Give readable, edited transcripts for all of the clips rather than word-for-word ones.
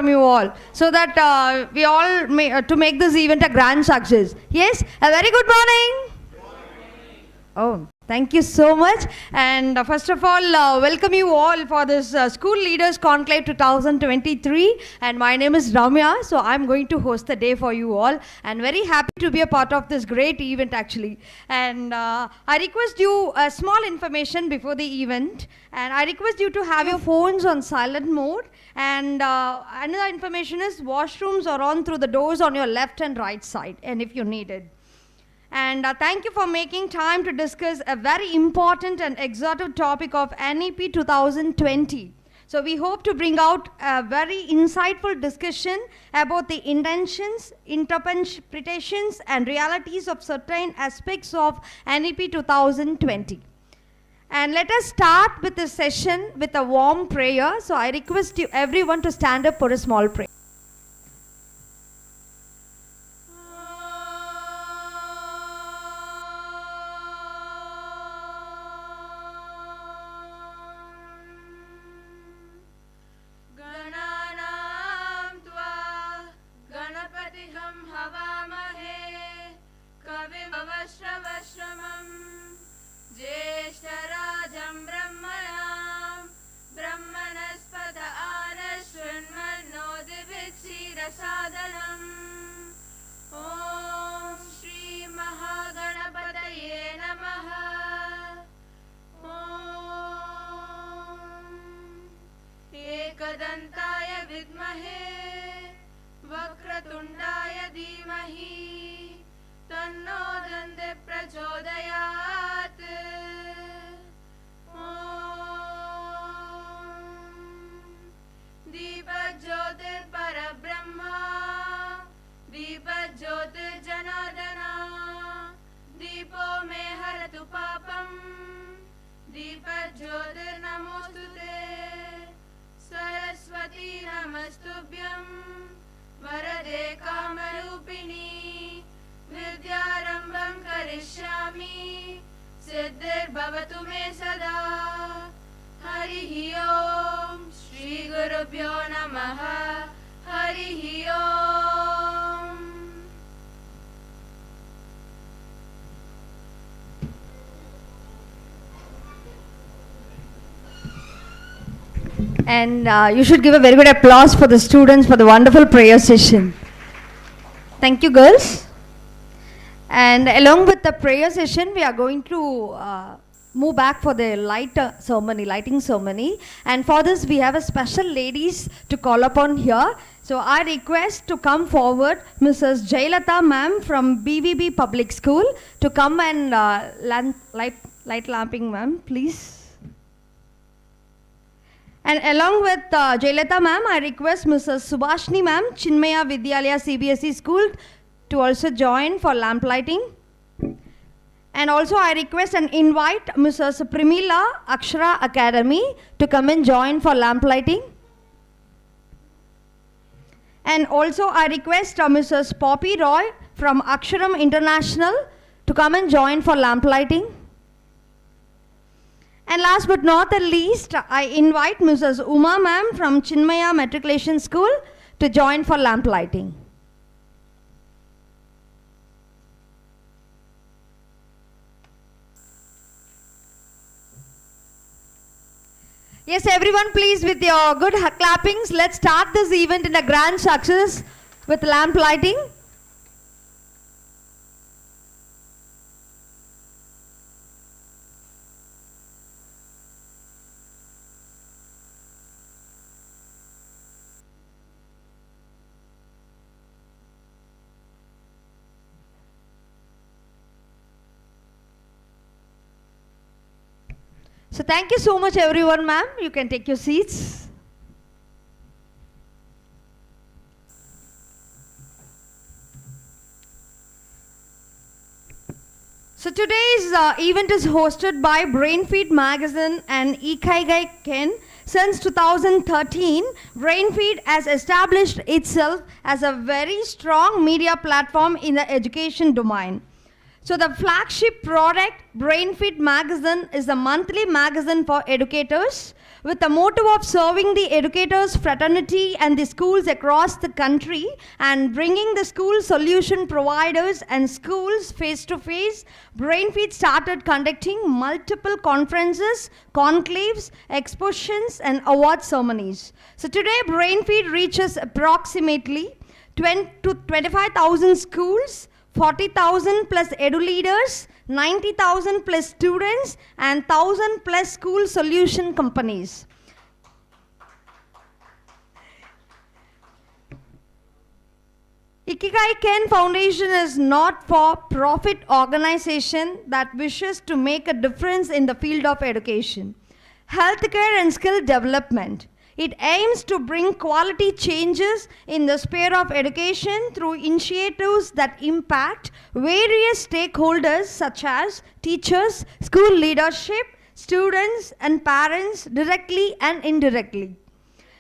from you all so that we all to make this event a grand success. Yes, a very good morning. Oh, thank you so much. And first of all, welcome you all for this School Leaders Conclave 2023. And my name is Ramya, so I'm going to host the day for you all. And very happy to be a part of this great event actually. And I request you a small information before the event. And I request you to have your phones on silent mode. And another information is washrooms are on through the doors on your left and right side, and if you need it. And thank you for making time to discuss a very important and exotic topic of NEP 2020. So we hope to bring out a very insightful discussion about the intentions, interpretations, and realities of certain aspects of NEP 2020. And let us start with the session with a warm prayer. So I request you everyone to stand up for a small prayer. ॐ श्री महागणपतये नमः। ॐ एकदन्ताय विद्महे वक्रतुण्डाय धीमहि तन्नो दन्ते प्रचोदयात्। ॐ दीपज्योतिर्परब्रह्मा दीपज्योतिर्जनार्दना दीपो मे हरतु पापं दीपज्योतिर्नमोस्तुते सरस्वती नमस्तुभ्यं वरदे कामरूपिणी विद्यारम्भं करिष्यामि सिद्धिर्भवतु मे सदा। हरिः ओम श्रीगुरुभ्यो नमः। हरिः ओम। And you should give a very good applause for the students for the wonderful prayer session. Thank you, girls. And along with the prayer session, we are going to move back for the lighting ceremony. And for this, we have a special ladies to call upon here. So I request to come forward Mrs. Jailata ma'am from BVB Public School to come and light lamping ma'am, please. And along with Jailata ma'am, I request Mrs. Subhashni ma'am, Chinmaya Vidyalaya CBSE School to also join for lamp lighting. And also I request and invite Mrs. Primila Akshara Academy to come and join for lamp lighting. And also I request Mrs. Poppy Roy from Aksharam International to come and join for lamp lighting. And last but not the least, I invite Mrs. Uma ma'am from Chinmaya Matriculation School to join for lamp lighting. Yes, everyone, please, with your good clappings, let's start this event in a grand success with lamp lighting. So thank you so much everyone, ma'am. You can take your seats. So today's event is hosted by Brainfeed Magazine and Ikaigai Ken. Since 2013, Brainfeed has established itself as a very strong media platform in the education domain. So the flagship product, Brainfeed Magazine, is a monthly magazine for educators with the motive of serving the educators, fraternity, and the schools across the country and bringing the school solution providers and schools face to face, Brainfeed started conducting multiple conferences, conclaves, expositions, and award ceremonies. So today, Brainfeed reaches approximately 20 to 25,000 schools, 40,000 plus edu leaders, 90,000 plus students, and 1,000 plus school solution companies. Ikigai Ken Foundation is not for profit organization that wishes to make a difference in the field of education, healthcare, and skill development. It aims to bring quality changes in the sphere of education through initiatives that impact various stakeholders such as teachers, school leadership, students, and parents directly and indirectly.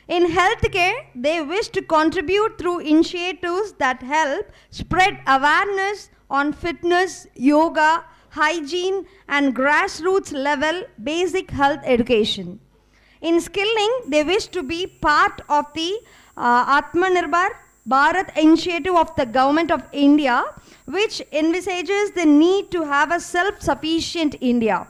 In healthcare, they wish to contribute through initiatives that help spread awareness on fitness, yoga, hygiene, and grassroots level basic health education. In skilling, they wish to be part of the Atmanirbhar Bharat initiative of the Government of India, which envisages the need to have a self-sufficient India.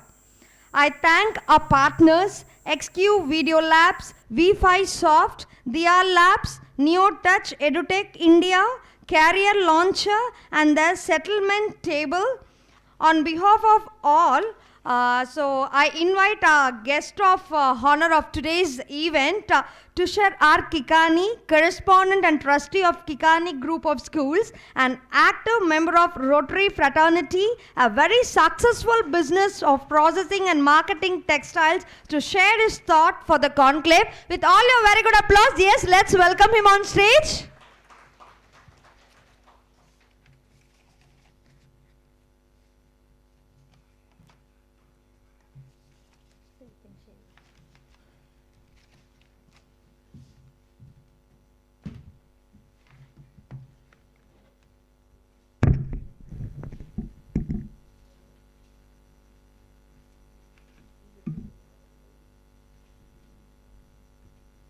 I thank our partners, XQ Video Labs, V5 Soft, Diya Labs, NeoTouch EduTech India, Career Launcher, and the Settlement Table. On behalf of all, so I invite our guest of honor of today's event, Tushar R. Kikani, correspondent and trustee of Kikani Group of Schools, an active member of Rotary Fraternity, a very successful business of processing and marketing textiles, to share his thought for the conclave. With all your very good applause, yes, let's welcome him on stage.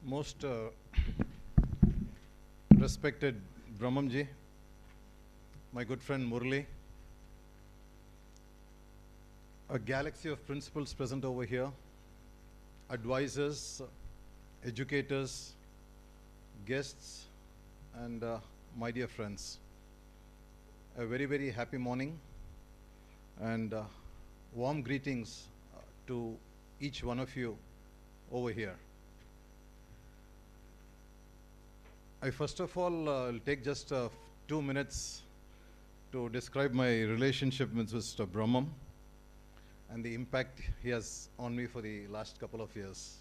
Most respected Brahmamji, my good friend Murli, a galaxy of principals present over here, advisors, educators, guests, and my dear friends. A very, very happy morning and warm greetings to each one of you over here. I first of all will take just 2 minutes to describe my relationship with Mr. Brahmam and the impact he has on me for the last couple of years.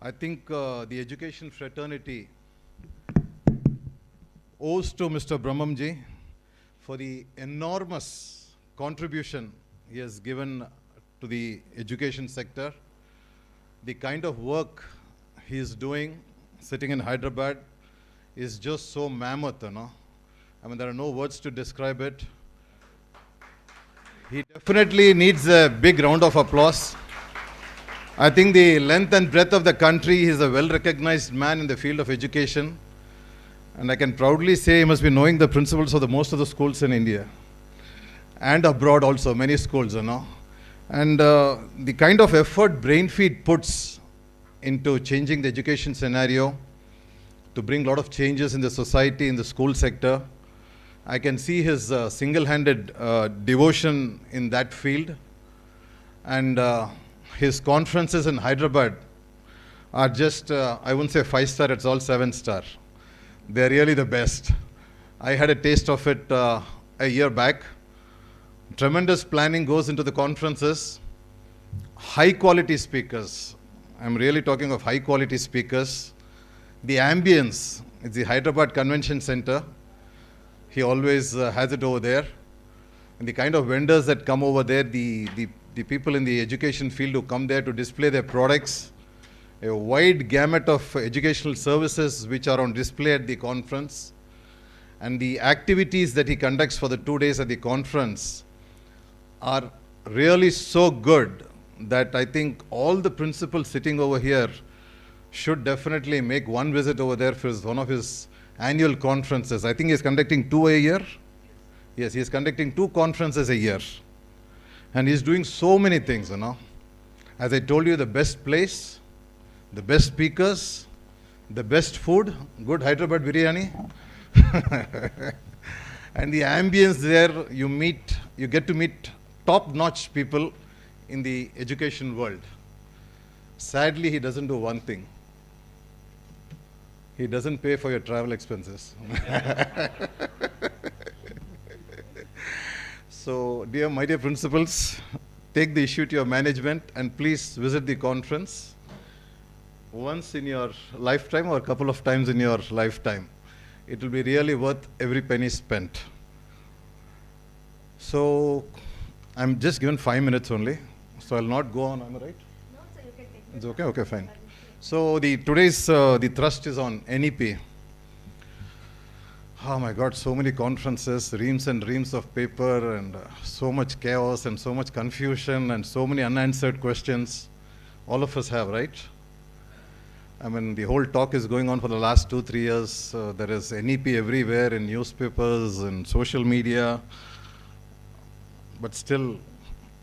I think the education fraternity owes to Mr. Brahmamji for the enormous contribution he has given to the education sector, the kind of work he is doing sitting in Hyderabad is just so mammoth, you know. I mean, there are no words to describe it. He definitely needs a big round of applause. I think the length and breadth of the country, he is a well-recognized man in the field of education. And I can proudly say he must be knowing the principals of the most of the schools in India. And abroad also, many schools, you know. And the kind of effort Brainfeed puts into changing the education scenario, to bring a lot of changes in the society, in the school sector. I can see his single-handed devotion in that field. And his conferences in Hyderabad are just, I wouldn't say 5-star, it's all 7-star. They're really the best. I had a taste of it a year back. Tremendous planning goes into the conferences. High-quality speakers. I'm really talking of high-quality speakers. The ambience, it's the Hyderabad Convention Center. He always has it over there. And the kind of vendors that come over there, the people in the education field who come there to display their products, a wide gamut of educational services which are on display at the conference, and the activities that he conducts for the 2 days at the conference are really so good that I think all the principals sitting over here should definitely make one visit over there for one of his annual conferences. I think he's conducting 2 a year. Yes, he's conducting 2 conferences a year. And he's doing so many things, As I told you, the best place, the best speakers, the best food, good Hyderabad biryani. And the ambience there, you get to meet top-notch people in the education world. Sadly, he doesn't do one thing. He doesn't pay for your travel expenses. So, my dear principals, take the issue to your management and please visit the conference once in your lifetime or a couple of times in your lifetime. It will be really worth every penny spent. So, I'm just given 5 minutes only, so I'll not go on. Am I right? No, sir, you can take It's okay? Okay, fine. So, today's the thrust is on NEP. Oh my God, so many conferences, reams and reams of paper, and so much chaos and so much confusion and so many unanswered questions. All of us have, right? I mean, the whole talk is going on for the last 2-3 years. There is NEP everywhere in newspapers and social media. But still,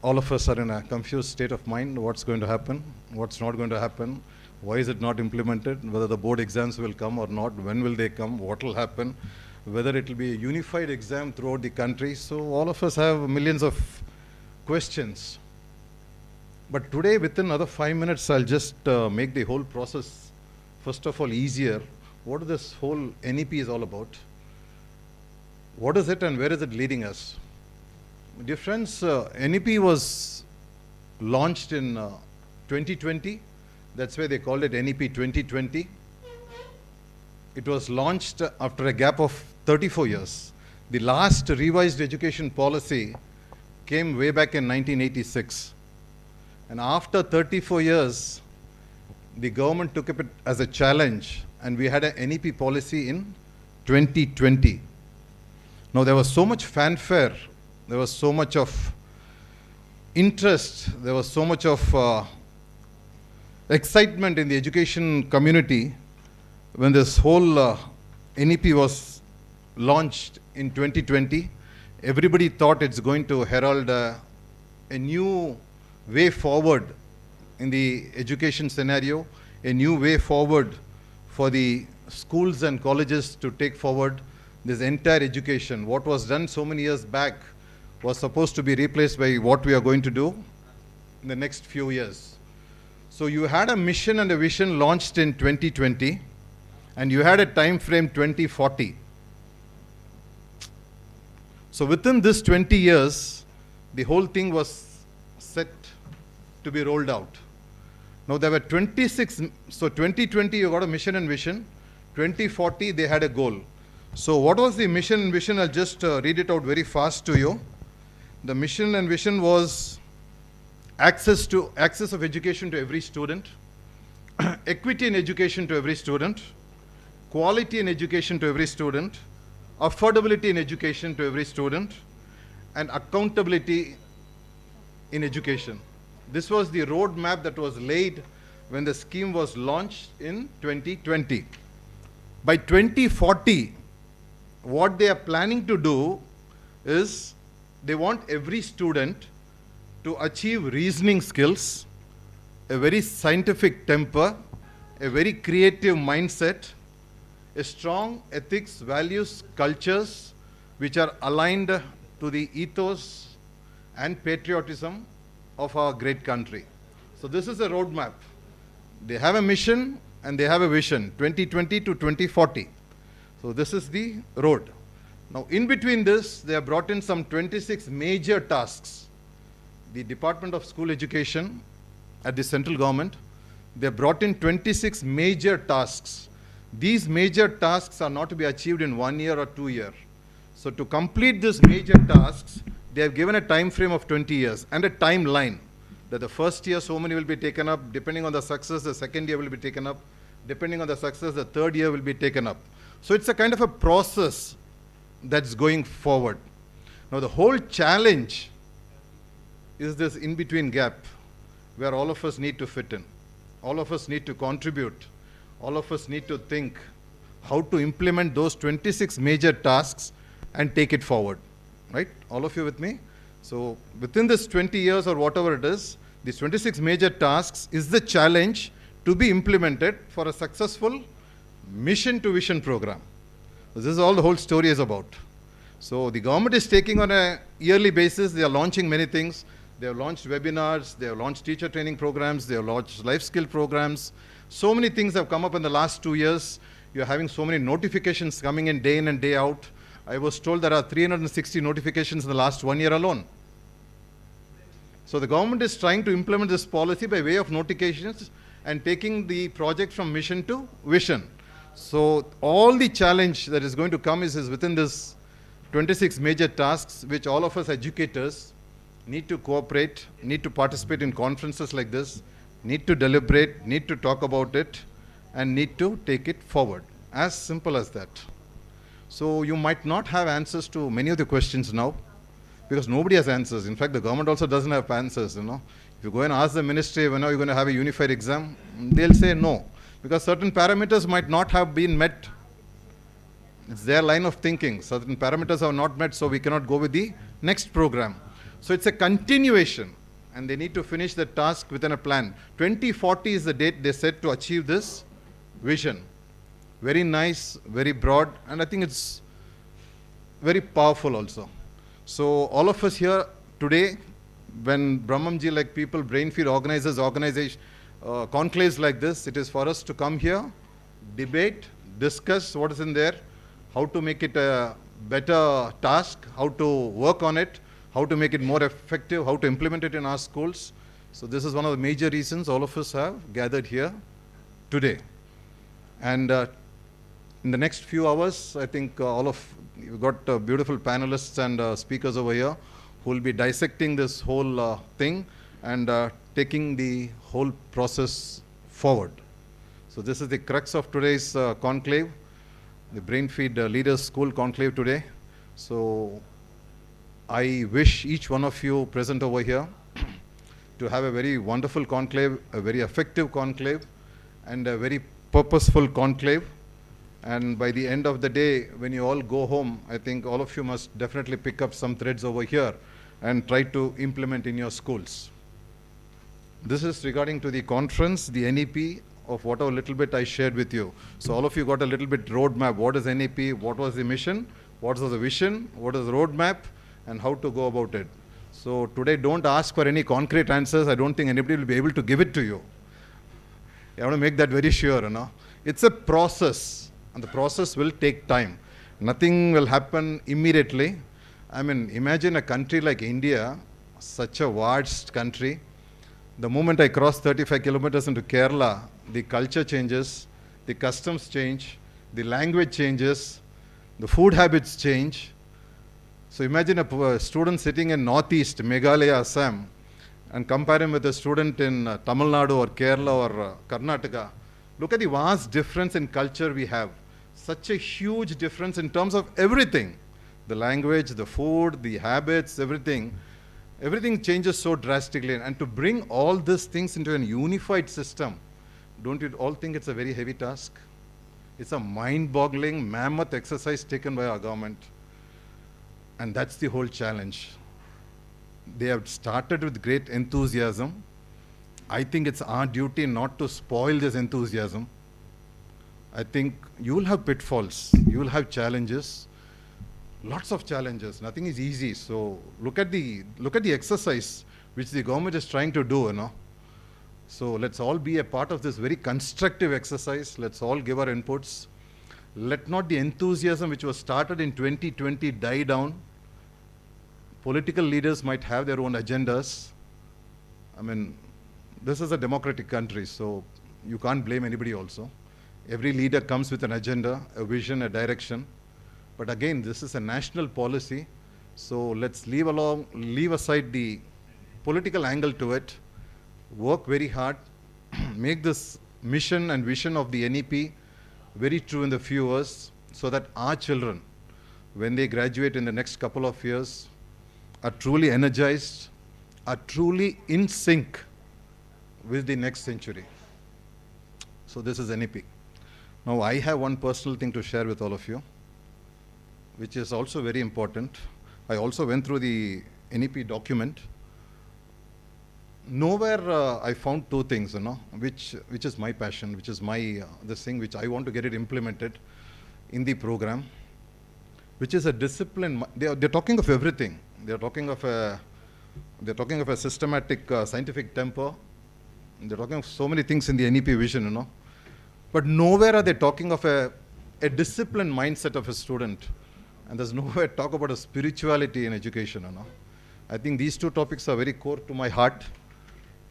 all of us are in a confused state of mind. What's going to happen? What's not going to happen? Why is it not implemented? Whether the board exams will come or not? When will they come? What will happen? Whether it will be a unified exam throughout the country. So all of us have millions of questions. But today, within another 5 minutes, I'll just make the whole process, first of all, easier. What this whole NEP is all about? What is it and where is it leading us? Dear friends, NEP was launched in 2020. That's why they called it NEP 2020. It was launched after a gap of 34 years. The last revised education policy came way back in 1986. And after 34 years, the government took it as a challenge, and we had an NEP policy in 2020. Now, there was so much fanfare, there was so much of interest, there was so much of excitement in the education community when this whole NEP was launched in 2020. Everybody thought it's going to herald a new way forward in the education scenario, a new way forward for the schools and colleges to take forward this entire education. What was done so many years back was supposed to be replaced by what we are going to do in the next few years. So you had a mission and a vision launched in 2020, and you had a time frame 2040. So within this 20 years, the whole thing was set to be rolled out. Now there were 26, so 2020 you got a mission and vision, 2040 they had a goal. So what was the mission and vision? I'll just read it out very fast to you. The mission and vision was access of education to every student, equity in education to every student, quality in education to every student, affordability in education to every student, and accountability in education. This was the roadmap that was laid when the scheme was launched in 2020. By 2040, what they are planning to do is they want every student to achieve reasoning skills, a very scientific temper, a very creative mindset, a strong ethics, values, cultures which are aligned to the ethos and patriotism of our great country. So this is a roadmap. They have a mission and they have a vision, 2020 to 2040. So this is the road. Now in between this, they have brought in some 26 major tasks. The Department of School Education at the central government, they brought in 26 major tasks. These major tasks are not to be achieved in 1 year or 2 years. So to complete these major tasks, they have given a time frame of 20 years and a timeline that the first year so many will be taken up, depending on the success, the second year will be taken up, depending on the success, the third year will be taken up. So it's a kind of a process that's going forward. Now the whole challenge is this in-between gap. where all of us need to fit in. All of us need to contribute. All of us need to think how to implement those 26 major tasks and take it forward. Right? All of you with me? So within this 20 years or whatever it is, these 26 major tasks is the challenge to be implemented for a successful mission to vision program. So this is all the whole story is about. So the government is taking on a yearly basis, they are launching many things. They have launched webinars, they have launched teacher training programs, they have launched life skill programs. So many things have come up in the last 2 years. You're having so many notifications coming in and day out. I was told there are 360 notifications in the last 1 year alone. So the government is trying to implement this policy by way of notifications and taking the project from mission to vision. So all the challenge that is going to come is within this 26 major tasks, which all of us educators need to cooperate, need to participate in conferences like this, need to deliberate, need to talk about it, and need to take it forward. As simple as that. So you might not have answers to many of the questions now, because nobody has answers. In fact, the government also doesn't have answers, If you go and ask the ministry, when are you going to have a unified exam? They'll say no, because certain parameters might not have been met. It's their line of thinking. Certain parameters are not met, so we cannot go with the next program. So it's a continuation, and they need to finish the task within a plan. 2040 is the date they set to achieve this vision. Very nice, very broad, and I think it's very powerful also. So all of us here today, when Brahmamji like people, Brainfield organizes conclaves like this, it is for us to come here, debate, discuss what is in there, how to make it a better task, how to work on it, how to make it more effective, how to implement it in our schools. So this is one of the major reasons all of us have gathered here today. And in the next few hours, I think you've got beautiful panelists and speakers over here who will be dissecting this whole thing and taking the whole process forward. So this is the crux of today's conclave, the Brainfeed Leaders School conclave today. So I wish each one of you present over here to have a very wonderful conclave, a very effective conclave, and a very purposeful conclave. And by the end of the day, when you all go home, I think all of you must definitely pick up some threads over here and try to implement in your schools. This is regarding to the conference, the NEP of whatever little bit I shared with you. So all of you got a little bit roadmap. What is NEP? What was the mission? What was the vision? What is the roadmap? And how to go about it. So today, don't ask for any concrete answers. I don't think anybody will be able to give it to you. I want to make that very sure, It's a process, and the process will take time. Nothing will happen immediately. I mean, imagine a country like India, such a vast country. The moment I cross 35 kilometers into Kerala, the culture changes, the customs change, the language changes, the food habits change. So imagine a student sitting in Northeast, Meghalaya, Assam, and compare him with a student in Tamil Nadu or Kerala or Karnataka. Look at the vast difference in culture we have. Such a huge difference in terms of everything. The language, the food, the habits, everything. Everything changes so drastically. And to bring all these things into a unified system, don't you all think it's a very heavy task? It's a mind-boggling, mammoth exercise taken by our government. And that's the whole challenge. They have started with great enthusiasm. I think it's our duty not to spoil this enthusiasm. I think you will have pitfalls, you will have challenges, lots of challenges. Nothing is easy. So look at the exercise which the government is trying to do, So let's all be a part of this very constructive exercise. Let's all give our inputs. Let not the enthusiasm which was started in 2020 die down. Political leaders might have their own agendas. I mean, this is a democratic country, so you can't blame anybody also. Every leader comes with an agenda, a vision, a direction. But again, this is a national policy, so let's leave aside the political angle to it, work very hard, make this mission and vision of the NEP very true in the few years, so that our children, when they graduate in the next couple of years, are truly energized, are truly in sync with the next century. So this is NEP. Now I have one personal thing to share with all of you, which is also very important. I also went through the NEP document. Nowhere I found two things, which is my passion, which is my this thing which I want to get it implemented in the program, which is a discipline. They're talking of everything. They're talking of a systematic scientific temper. They're talking of so many things in the NEP vision, But nowhere are they talking of a disciplined mindset of a student. And there's nowhere talk about a spirituality in education, I think these two topics are very core to my heart.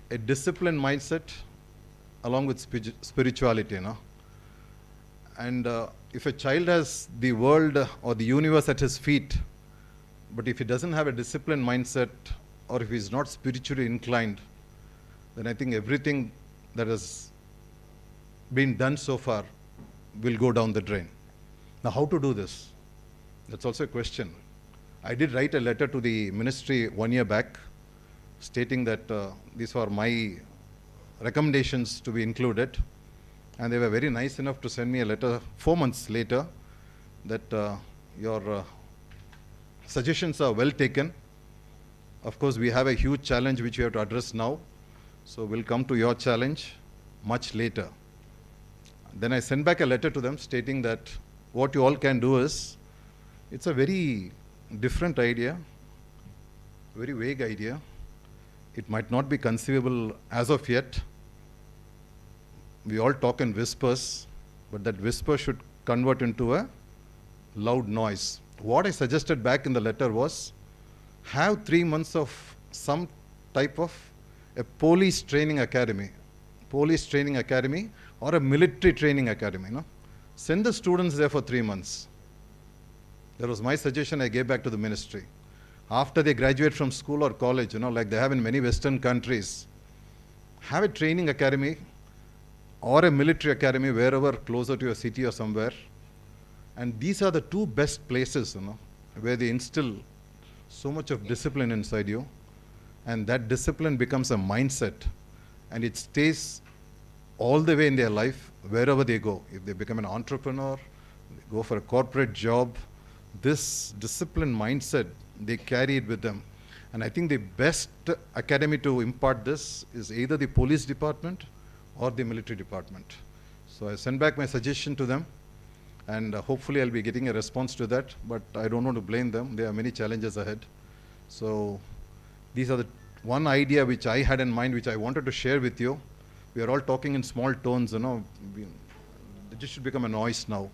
A disciplined mindset along with spirituality, And if a child has the world or the universe at his feet, but if he doesn't have a disciplined mindset or if he's not spiritually inclined, then I think everything that has been done so far will go down the drain. Now, how to do this? That's also a question. I did write a letter to the ministry 1 year back stating that these were my recommendations to be included. And they were very nice enough to send me a letter 4 months later that your suggestions are well taken. Of course, we have a huge challenge which we have to address now. So we'll come to your challenge much later. Then I sent back a letter to them stating that what you all can do is, it's a very different idea, very vague idea. It might not be conceivable as of yet. We all talk in whispers, but that whisper should convert into a loud noise. What I suggested back in the letter was, have 3 months of some type of a police training academy or a military training academy. Send the students there for 3 months. That was my suggestion I gave back to the ministry. After they graduate from school or college, like they have in many Western countries, have a training academy or a military academy wherever closer to your city or somewhere. And these are the two best places, where they instill so much of discipline inside you. And that discipline becomes a mindset. And it stays all the way in their life, wherever they go. If they become an entrepreneur, they go for a corporate job, this disciplined mindset, they carry it with them. And I think the best academy to impart this is either the police department or the military department. So I sent back my suggestion to them, and hopefully I'll be getting a response to that, but I don't want to blame them. There are many challenges ahead. So these are the one idea which I had in mind, which I wanted to share with you. We are all talking in small tones, It just should become a noise now.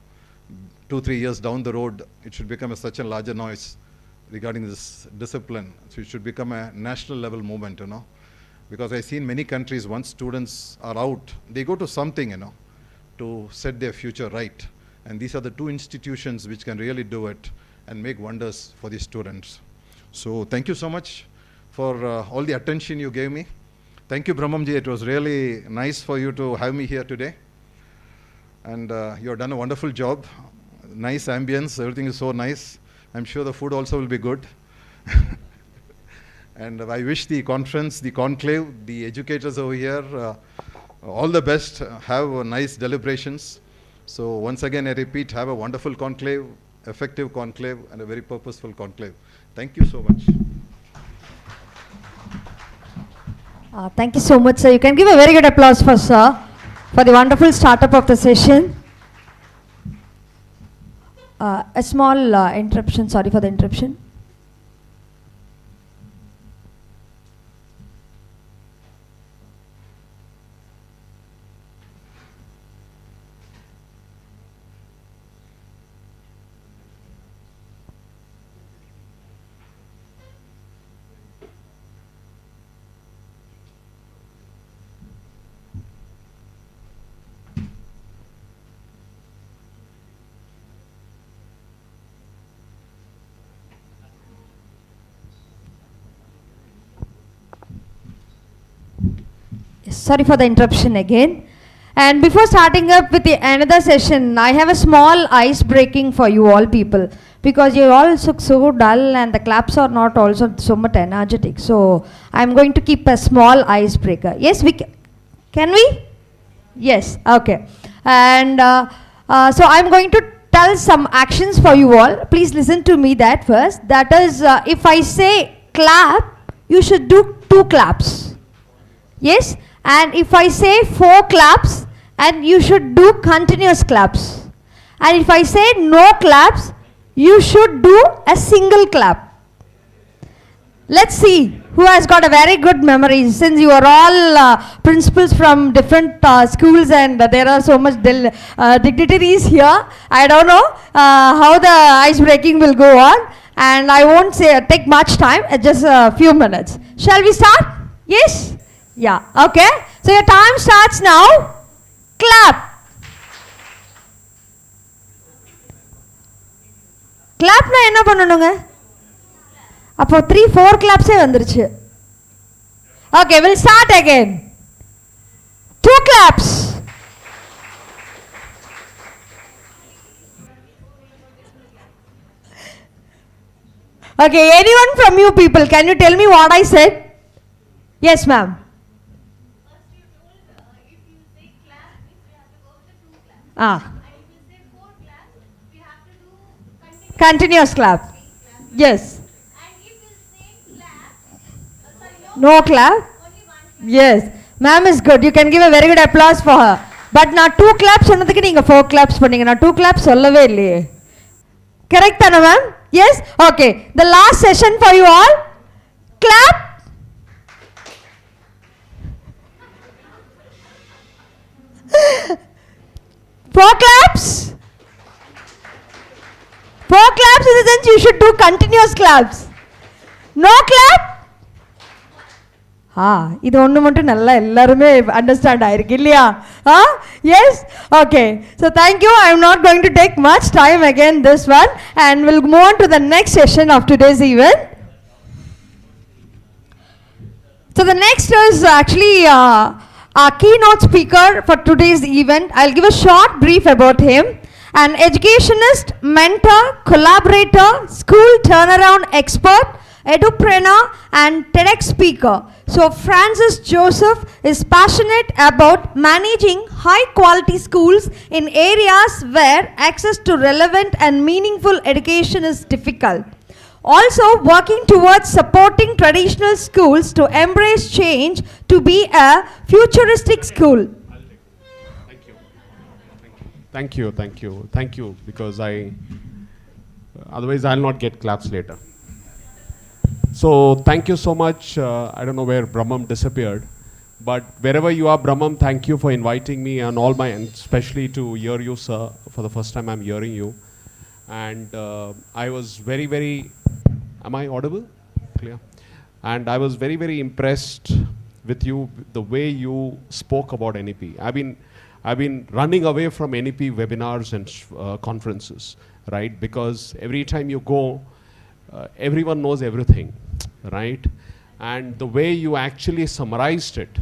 2-3 years down the road, it should become such a larger noise regarding this discipline. So it should become a national level movement, Because I see in many countries, once students are out, they go to something, to set their future right. And these are the two institutions which can really do it and make wonders for the students. So thank you so much for all the attention you gave me. Thank you, Brahmamji. It was really nice for you to have me here today. And you have done a wonderful job. Nice ambience. Everything is so nice. I'm sure the food also will be good. And I wish the conference, the conclave, the educators over here, all the best. Have nice deliberations. So once again, I repeat, have a wonderful conclave, effective conclave, and a very purposeful conclave. Thank you so much. Thank you so much, sir. You can give a very good applause for sir for the wonderful startup of the session. A small interruption. Sorry for the interruption. Sorry for the interruption again. And before starting up with another session, I have a small ice breaking for you all people, because you all look so dull and the claps are not also so much energetic. So I'm going to keep a small icebreaker. Yes, we can. Can we? Yes, okay. And so I'm going to tell some actions for you all. Please listen to me that first. That is, if I say clap, you should do 2 claps. Yes? And if I say 4 claps, and you should do continuous claps. And if I say no claps, you should do a single clap. Let's see who has got a very good memory, since you are all principals from different schools and there are so much dignitaries here. I don't know how the ice breaking will go on, and I won't take much time, just a few minutes. Shall we start? Yes? Yeah, okay. So your time starts now. Clap. Clapனா என்ன பண்ணணுங்க? அப்போ 3-4 clapsே வந்துருச்சு. Okay, we'll start again. 2 claps. Okay, anyone from you people, can you tell me what I said? Yes, ma'am. First you told if you say clap, means we have to go with the 2 claps. Ah, And if you say 4 claps, we have to do continuous clap. Yes. And if you say clap, sorry, no, No clap. only 1 clap. Yes. Ma'am is good. You can give a very good applause for her. But நான் 2 claps சொன்னதுக்கு நீங்க 4 claps பண்ணீங்க. நான் 2 claps சொல்லவே இல்லையே. Correct தானே ma'am? Yes? Okay. The last session for you all. Clap. Four claps. 4 claps in the sense you should do continuous claps. No clap. இது ஒன்று மட்டும் நல்லா எல்லாருமே அண்டர்ஸ்டாண்ட் ஆயிருக்கு இல்லையா? Yes? Okay. So thank you. I am not going to take much time again this one, and we'll move on to the next session of today's event. So the next is actually our keynote speaker for today's event. I'll give a short brief about him. An educationist, mentor, collaborator, school turnaround expert, edupreneur and TEDx speaker. So Francis Joseph is passionate about managing high quality schools in areas where access to relevant and meaningful education is difficult. Also working towards supporting traditional schools to embrace change to be a futuristic school. Thank you, because otherwise I'll not get claps later. So thank you so much. I don't know where Brahmam disappeared, but wherever you are, Brahmam, thank you for inviting me and and especially to hear you, sir. For the first time I'm hearing you. And I was very, am I audible? Clear? And I was very impressed with you, the way you spoke about NEP. I've been running away from NEP webinars and conferences, right? Because every time you go, everyone knows everything, right? And the way you actually summarized it,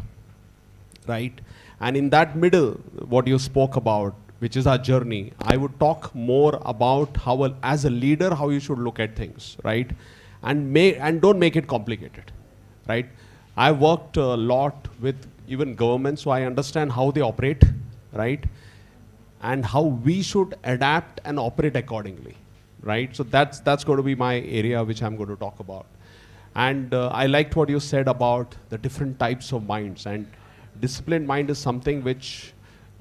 right? And in that middle, what you spoke about, which is our journey, I would talk more about how, as a leader, how you should look at things, right? And don't make it complicated, right? I worked a lot with even government, so I understand how they operate, right? And how we should adapt and operate accordingly, right? So that's going to be my area which I'm going to talk about. And I liked what you said about the different types of minds, and disciplined mind is something which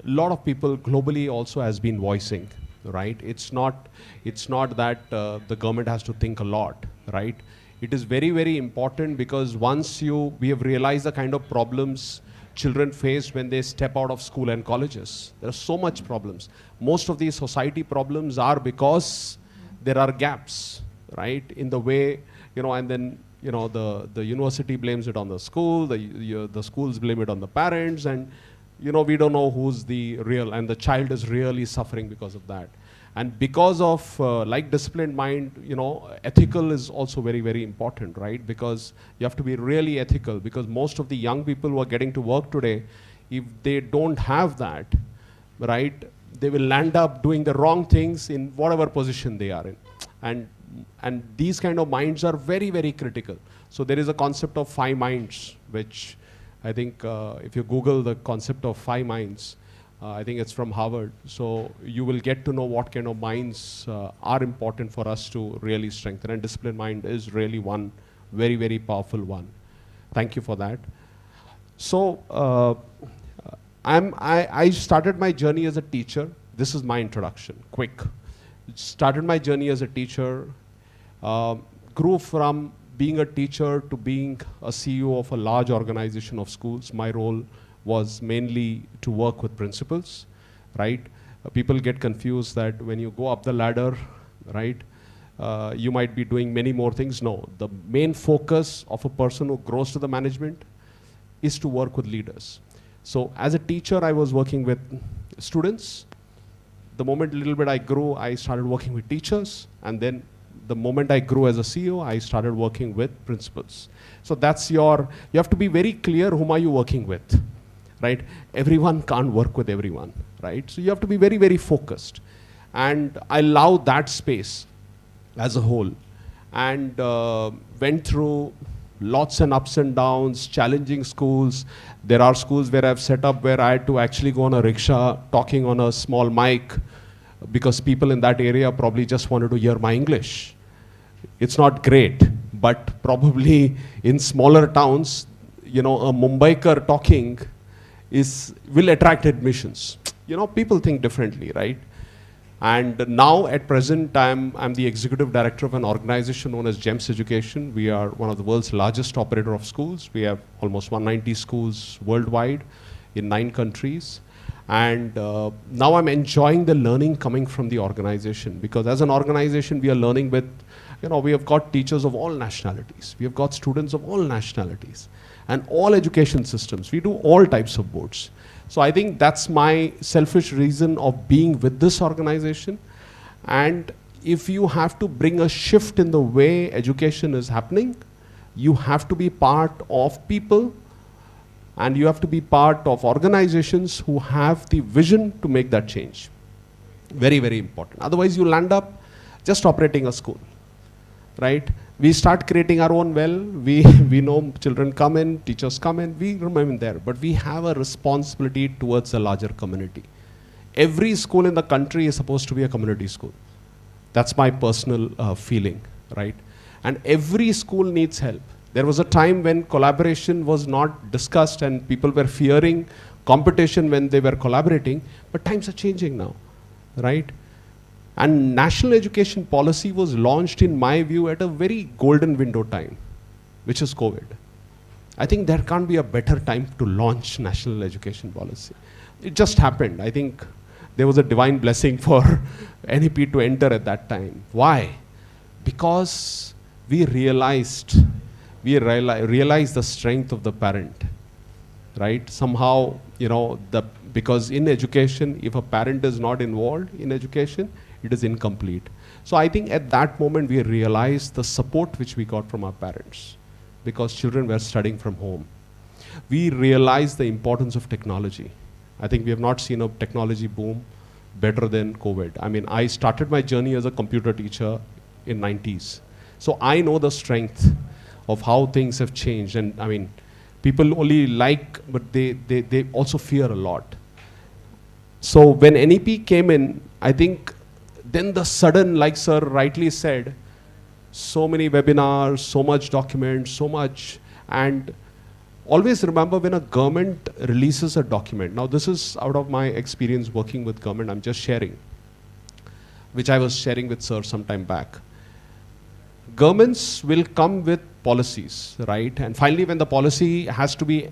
a lot of people globally also has been voicing, right? It's not that the government has to think a lot, right? It is very important, because once we have realized the kind of problems children face when they step out of school and colleges. There are so much problems. Most of these society problems are because there are gaps, right? In the way, and then, the university blames it on the school, the schools blame it on the parents, and, we don't know who's the real, and the child is really suffering because of that. And because of, like disciplined mind, ethical is also very important, right? Because you have to be really ethical, because most of the young people who are getting to work today, if they don't have that, right, they will land up doing the wrong things in whatever position they are in. And these kind of minds are very critical. So there is a concept of 5 minds, which I think if you Google the concept of 5 minds, I think it's from Harvard. So you will get to know what kind of minds are important for us to really strengthen. And disciplined mind is really one very, very powerful one. Thank you for that. So I started my journey as a teacher. This is my introduction, quick. Started my journey as a teacher, grew from being a teacher to being a CEO of a large organization of schools. My role was mainly to work with principals, right? People get confused that when you go up the ladder, right, you might be doing many more things. No, the main focus of a person who grows to the management is to work with leaders. So as a teacher, I was working with students. The moment a little bit I grew, I started working with teachers. And then the moment I grew as a CEO, I started working with principals. So that's you have to be very clear whom are you working with, right? Everyone can't work with everyone, right? So you have to be very, very focused. And I love that space as a whole. And went through lots and ups and downs, challenging schools. There are schools where I've set up where I had to actually go on a rickshaw talking on a small mic because people in that area probably just wanted to hear my English. It's not great, but probably in smaller towns, you know, a Mumbaikar talking will attract admissions. You know, people think differently, right? And now at present, I'm the executive director of an organization known as GEMS Education. We are one of the world's largest operator of schools. We have almost 190 schools worldwide in 9 countries. And now I'm enjoying the learning coming from the organization, because as an organization, we are learning with, you know, we have got teachers of all nationalities. We have got students of all nationalities and all education systems. We do all types of boards. So I think that's my selfish reason of being with this organization. And if you have to bring a shift in the way education is happening, you have to be part of people and you have to be part of organizations who have the vision to make that change. Very, very important. Otherwise, you'll end up just operating a school, right? We start creating our own well. We know children come in, teachers come in, we remain there. But we have a responsibility towards a larger community. Every school in the country is supposed to be a community school. That's my personal feeling, right? And every school needs help. There was a time when collaboration was not discussed and people were fearing competition when they were collaborating, but times are changing now, right? And national education policy was launched, in my view, at a very golden window time, which is COVID. I think there can't be a better time to launch national education policy. It just happened. I think there was a divine blessing for NEP to enter at that time. Why? Because we realized the strength of the parent, right? Somehow, you know, because in education, if a parent is not involved in education, it is incomplete. So I think at that moment we realized the support which we got from our parents, because children were studying from home. We realized the importance of technology. I think we have not seen a technology boom better than COVID. I mean, I started my journey as a computer teacher in 90s. So I know the strength of how things have changed. And I mean, people only like, but they also fear a lot. So when NEP came in, I think then the sudden, like sir rightly said, so many webinars, so much documents, so much. And always remember, when a government releases a document, now this is out of my experience working with government, I'm just sharing, which I was sharing with sir some time back. Governments will come with policies, right? And finally, when the policy has to be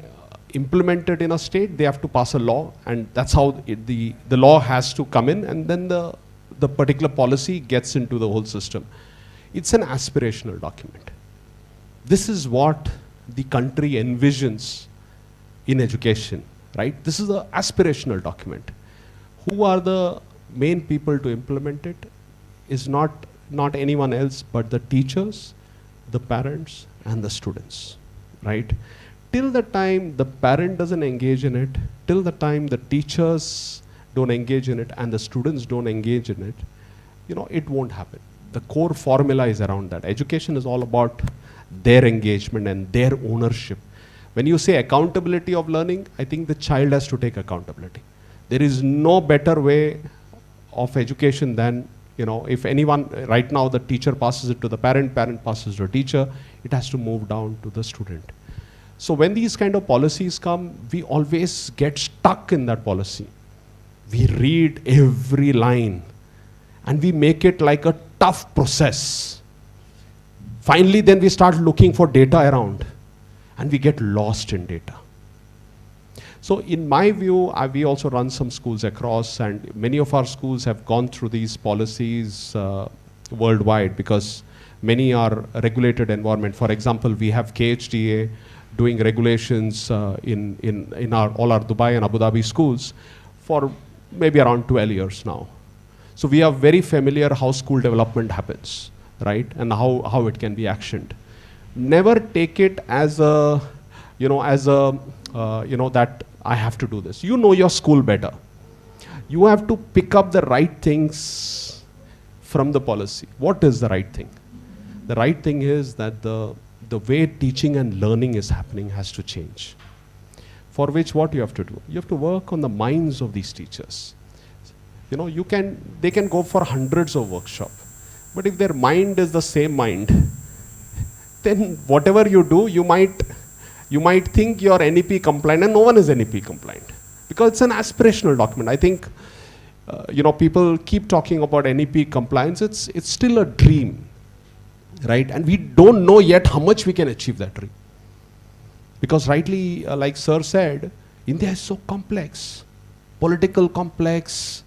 implemented in a state, they have to pass a law, and that's how the law has to come in, and then the particular policy gets into the whole system. It's an aspirational document. This is what the country envisions in education, right? This is an aspirational document. Who are the main people to implement it is not anyone else but the teachers, the parents, and the students, right? Till the time the parent doesn't engage in it, till the time the teachers don't engage in it and the students don't engage in it, you know, it won't happen. The core formula is around that. Education is all about their engagement and their ownership. When you say accountability of learning, I think the child has to take accountability. There is no better way of education than, if anyone, right now the teacher passes it to the parent, parent passes to the teacher, it has to move down to the student. So when these kind of policies come, we always get stuck in that policy. We read every line and we make it like a tough process. Finally, then we start looking for data around and we get lost in data. So in my view, we also run some schools across, and many of our schools have gone through these policies worldwide, because many are regulated environment. For example, we have KHDA doing regulations in all our Dubai and Abu Dhabi schools for maybe around 12 years now. So we are very familiar how school development happens, right? And how it can be actioned. Never take it as a, that I have to do this. You know your school better. You have to pick up the right things from the policy. What is the right thing? The right thing is that the way teaching and learning is happening has to change. For which, what you have to do? You have to work on the minds of these teachers. They can go for hundreds of workshops, but if their mind is the same mind, then whatever you do, you might think you're NEP compliant, and no one is NEP compliant, because it's an aspirational document. I think, people keep talking about NEP compliance. It's still a dream, right? And we don't know yet how much we can achieve that dream. Because rightly, like Sir said, India is so complex, political complex,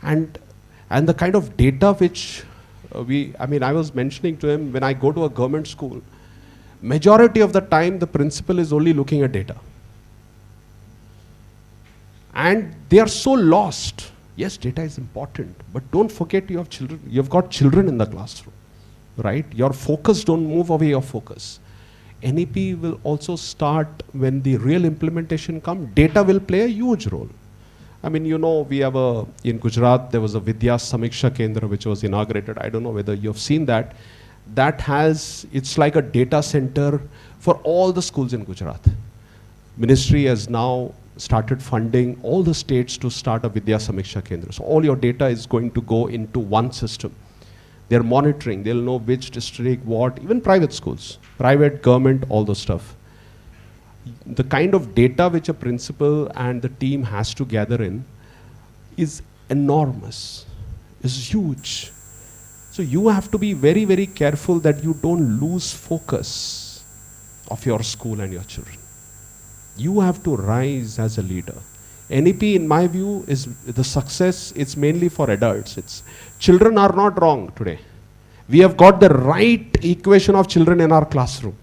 and the kind of data which I was mentioning to him, when I go to a government school, majority of the time the principal is only looking at data. And they are so lost. Yes, data is important, but don't forget you have children. You've got children in the classroom, right? Your focus, don't move away your focus. NEP will also start when the real implementation comes. Data will play a huge role. We have in Gujarat, there was a Vidya Samiksha Kendra which was inaugurated. I don't know whether you've seen that. It's like a data center for all the schools in Gujarat. Ministry has now started funding all the states to start a Vidya Samiksha Kendra. So all your data is going to go into one system. They're monitoring, they'll know which district, what, even private schools, private, government, all those stuff. The kind of data which a principal and the team has to gather in is enormous, is huge. So you have to be very, very careful that you don't lose focus of your school and your children. You have to rise as a leader. NEP, in my view, is the success. It's mainly for adults. Children are not wrong today. We have got the right equation of children in our classroom.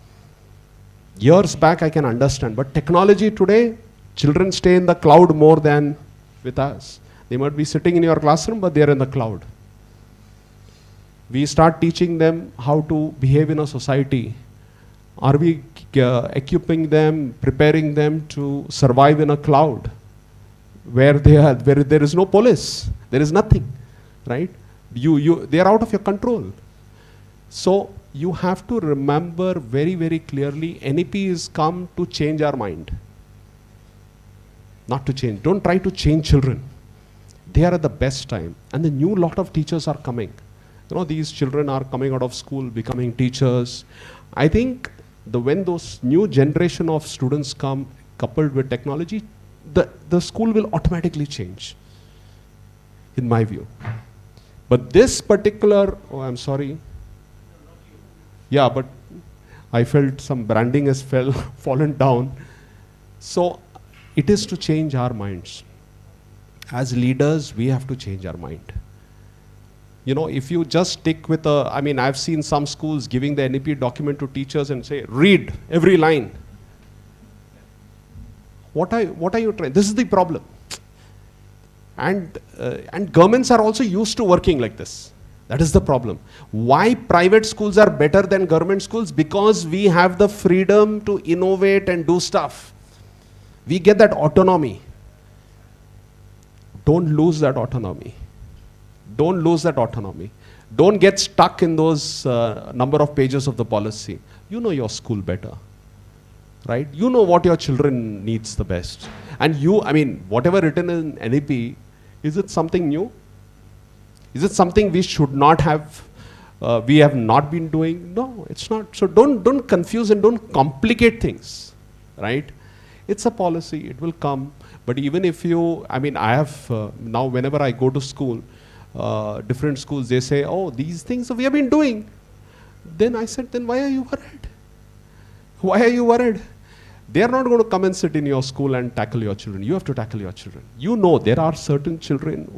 Years back, I can understand, but technology today, children stay in the cloud more than with us. They might be sitting in your classroom, but they're in the cloud. We start teaching them how to behave in a society. Are we equipping them, preparing them to survive in a cloud where there is no police, there is nothing, right? They are out of your control. So you have to remember very, very clearly, NEP is come to change our mind. Not to change. Don't try to change children. They are at the best time. And the new lot of teachers are coming. These children are coming out of school, becoming teachers. I think when those new generation of students come, coupled with technology, the school will automatically change, in my view. But this particular, I'm sorry. Yeah, but I felt some branding has fallen down. So it is to change our minds. As leaders, we have to change our mind. If you just stick with I've seen some schools giving the NEP document to teachers and say, read every line. What are you trying? This is the problem. And governments are also used to working like this. That is the problem. Why private schools are better than government schools? Because we have the freedom to innovate and do stuff. We get that autonomy. Don't lose that autonomy. Don't lose that autonomy. Don't get stuck in those number of pages of the policy. You know your school better. right? You know what your children needs the best. And you, I mean, whatever written in NEP, is it something new? Is it something we should not have, we have not been doing? No, it's not. So don't confuse and don't complicate things, right? It's a policy, it will come. But even if you, I mean, I have, now whenever I go to school, different schools, they say, oh, these things we have been doing. Then I said, then why are you worried? Why are you worried? They are not going to come and sit in your school and tackle your children. You have to tackle your children. You know there are certain children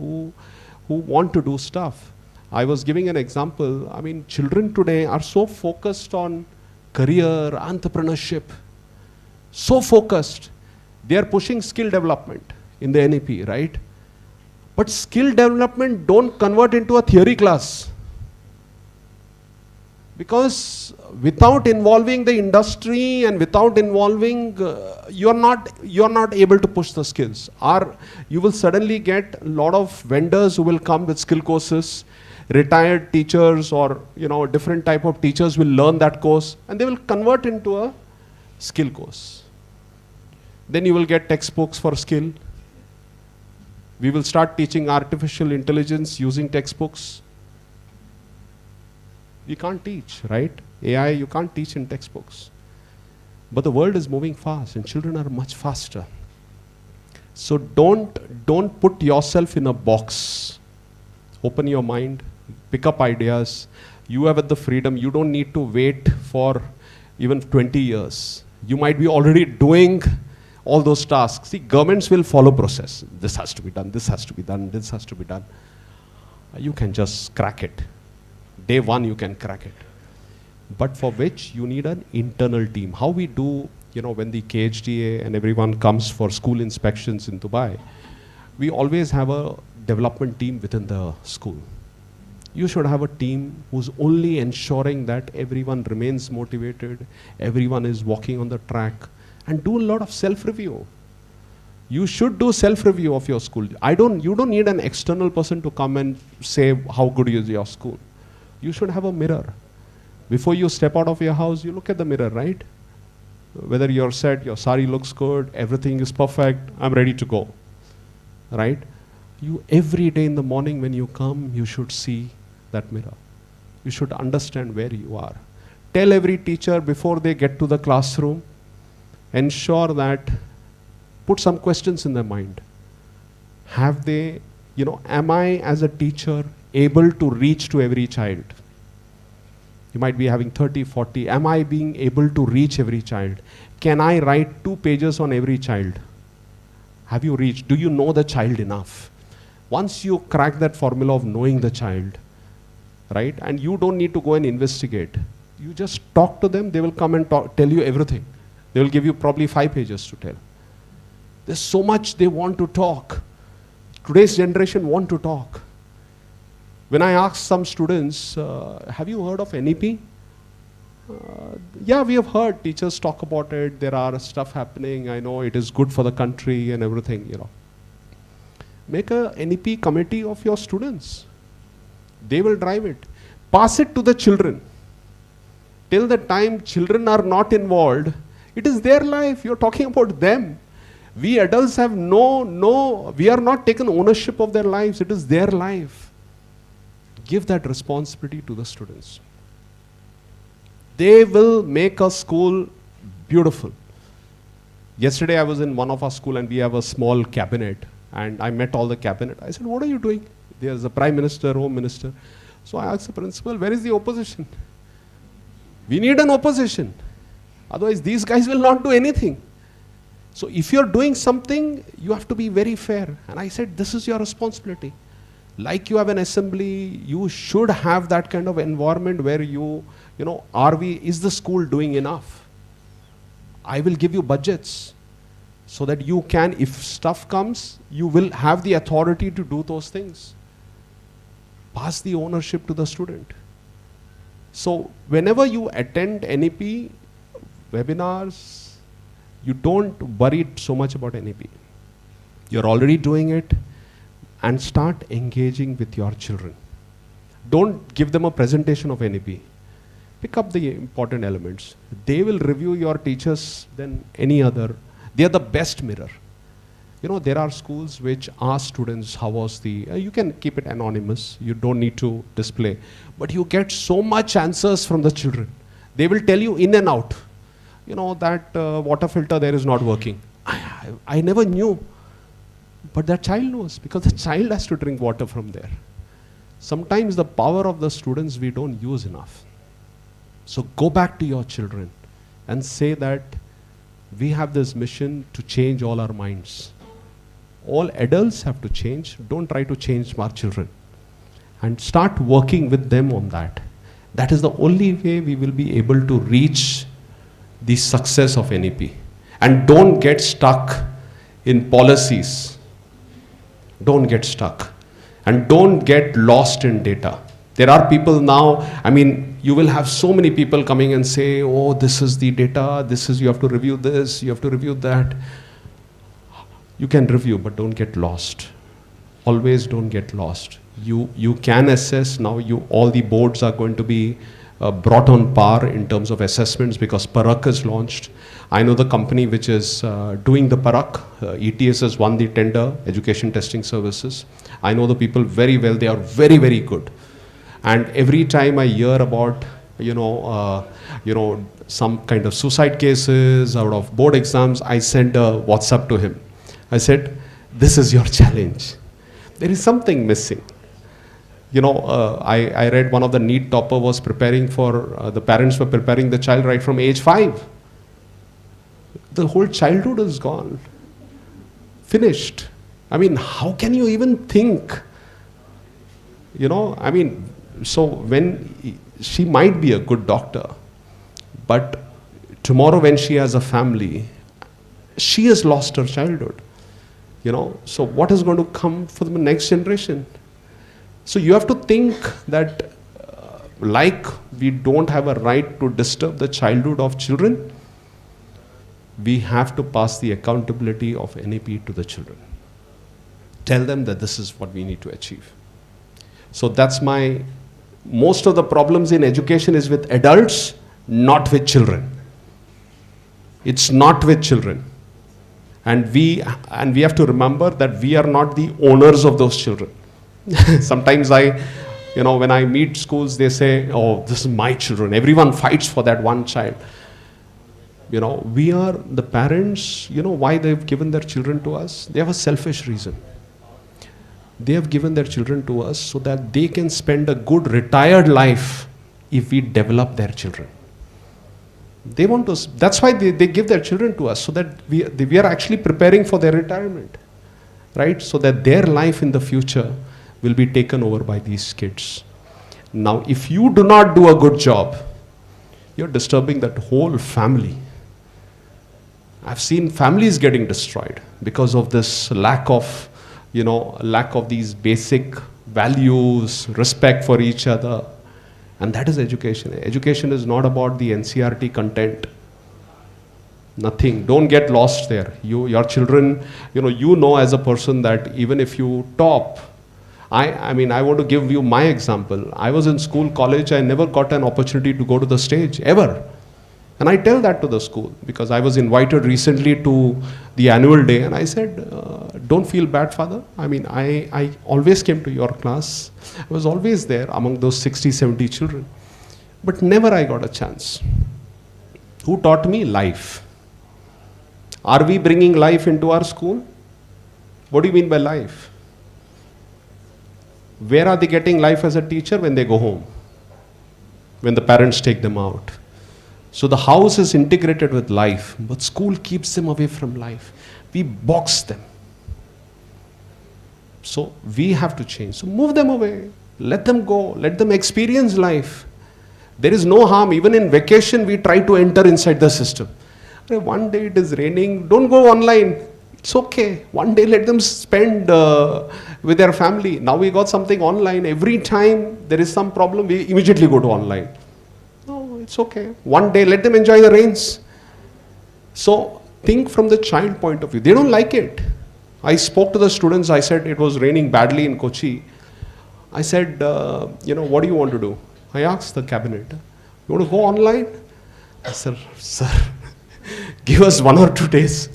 who want to do stuff. I was giving an example. I mean, children today are so focused on career, entrepreneurship, so focused. They are pushing skill development in the NEP, right? But skill development don't convert into a theory class. Because without involving the industry and without involving, you're not able to push the skills. Or you will suddenly get a lot of vendors who will come with skill courses, retired teachers or different type of teachers will learn that course and they will convert into a skill course. Then you will get textbooks for skill. We will start teaching artificial intelligence using textbooks. We can't teach, right? AI, you can't teach in textbooks. But the world is moving fast and children are much faster. So don't put yourself in a box. Open your mind, pick up ideas. You have the freedom. You don't need to wait for even 20 years. You might be already doing all those tasks. See, governments will follow process. This has to be done, this has to be done, this has to be done. You can just crack it. Day one, you can crack it. But for which you need an internal team. How we do, when the KHDA and everyone comes for school inspections in Dubai, we always have a development team within the school. You should have a team who's only ensuring that everyone remains motivated, everyone is walking on the track, and do a lot of self-review. You should do self-review of your school. You don't need an external person to come and say how good is your school. You should have a mirror. Before you step out of your house, you look at the mirror, right? Whether you're set, your sari looks good, everything is perfect, I'm ready to go, right? You every day in the morning when you come, you should see that mirror. You should understand where you are. Tell every teacher before they get to the classroom, ensure that, put some questions in their mind. Have they, am I as a teacher able to reach to every child? You might be having 30, 40. Am I being able to reach every child? Can I write 2 pages on every child? Have you reached? Do you know the child enough? Once you crack that formula of knowing the child, right? And you don't need to go and investigate. You just talk to them. They will come and tell you everything. They will give you probably 5 pages to tell. There's so much they want to talk. Today's generation want to talk. When I ask some students, have you heard of NEP? Yeah, we have heard teachers talk about it. There are stuff happening. I know it is good for the country and everything, Make a NEP committee of your students. They will drive it. Pass it to the children. Till the time children are not involved, it is their life. You're talking about them. We adults have we are not taken ownership of their lives. It is their life. Give that responsibility to the students. They will make a school beautiful. Yesterday I was in one of our school and we have a small cabinet and I met all the cabinet. I said, what are you doing? There's the Prime Minister, Home Minister. So I asked the principal, where is the opposition? We need an opposition. Otherwise these guys will not do anything. So if you're doing something, you have to be very fair. And I said, this is your responsibility. Like you have an assembly, you should have that kind of environment where is the school doing enough? I will give you budgets so that you can, if stuff comes, you will have the authority to do those things. Pass the ownership to the student. So whenever you attend NEP webinars, you don't worry so much about NEP. You're already doing it. And start engaging with your children. Don't give them a presentation of NEP. Pick up the important elements. They will review your teachers than any other. They are the best mirror. You know, there are schools which ask students, how was the, you can keep it anonymous, you don't need to display, but you get so much answers from the children. They will tell you in and out, you know, that water filter there is not working. I never knew, but that child knows, because the child has to drink water from there. Sometimes the power of the students we don't use enough. So go back to your children and say that we have this mission to change all our minds. All adults have to change. Don't try to change our children. And start working with them on that. That is the only way we will be able to reach the success of NEP. And don't get stuck in policies. Don't get stuck. And don't get lost in data. There are people now, I mean, you will have so many people coming and say, oh, this is the data, this is, you have to review this, you have to review that. You can review, but don't get lost. Always don't get lost. You can assess now. All the boards are going to be brought on par in terms of assessments, because Parak is launched. I know the company which is doing the Parak. ETS has won the tender, Education Testing Services. I know the people very well. They are very, very good. And every time I hear about some kind of suicide cases out of board exams, I send a WhatsApp to him. I said, this is your challenge. There is something missing. I read one of the NEET topper was preparing for, the parents were preparing the child right from age 5. The whole childhood is gone. Finished. I mean, how can you even think? So when she might be a good doctor, but tomorrow when she has a family, she has lost her childhood. So what is going to come for the next generation? So you have to think that like we don't have a right to disturb the childhood of children, we have to pass the accountability of NEP to the children. Tell them that this is what we need to achieve. So that's most of the problems in education is with adults, not with children. It's not with children. And we have to remember that we are not the owners of those children. Sometimes when I meet schools, they say, oh, this is my children. Everyone fights for that one child. We are the parents, why they've given their children to us? They have a selfish reason. They have given their children to us so that they can spend a good retired life if we develop their children. They want to, that's why they give their children to us, so that we are actually preparing for their retirement, right? So that their life in the future will be taken over by these kids. Now, if you do not do a good job, you're disturbing that whole family. I've seen families getting destroyed because of this lack of these basic values, respect for each other. And that is education. Education is not about the NCERT content. Nothing. Don't get lost there. Your children, as a person that even if you top, I want to give you my example. I was in school, college, I never got an opportunity to go to the stage, ever. And I tell that to the school, because I was invited recently to the annual day, and I said, don't feel bad, father. I always came to your class. I was always there among those 60, 70 children. But never I got a chance. Who taught me? Life. Are we bringing life into our school? What do you mean by life? Where are they getting life as a teacher? When they go home, when the parents take them out. So the house is integrated with life, but school keeps them away from life. We box them. So we have to change. So move them away. Let them go. Let them experience life. There is no harm. Even in vacation, we try to enter inside the system. One day it is raining. Don't go online. It's okay. One day let them spend with their family. Now we got something online. Every time there is some problem, we immediately go to online. No, it's okay. One day let them enjoy the rains. So think from the child point of view. They don't like it. I spoke to the students. I said it was raining badly in Kochi. I said, what do you want to do? I asked the cabinet, You want to go online? Sir, give us 1 or 2 days.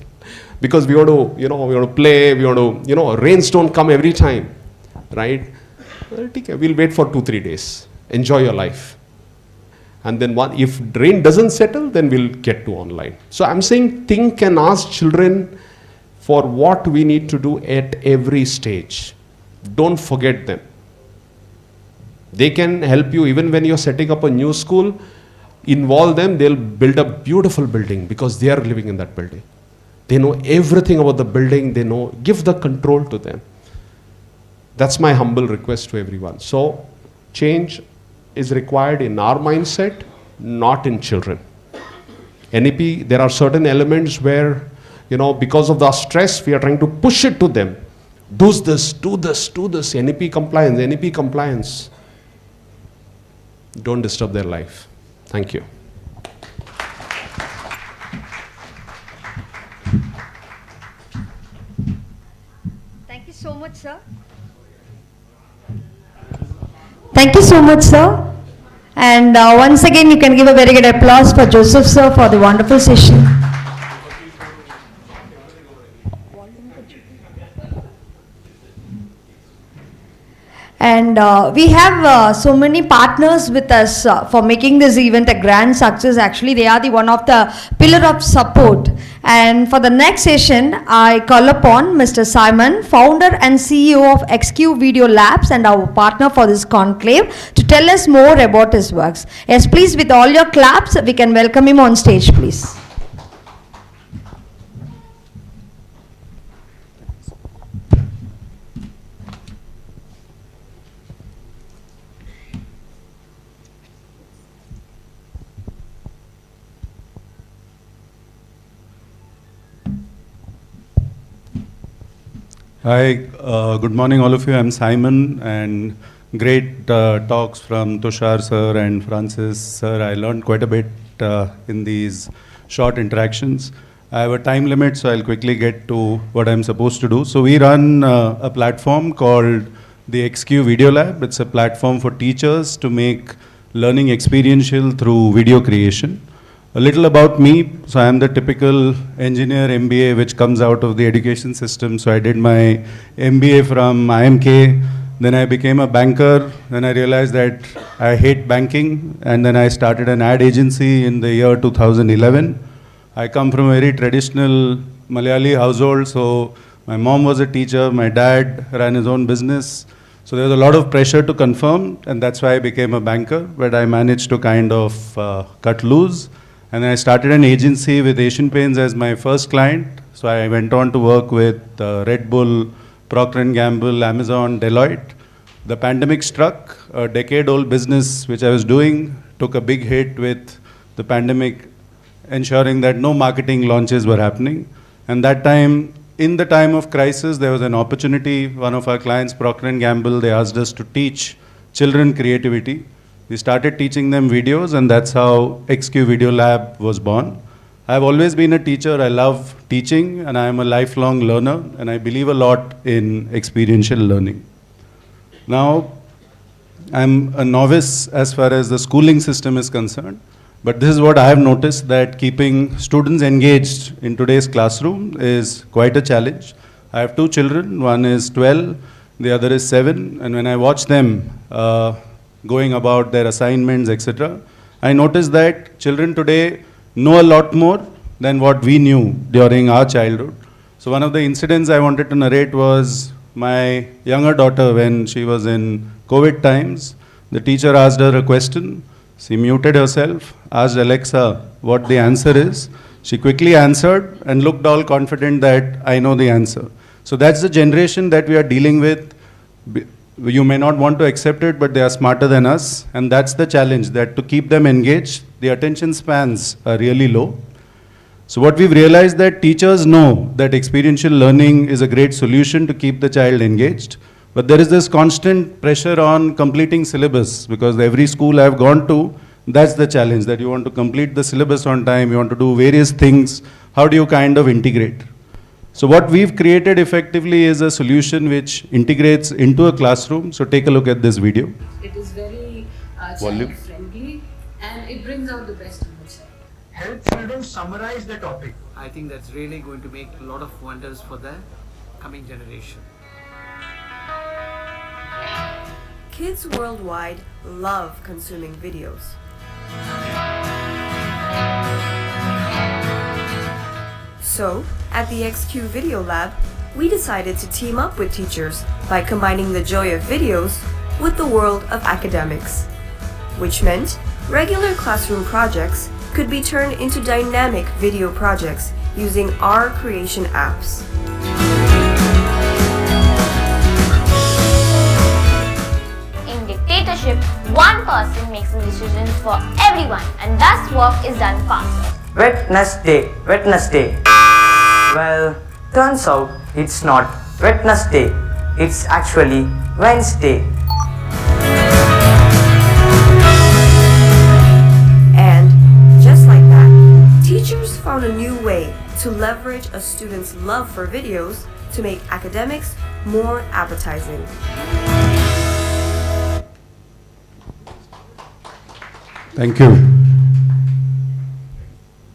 Because we want to, we want to play, we want to, rains don't come every time, right? Okay, we'll wait for 2-3 days. Enjoy your life. And then if rain doesn't settle, then we'll get to online. So I'm saying think and ask children for what we need to do at every stage. Don't forget them. They can help you even when you're setting up a new school. Involve them, they'll build a beautiful building because they are living in that building. They know everything about the building, give the control to them. That's my humble request to everyone. So, change is required in our mindset, not in children. NEP, there are certain elements where, because of the stress, we are trying to push it to them. Do this, NEP compliance. Don't disturb their life. Thank you. Thank you so much, sir. Thank you so much, sir. And once again, you can give a very good applause for Joseph, sir, for the wonderful session. And we have so many partners with us for making this event a grand success. Actually, they are the one of the pillar of support. And for the next session, I call upon Mr. Simon, founder and CEO of XQ Video Labs and our partner for this conclave, to tell us more about his works. Yes, please, with all your claps, we can welcome him on stage, please. Hi, good morning all of you. I'm Simon, and great talks from Tushar sir and Francis sir. I learned quite a bit in these short interactions. I have a time limit, so I'll quickly get to what I'm supposed to do. So we run a platform called the XQ Video Lab. It's a platform for teachers to make learning experiential through video creation. A little about me. So I am the typical engineer MBA which comes out of the education system. So I did my MBA from IMK. Then I became a banker. Then I realized that I hate banking. And then I started an ad agency in the year 2011. I come from a very traditional Malayali household. So my mom was a teacher. My dad ran his own business. So there was a lot of pressure to conform. And that's why I became a banker. But I managed to kind of cut loose. And then I started an agency with Asian Paints as my first client. So I went on to work with Red Bull, Procter & Gamble, Amazon, Deloitte. The pandemic struck. A decade-old business which I was doing took a big hit with the pandemic, ensuring that no marketing launches were happening. And that time, in the time of crisis, there was an opportunity. One of our clients, Procter & Gamble, they asked us to teach children creativity. We started teaching them videos, and that's how XQ Video Lab was born. I've always been a teacher. I love teaching, and I am a lifelong learner, and I believe a lot in experiential learning. Now, I'm a novice as far as the schooling system is concerned, but this is what I have noticed, that keeping students engaged in today's classroom is quite a challenge. I have 2 children. One is 12, the other is 7, and when I watch them going about their assignments, etc., I noticed that children today know a lot more than what we knew during our childhood. So one of the incidents I wanted to narrate was my younger daughter, when she was in COVID times. The teacher asked her a question. She muted herself, asked Alexa what the answer is. She quickly answered and looked all confident that I know the answer. So that's the generation that we are dealing with. You may not want to accept it, but they are smarter than us. And that's the challenge, that to keep them engaged, the attention spans are really low. So what we've realized, that teachers know that experiential learning is a great solution to keep the child engaged. But there is this constant pressure on completing syllabus, because every school I've gone to, that's the challenge, that you want to complete the syllabus on time, you want to do various things. How do you kind of integrate? So what we've created effectively is a solution which integrates into a classroom. So take a look at this video. It is very Volume. child friendly. and it brings out the best in the child. Help children summarize the topic. I think that's really going to make a lot of wonders for the coming generation. Kids worldwide love consuming videos. So, at the XQ Video Lab, we decided to team up with teachers by combining the joy of videos with the world of academics, which meant regular classroom projects could be turned into dynamic video projects using our creation apps. In dictatorship, one person makes the decisions for everyone and thus work is done faster. Wednesday, Wednesday. Well, turns out it's not Wednesday. It's actually Wednesday. And just like that, teachers found a new way to leverage a student's love for videos to make academics more appetizing. Thank you.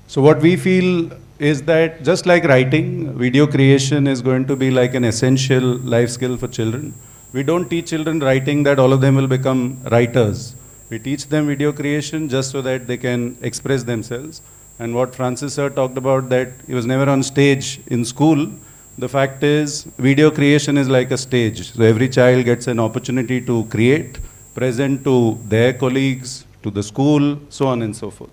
So what we feel is that just like writing, video creation is going to be like an essential life skill for children. We don't teach children writing that all of them will become writers. We teach them video creation just so that they can express themselves. And what Francis sir talked about, that he was never on stage in school, the fact is video creation is like a stage. So every child gets an opportunity to create, present to their colleagues, to the school, so on and so forth.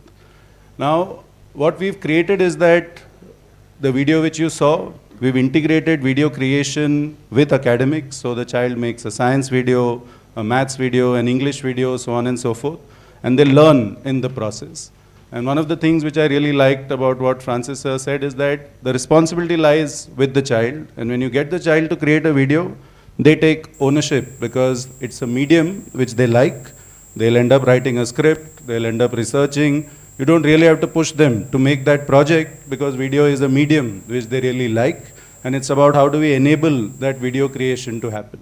Now, what we've created is that the video which you saw, we've integrated video creation with academics. So the child makes a science video, a maths video, an English video, so on and so forth. And they learn in the process. And one of the things which I really liked about what Francis sir said is that the responsibility lies with the child. And when you get the child to create a video, they take ownership because it's a medium which they like. They'll end up writing a script, they'll end up researching. You don't really have to push them to make that project because video is a medium which they really like, and it's about how do we enable that video creation to happen.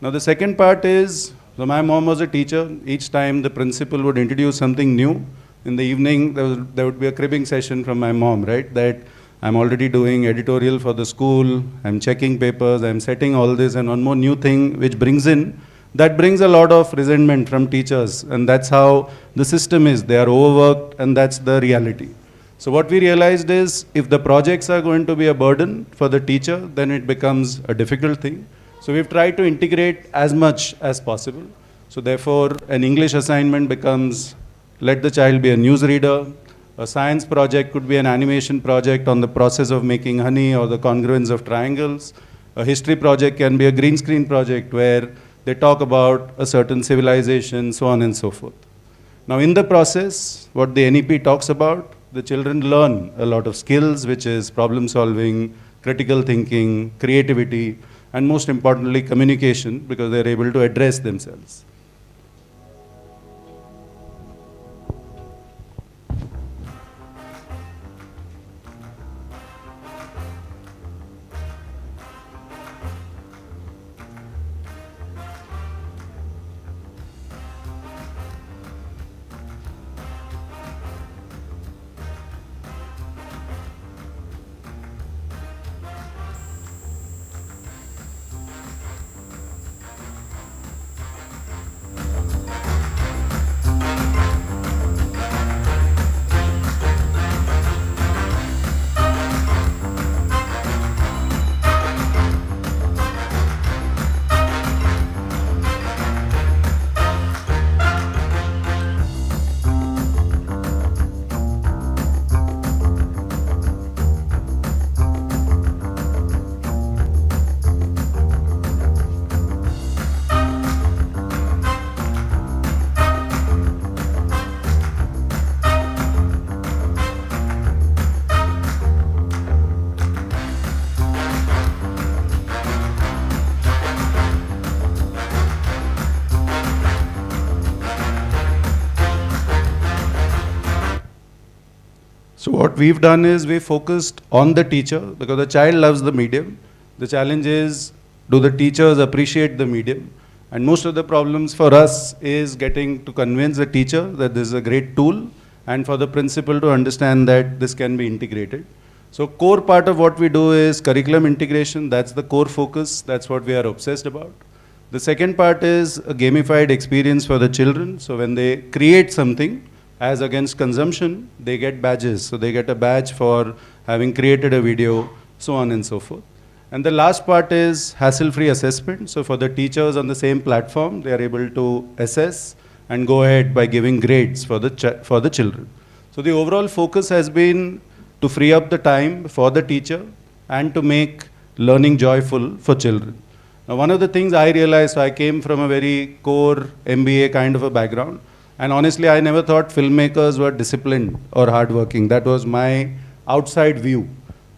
Now the second part is, so my mom was a teacher. Each time the principal would introduce something new, in the evening there would be a cribbing session from my mom, right? That I'm already doing editorial for the school, I'm checking papers, I'm setting all this, and one more new thing which brings in, that brings a lot of resentment from teachers, and that's how the system is. They are overworked, and that's the reality. So what we realized is, if the projects are going to be a burden for the teacher, then it becomes a difficult thing. So we've tried to integrate as much as possible. So therefore, an English assignment becomes, let the child be a newsreader. A science project could be an animation project on the process of making honey or the congruence of triangles. A history project can be a green screen project where they talk about a certain civilization, so on and so forth. Now in the process, what the NEP talks about, the children learn a lot of skills, which is problem solving, critical thinking, creativity, and most importantly, communication, because they're able to address themselves. So what we've done is we focused on the teacher because the child loves the medium. The challenge is, do the teachers appreciate the medium? And most of the problems for us is getting to convince the teacher that this is a great tool, and for the principal to understand that this can be integrated. So core part of what we do is curriculum integration. That's the core focus. That's what we are obsessed about. The second part is a gamified experience for the children. So when they create something, as against consumption, they get badges. So they get a badge for having created a video, so on and so forth. And the last part is hassle-free assessment. So for the teachers on the same platform, they are able to assess and go ahead by giving grades for the children. So the overall focus has been to free up the time for the teacher and to make learning joyful for children. Now, one of the things I realized, so I came from a very core MBA kind of a background, and honestly, I never thought filmmakers were disciplined or hardworking. That was my outside view.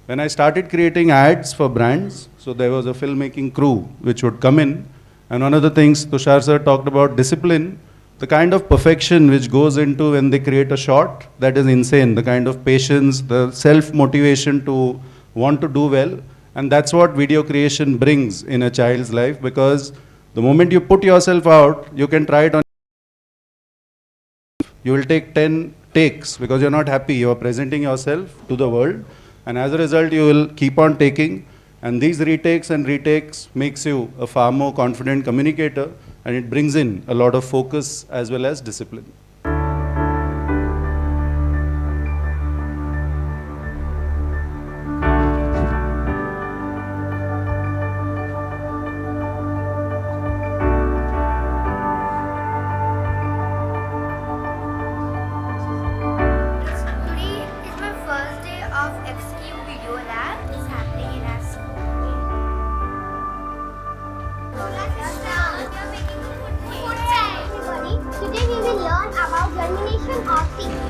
When I started creating ads for brands, so there was a filmmaking crew which would come in, and one of the things Tushar sir talked about, discipline, the kind of perfection which goes into when they create a shot, that is insane. The kind of patience, the self-motivation to want to do well, and that's what video creation brings in a child's life, because the moment you put yourself out, you can try it on. You will take 10 takes because you're not happy. You are presenting yourself to the world, and as a result, you will keep on taking. And these retakes and retakes makes you a far more confident communicator, and it brings in a lot of focus as well as discipline. Today is my first day of XQ Video Lab. It's happening in our school. Today we will learn about germination of seeds.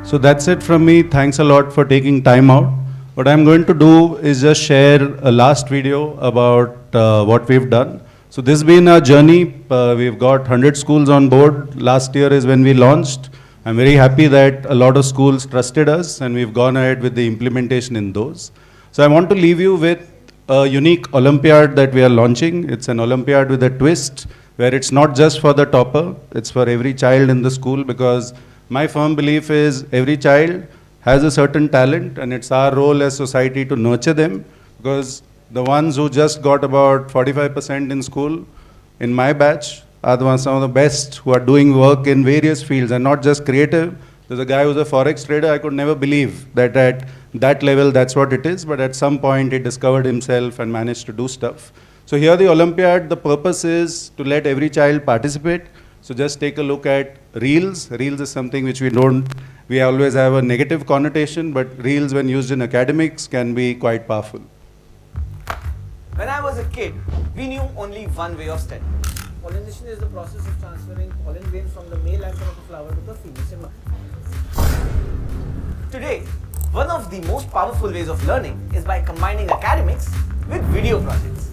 So that's it from me. Thanks a lot for taking time out. What I'm going to do is just share a last video about what we've done. So this has been our journey. We've got 100 schools on board. Last year is when we launched. I'm very happy that a lot of schools trusted us, and we've gone ahead with the implementation in those. So I want to leave you with a unique Olympiad that we are launching. It's an Olympiad with a twist, where it's not just for the topper, it's for every child in the school, because my firm belief is every child has a certain talent, and it's our role as society to nurture them, because the ones who just got about 45% in school, in my batch, are the ones, some of the best who are doing work in various fields, and not just creative. There's a guy who's a forex trader. I could never believe that at that level that's what it is, but at some point he discovered himself and managed to do stuff. So here the Olympiad, the purpose is to let every child participate. So just take a look at reels. Reels is something which we always have a negative connotation, but reels when used in academics can be quite powerful. When I was a kid, we knew only one way of study. Pollination is the process of transferring pollen grains from the male anther of a flower to the female stigma. Today, one of the most powerful ways of learning is by combining academics with video projects.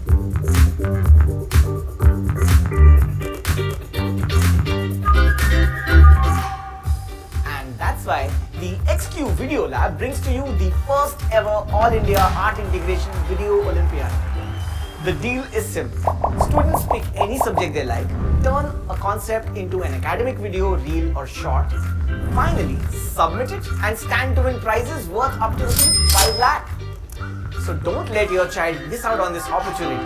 And that's why the XQ Video Lab brings to you the first ever All India Art Integration Video Olympiad. The deal is simple. Students pick any subject they like, turn a concept into an academic video, reel or short, finally submit it and stand to win prizes worth up to ₹5 lakh. So don't let your child miss out on this opportunity.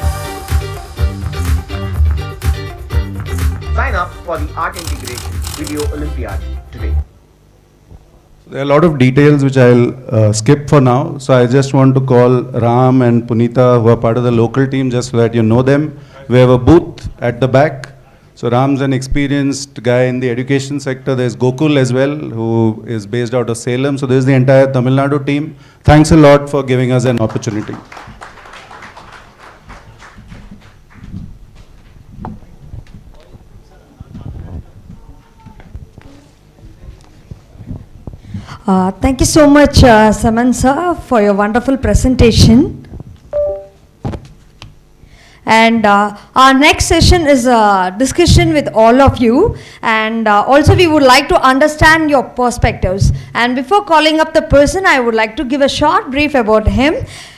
Sign up for the Art Integration Video Olympiad today. There are a lot of details which I'll skip for now. So I just want to call Ram and Punita, who are part of the local team, just so that you know them. We have a booth at the back. So Ram's an experienced guy in the education sector. There's Gokul as well, who is based out of Salem. So this is the entire Tamil Nadu team. Thanks a lot for giving us an opportunity. Thank you so much, Saman sir, for your wonderful presentation. And our next session is a discussion with all of you, and also we would like to understand your perspectives. And before calling up the person, I would like to give a short brief about him.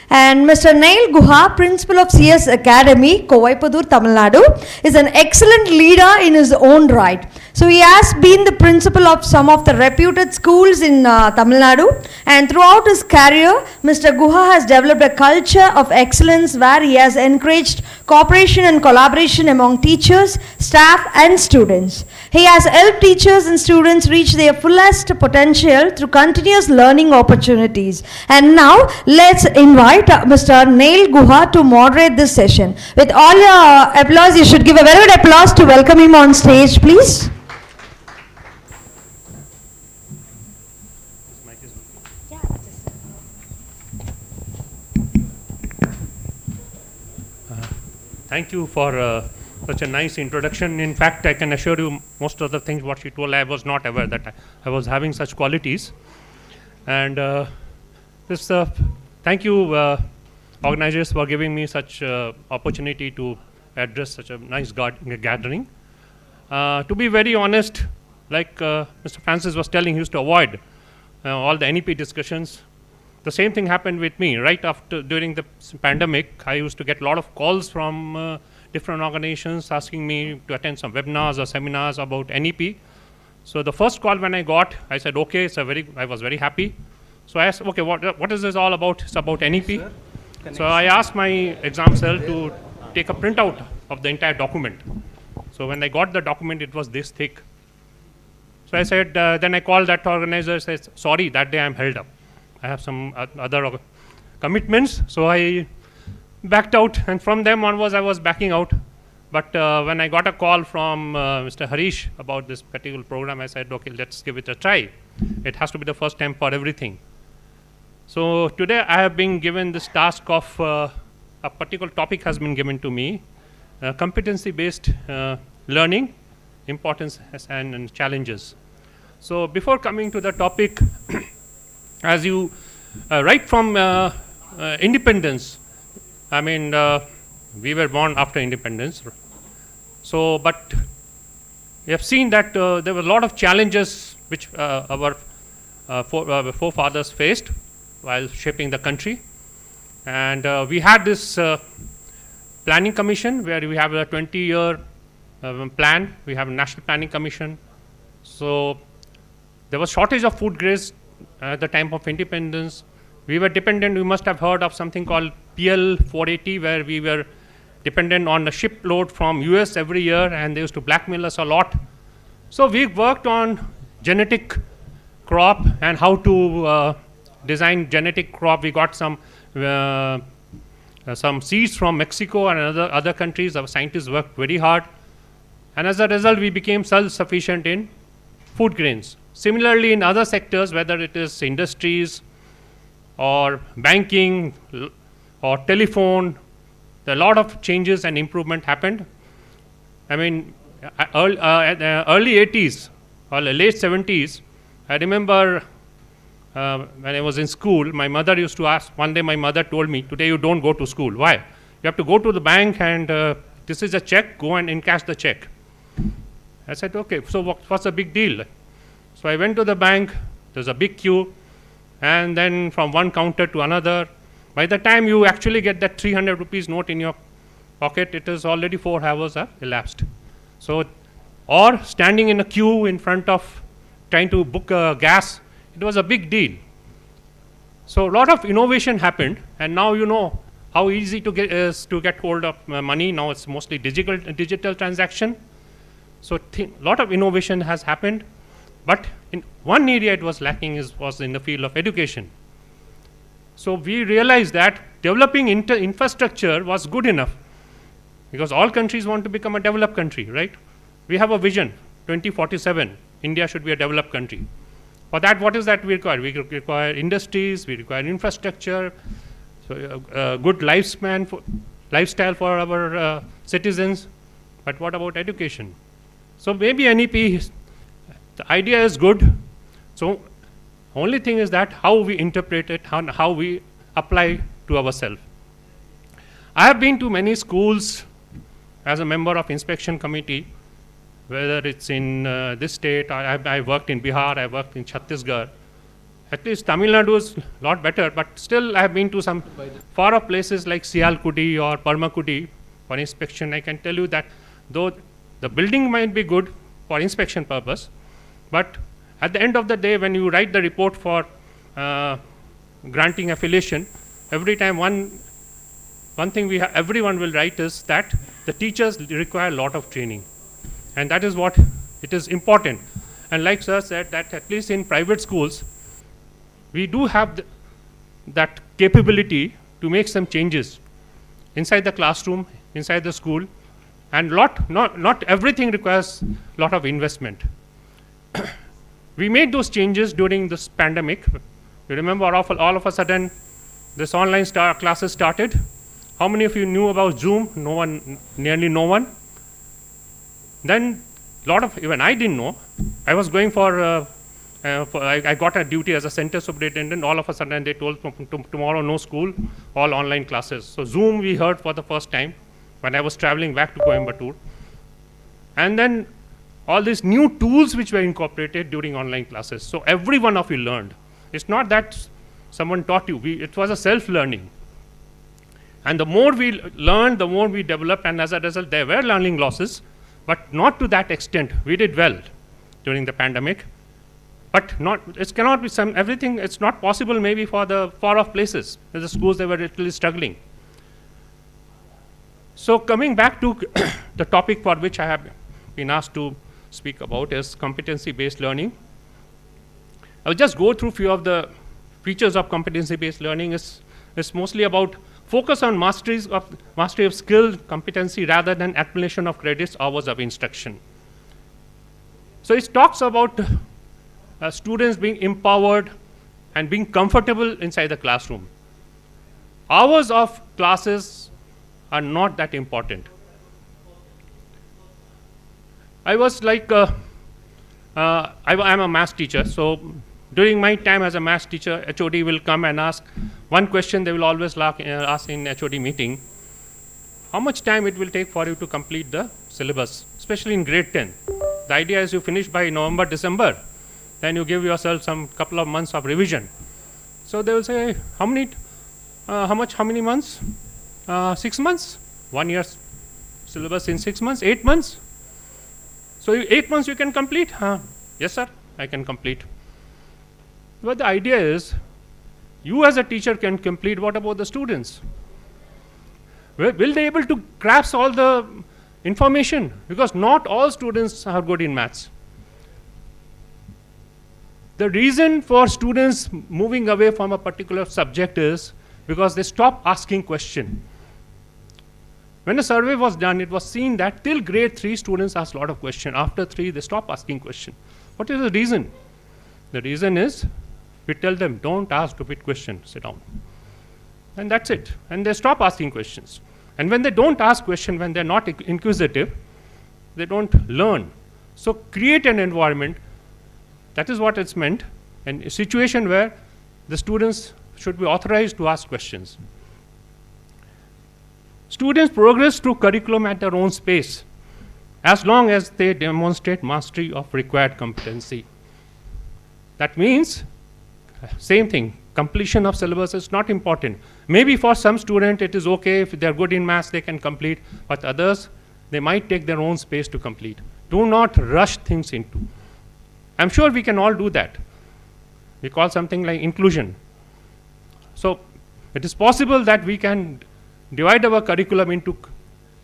And Mr. Nail Guha, principal of CS Academy, Kovaipadur, Tamil Nadu, is an excellent leader in his own right. So he has been the principal of some of the reputed schools in Tamil Nadu, and throughout his career, Mr. Guha has developed a culture of excellence where he has encouraged cooperation and collaboration among teachers, staff and students. He has helped teachers and students reach their fullest potential through continuous learning opportunities. And now let's invite Mr. Nail Guha to moderate this session. With all your applause, you should give a very good applause to welcome him on stage, please. Thank you for such a nice introduction. In fact, I can assure you most of the things what she told, I was not aware that I was having such qualities. And thank you organizers for giving me such opportunity to address such a nice gathering. To be very honest, like Mr. Francis was telling, he used to avoid all the NEP discussions. The same thing happened with me right after, during the pandemic. I used to get a lot of calls from different organizations asking me to attend some webinars or seminars about NEP. So the first call when I got, I said, okay, I was very happy. So I asked, okay, what is this all about? It's about NEP. So I asked my exam cell to take a printout of the entire document. So when I got the document, it was this thick. So I said, then I called that organizer, says, sorry, that day I'm held up. I have some other commitments, so I backed out, and from them onwards I was backing out. But when I got a call from Mr. Harish about this particular program, I said, okay, let's give it a try. It has to be the first time for everything. So today I have been given this task of a particular topic has been given to me, competency-based learning, importance and challenges. So before coming to the topic, as you right from independence, I mean, we were born after independence. So, but we have seen that there were a lot of challenges which our forefathers faced while shaping the country. And we had this planning commission where we have a 20-year plan. We have a national planning commission. So there was shortage of food grains at the time of independence. We were dependent, you must have heard of something called PL 480, where we were dependent on a shipload from US every year, and they used to blackmail us a lot. So we worked on genetic crop and how to design genetic crop. We got some seeds from Mexico and other countries. Our scientists worked very hard, and as a result we became self-sufficient in food grains. Similarly, in other sectors, whether it is industries or banking or telephone, a lot of changes and improvement happened. I mean, early 80s or late 70s, I remember when I was in school, my mother used to ask, one day my mother told me, today you don't go to school. Why? You have to go to the bank and this is a check, go and encash the check. I said, okay, so what's the big deal? So I went to the bank, there's a big queue, and then from one counter to another. By the time you actually get that 300 rupees note in your pocket, it is already 4 hours have elapsed. So, or standing in a queue in front of trying to book gas, it was a big deal. So a lot of innovation happened, and now you know how easy to get hold of money. Now it's mostly digital transaction. So a lot of innovation has happened, but in one area it was lacking was in the field of education. So we realized that developing infrastructure was good enough, because all countries want to become a developed country, right? We have a vision, 2047, India should be a developed country. For that, what is that we require? We require industries, we require infrastructure, so good lifestyle for our citizens. But what about education? So maybe NEP, the idea is good. So only thing is that how we interpret it, how we apply to ourselves. I have been to many schools as a member of inspection committee, whether it's in this state, I worked in Bihar, I worked in Chhattisgarh. At least Tamil Nadu is a lot better, but still I have been to some far off places like Sialkudi or Parmakudi for inspection. I can tell you that though the building might be good for inspection purpose, but at the end of the day, when you write the report for granting affiliation, every time one thing everyone will write is that the teachers require a lot of training, and that is what it is important. And like sir said, that at least in private schools, we do have that capability to make some changes inside the classroom, inside the school, and not everything requires a lot of investment. We made those changes during this pandemic. You remember all of a sudden this online classes started. How many of you knew about Zoom? No one, nearly no one. Then even I didn't know. I was going I got a duty as a center superintendent. All of a sudden they told tomorrow no school, all online classes. So Zoom we heard for the first time when I was traveling back to Coimbatore. And then all these new tools which were incorporated during online classes. So every one of you learned. It's not that someone taught you. It was a self-learning. And the more we learned, the more we developed, and as a result, there were learning losses, but not to that extent. We did well during the pandemic, but it cannot be everything. It's not possible maybe for the far-off places. The schools, they were literally struggling. So coming back to the topic for which I have been asked to speak about is competency-based learning. I'll just go through a few of the features of competency-based learning. It's mostly about focus on mastery of skill, competency, rather than accumulation of credits, hours of instruction. So it talks about students being empowered and being comfortable inside the classroom. Hours of classes are not that important. I was like, I'm a math teacher, so during my time as a math teacher, HOD will come and ask one question. They will always ask in HOD meeting, how much time it will take for you to complete the syllabus, especially in grade 10. The idea is you finish by November, December, then you give yourself some couple of months of revision. So they will say, how many months? 6 months? 1 year syllabus in 6 months, 8 months? So 8 months you can complete? Yes sir, I can complete. But the idea is, you as a teacher can complete. What about the students? Will they be able to grasp all the information? Because not all students are good in maths. The reason for students moving away from a particular subject is because they stop asking questions. When a survey was done, it was seen that till grade 3, students ask a lot of questions. After 3, they stop asking questions. What is the reason? The reason is, we tell them, don't ask stupid questions, sit down. And that's it. And they stop asking questions. And when they don't ask questions, when they're not inquisitive, they don't learn. So create an environment, that is what it's meant, and a situation where the students should be authorized to ask questions. Students progress through curriculum at their own pace, as long as they demonstrate mastery of required competency. That means, same thing, completion of syllabus is not important. Maybe for some student it is okay, if they're good in maths they can complete, but others, they might take their own space to complete. Do not rush things into. I'm sure we can all do that. We call something like inclusion. So it is possible that we can divide our curriculum into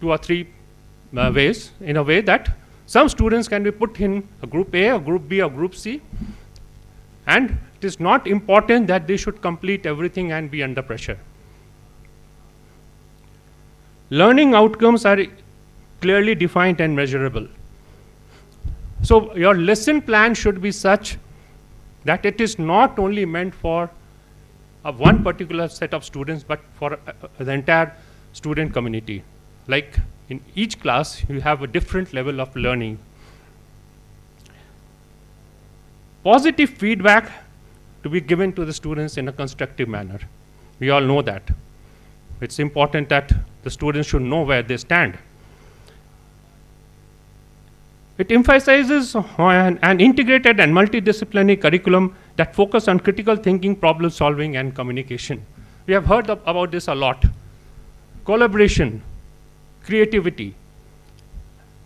2 or 3 ways, in a way that some students can be put in a group A, a group B, or group C, and it is not important that they should complete everything and be under pressure. Learning outcomes are clearly defined and measurable. So your lesson plan should be such that it is not only meant for one particular set of students, but for the entire student community. Like in each class, you have a different level of learning. Positive feedback to be given to the students in a constructive manner. We all know that. It's important that the students should know where they stand. It emphasizes an integrated and multidisciplinary curriculum that focus on critical thinking, problem solving, and communication. We have heard about this a lot. Collaboration, creativity.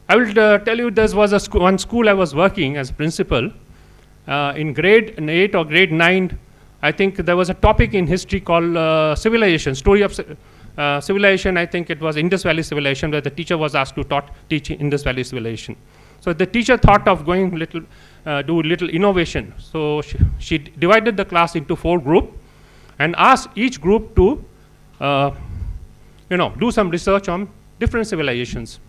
I will tell you, there was one school I was working as principal. In grade 8 or grade 9, I think there was a topic in history called civilization, story of civilization. I think it was Indus Valley civilization, where the teacher was asked to teach Indus Valley civilization. So the teacher thought of going do little innovation. So she divided the class into 4 groups and asked each group to do some research on different civilizations.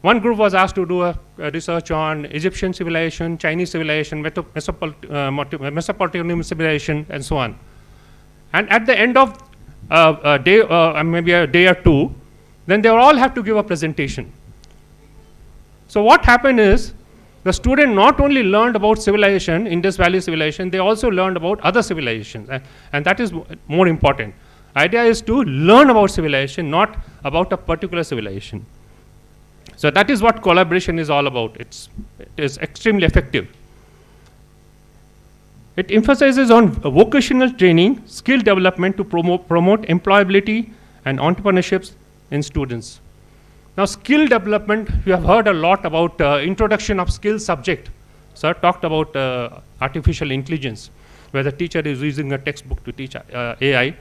One group was asked to do a research on Egyptian civilization, Chinese civilization, Mesopotamian civilization, and so on. And at the end of a day, maybe a day or two, then they all have to give a presentation. So what happened is, the student not only learned about civilization, Indus Valley civilization, they also learned about other civilizations, and that is more important. Idea is to learn about civilization, not about a particular civilization. So that is what collaboration is all about. It is extremely effective. It emphasizes on vocational training, skill development to promote employability and entrepreneurships in students. Now, skill development, you have heard a lot about introduction of skill subject. Sir talked about artificial intelligence, where the teacher is using a textbook to teach AI.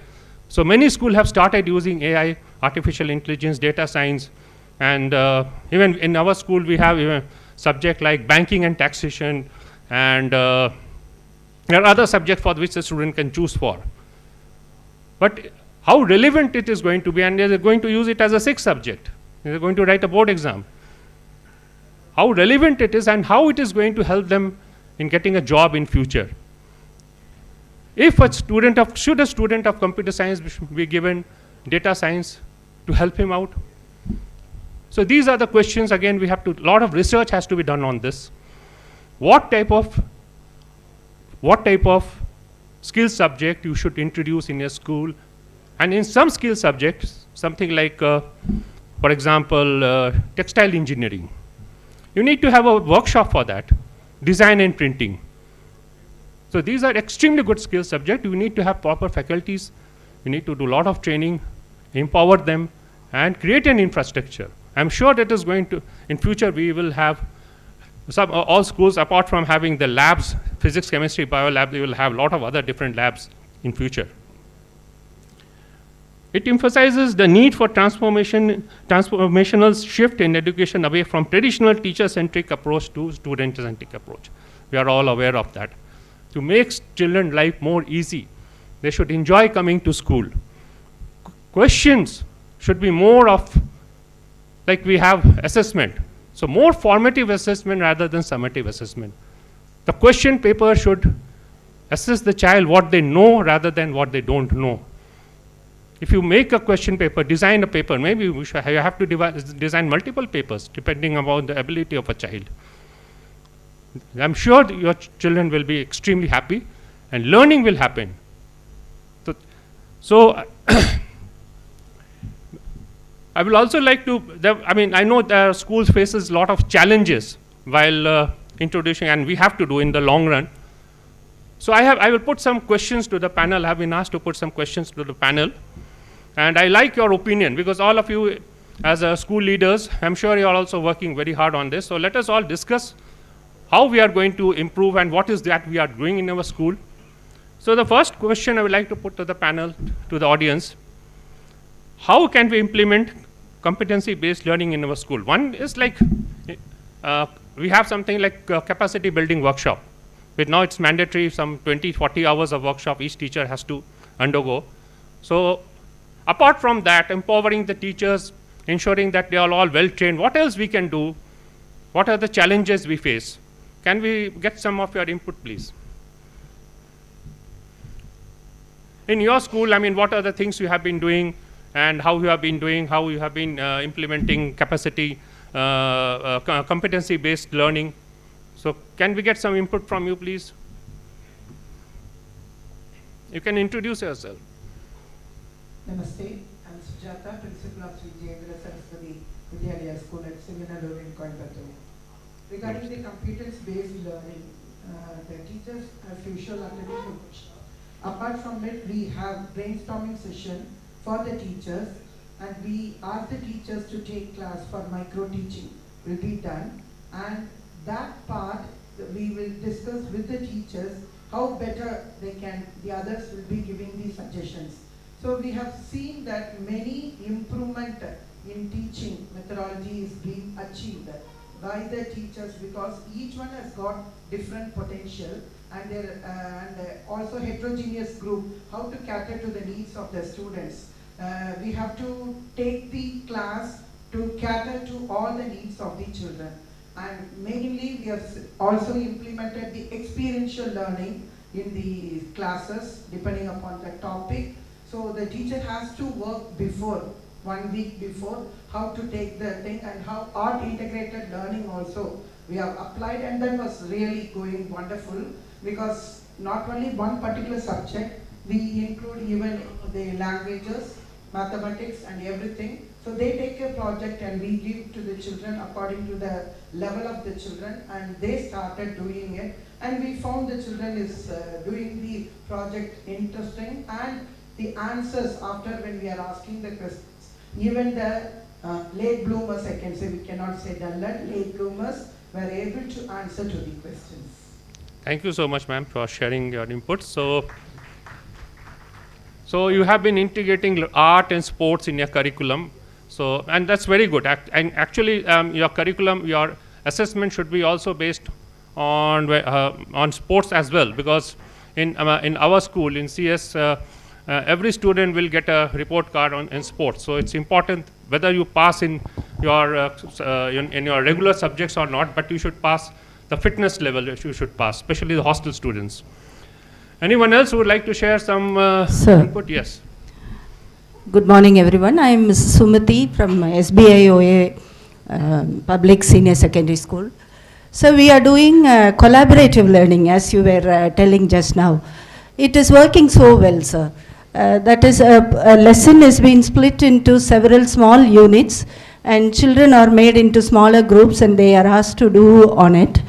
So many schools have started using AI, artificial intelligence, data science, and even in our school we have even subject like banking and taxation, and there are other subjects for which the student can choose for. But how relevant it is going to be, and they are going to use it as a 6th subject. They are going to write a board exam. How relevant it is and how it is going to help them in getting a job in future. If should a student of computer science be given data science to help him out? So these are the questions. Again, we have to, lot of research has to be done on this. What type of skill subject you should introduce in your school? And in some skill subjects, something like, for example, textile engineering. You need to have a workshop for that, design and printing. So these are extremely good skill subjects. You need to have proper faculties. You need to do a lot of training, empower them, and create an infrastructure. I'm sure that is going to, in future we will have all schools, apart from having the labs, physics, chemistry, bio lab, they will have a lot of other different labs in future. It emphasizes the need for transformational shift in education away from traditional teacher-centric approach to student-centric approach. We are all aware of that. To make children's life more easy, they should enjoy coming to school. Questions should be more of, like we have assessment. So more formative assessment rather than summative assessment. The question paper should assess the child what they know rather than what they don't know. If you make a question paper, design a paper, maybe you have to design multiple papers depending upon the ability of a child. I'm sure that your children will be extremely happy and learning will happen. So I will also like to, I know that schools faces a lot of challenges while introducing, and we have to do in the long run. So I will put some questions to the panel. I have been asked to put some questions to the panel. And I like your opinion, because all of you as school leaders, I'm sure you are also working very hard on this. So let us all discuss how we are going to improve and what is that we are doing in our school. So the first question I would like to put to the panel, to the audience: how can we implement competency-based learning in our school? One is like, we have something like capacity building workshop. But now it's mandatory, some 20, 40 hours of workshop each teacher has to undergo. So apart from that, empowering the teachers, ensuring that they are all well-trained, what else we can do? What are the challenges we face? Can we get some of your input, please? In your school, what are the things you have been doing, and how you have been doing, how you have been implementing capacity, competency-based learning? So can we get some input from you, please? You can introduce yourself. Namaste, I'm Sujata, Principal of Sri Jayendra Saraswati Vidyalaya School at Sivanallur in Coimbatore. Regarding the competence-based learning, The teachers, as usual, attending the workshop. Apart from it, we have brainstorming session for the teachers, and we ask the teachers to take class for micro teaching will be done, and that part we will discuss with the teachers how better they can, the others will be giving the suggestions. So we have seen that many improvement in teaching methodology is being achieved by the teachers, because each one has got different potential, and also heterogeneous group, how to cater to the needs of the students. We have to take the class to cater to all the needs of the children. And mainly we have also implemented the experiential learning in the classes depending upon the topic. So the teacher has to work before, 1 week before, how to take the thing, and how art integrated learning also we have applied, and that was really going wonderful, because not only one particular subject, we include even the languages, mathematics and everything. So they take a project and we give to the children according to the level of the children, and they started doing it, and we found the children is doing the project interesting, and the answers after when we are asking the questions, even the late bloomers, I can say, we cannot say dullard, late bloomers were able to answer to the questions. Thank you so much, ma'am, for sharing your input. So you have been integrating art and sports in your curriculum. So, and that's very good. And actually, your curriculum, your assessment should be also based on sports as well, because in our school, in CS, every student will get a report card in sports. So it's important whether you pass in your regular subjects or not, but you should pass the fitness level. You should pass, especially the hostel students. Anyone else who would like to share some input? Yes. Good morning, everyone. I am Ms. Sumati from SBIOA Public Senior Secondary School. So we are doing collaborative learning, as you were telling just now. It is working so well, sir. That is, a lesson is being split into several small units, and children are made into smaller groups and they are asked to do on it.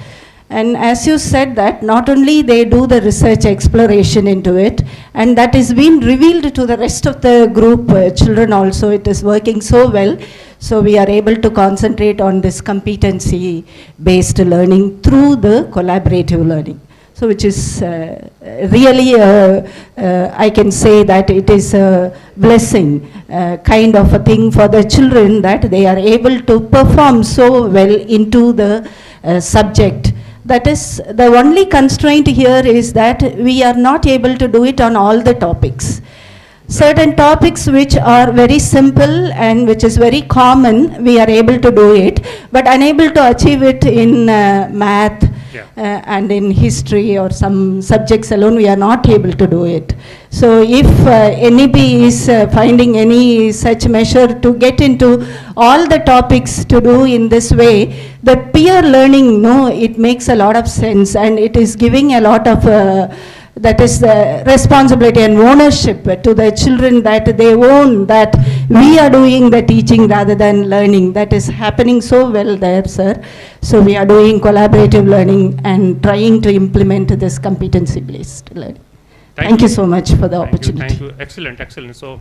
And as you said that, not only they do the research exploration into it, and that is being revealed to the rest of the group children also. It is working so well. So we are able to concentrate on this competency-based learning through the collaborative learning. So which is really, I can say that it is a blessing, kind of a thing for the children, that they are able to perform so well into the subject. That is, the only constraint here is that we are not able to do it on all the topics. Certain topics which are very simple and which is very common, we are able to do it, but unable to achieve it in math and in history or some subjects alone, we are not able to do it. So if NEP is finding any such measure to get into all the topics to do in this way, the peer learning, no, it makes a lot of sense, and it is giving a lot of that is the responsibility and ownership to the children, that they own that we are doing the teaching rather than learning. That is happening so well there, sir. So we are doing collaborative learning and trying to implement this competency-based learning. Thank you so much for the opportunity. Thank you. Excellent, excellent. So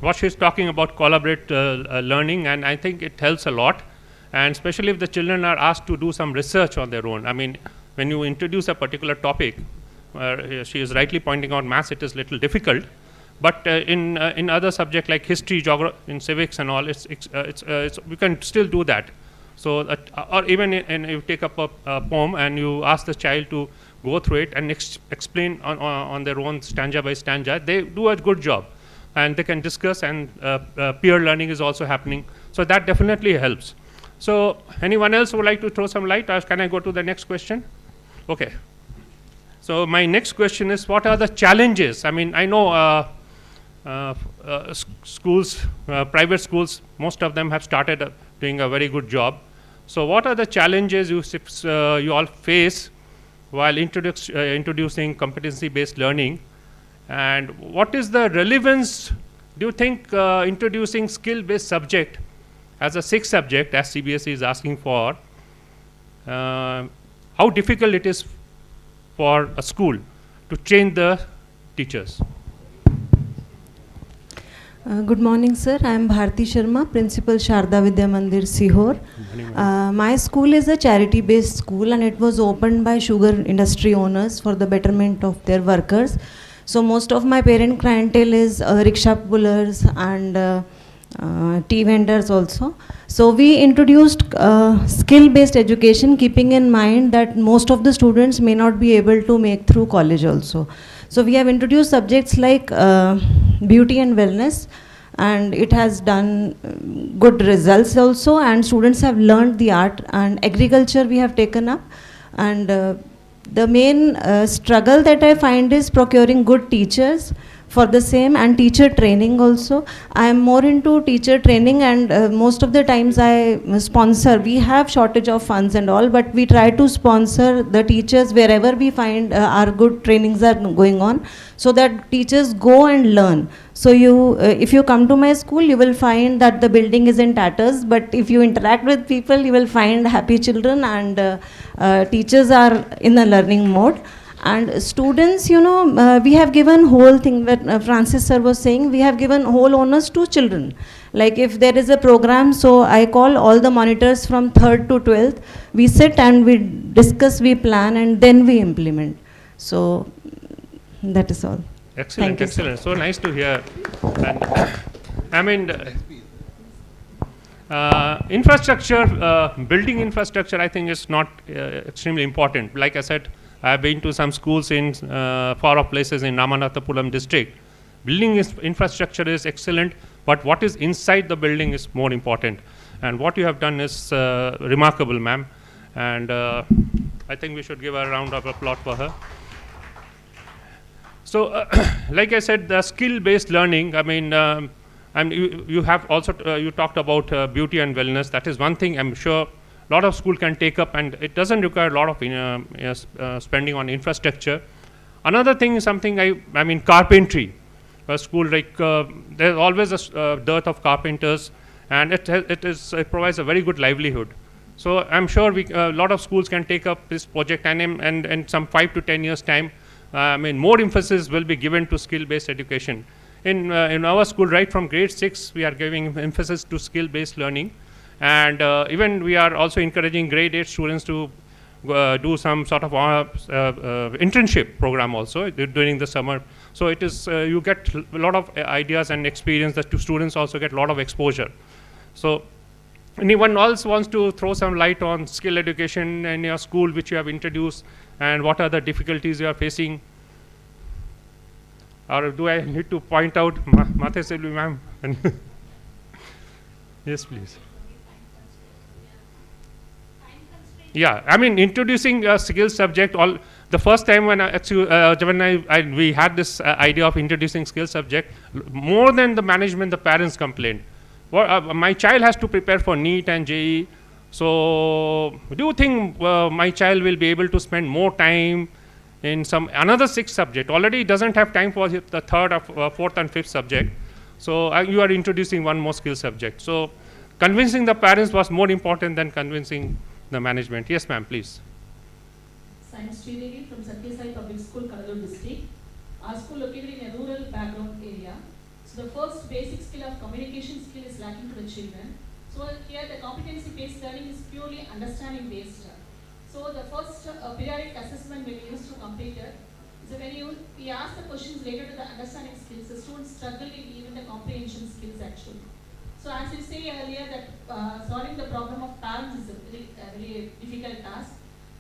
what she's talking about, collaborate learning, and I think it helps a lot. And especially if the children are asked to do some research on their own. I mean, when you introduce a particular topic, she is rightly pointing out maths, it is little difficult. But in other subjects like history, geography, in civics and all, we can still do that. So, or even if you take up a poem and you ask the child to go through it and explain on their own stanza by stanza, they do a good job. And they can discuss, and peer learning is also happening. So that definitely helps. So anyone else would like to throw some light, or can I go to the next question? Okay. So my next question is, what are the challenges? I mean, I know schools, private schools, most of them have started doing a very good job. So what are the challenges you all face while introducing competency-based learning? And what is the relevance, do you think, introducing skill-based subject as a sixth subject, as CBSE is asking for, how difficult it is for a school to train the teachers. Good morning, sir. I am Bharti Sharma, Principal Sharda Vidya Mandir, Sihor. My school is a charity-based school and it was opened by sugar industry owners for the betterment of their workers. So most of my parent clientele is rickshaw pullers and tea vendors also. So we introduced skill-based education, keeping in mind that most of the students may not be able to make through college also. So we have introduced subjects like beauty and wellness, and it has done good results also, and students have learned the art, and agriculture we have taken up. And the main struggle that I find is procuring good teachers for the same, and teacher training also. I am more into teacher training, and most of the times I sponsor. We have shortage of funds and all, but we try to sponsor the teachers wherever we find our good trainings are going on, so that teachers go and learn. So you, if you come to my school, you will find that the building is in tatters, but if you interact with people, you will find happy children, and teachers are in a learning mode. And students, you know, we have given whole thing that Francis sir was saying, we have given whole onus to children. Like if there is a program, so I call all the monitors from 3rd to 12th. We sit and we discuss, we plan, and then we implement. So that is all. Excellent, excellent. So nice to hear. And I mean, infrastructure, building infrastructure, I think is not extremely important. Like I said, I have been to some schools in far off places in Ramanathapuram district. Building infrastructure is excellent, but what is inside the building is more important. And what you have done is remarkable, ma'am. And I think we should give a round of applause for her. So, like I said, the skill-based learning, I mean, and you have also, you talked about beauty and wellness. That is one thing I'm sure a lot of school can take up, and it doesn't require a lot of spending on infrastructure. Another thing is something, I mean, carpentry. A school like, there's always a dearth of carpenters, and it provides a very good livelihood. So I'm sure a lot of schools can take up this project, and in some 5 to 10 years time, I mean, more emphasis will be given to skill-based education. In our school, right from grade 6, we are giving emphasis to skill-based learning. And even we are also encouraging grade 8 students to do some sort of internship program also during the summer. So it is, you get a lot of ideas and experience that students also get a lot of exposure. So anyone else wants to throw some light on skill education in your school which you have introduced, and what are the difficulties you are facing? Or do I need to point out Mathe Selvi ma'am? Yes, please. Yeah, I mean, introducing a skill subject, the first time when we had this idea of introducing skill subject, more than the management, the parents complained. Well, my child has to prepare for NEET and JEE, so do you think my child will be able to spend more time in another 6th subject? Already he doesn't have time for the 3rd, 4th and 5th subject. So you are introducing one more skill subject. So convincing the parents was more important than convincing the management. Yes, ma'am, please. Science Devi from Satya Sai Public School, Kannur district. Our school located in a rural background area. So the first basic skill of communication skill is lacking to the children. So here the competency-based learning is purely understanding-based. So the first periodic assessment when we used to complete it, so when we ask the questions related to the understanding skills, the students struggle in even the comprehension skills actually. So as you say earlier that solving the problem of parents is a very difficult task.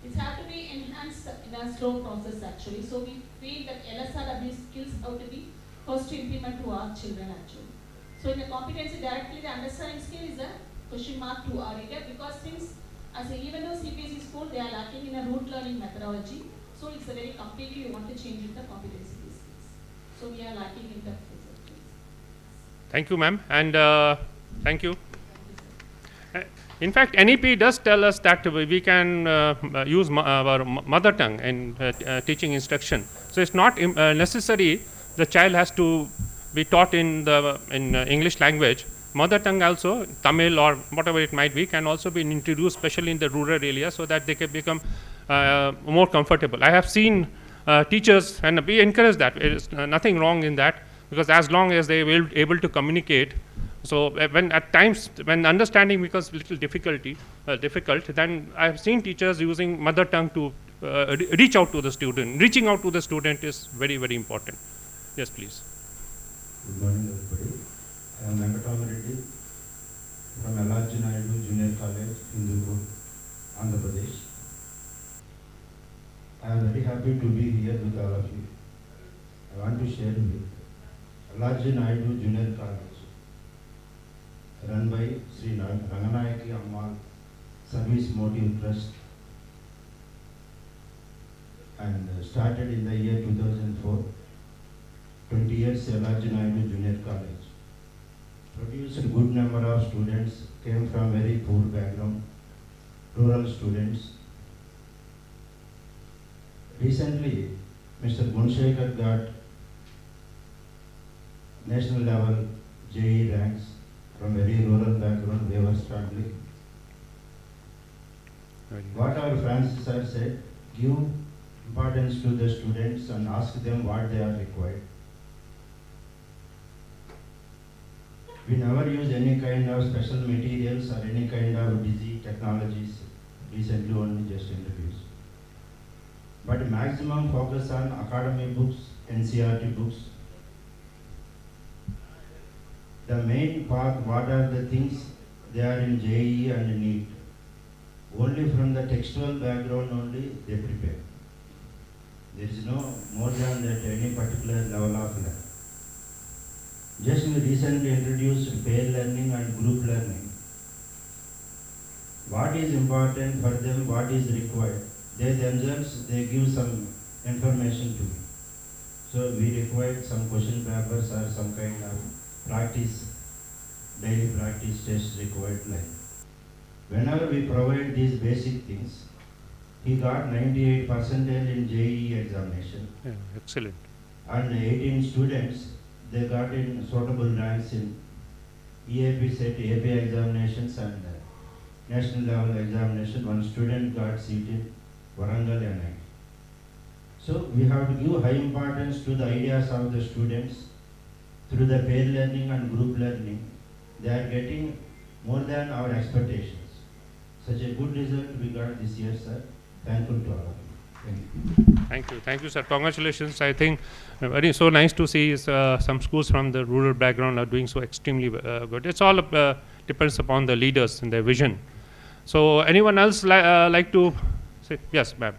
It has to be enhanced in a slow process actually. So we feel that LSRW skills have to be first to implement to our children actually. So in the competency directly, the understanding skill is a question mark to our area, because things, even though CPSE school, they are lacking in a rote learning methodology. So it's a very completely, we want to change in the competency skills. So we are lacking in that. Thank you, ma'am, and thank you. In fact, NEP does tell us that we can use our mother tongue in teaching instruction. So it's not necessary the child has to be taught in English language. mother tongue also, Tamil or whatever it might be, can also be introduced, especially in the rural areas, so that they can become more comfortable. I have seen teachers, and we encourage that. There is nothing wrong in that, because as long as they will able to communicate. So when at times when understanding becomes little difficult, then I have seen teachers using mother tongue to reach out to the student. Reaching out to the student is very, very important. Yes, please. Good morning, everybody. I am Venkatram Reddy from L.R.G. Naidu Junior College, Hindupur, Andhra Pradesh. I am very happy to be here with all of you. I want to share with L.R.G. Naidu Junior College, run by Sri Ranganayaki Ammal Service Motive Trust, and started in the year 2004. 20 years L.R.G. Naidu Junior College. Produced a good number of students, came from very poor background, rural students. Recently, Mr. Gunshekar got national level JE ranks from very rural background, Weavers family. What our Francis sir said, give importance to the students and ask them what they are required. We never use any kind of special materials or any kind of busy technologies, recently only just introduced. But maximum focus on academic books, NCERT books. The main part, what are the things they are in JEE and NEET. Only from the textual background only they prepare. There is no more than that any particular level of learning. Just we recently introduced pair learning and group learning. What is important for them, what is required, they themselves, they give some information to me. So we required some question papers or some kind of practice, daily practice tests required like. Whenever we provide these basic things, he got 98% in JEE examination. Yeah, excellent. And 18 students, they got in suitable ranks in EAP set, AP examinations and national level examination. One student got seat in Warangal NI. So we have to give high importance to the ideas of the students through the pair learning and group learning. They are getting more than our expectations. Such a good result we got this year, sir. Thankful to all of you. Thank you. Thank you, sir. Congratulations. I think very so nice to see some schools from the rural background are doing so extremely good. It's all depends upon the leaders and their vision. So anyone else like to say? Yes, ma'am.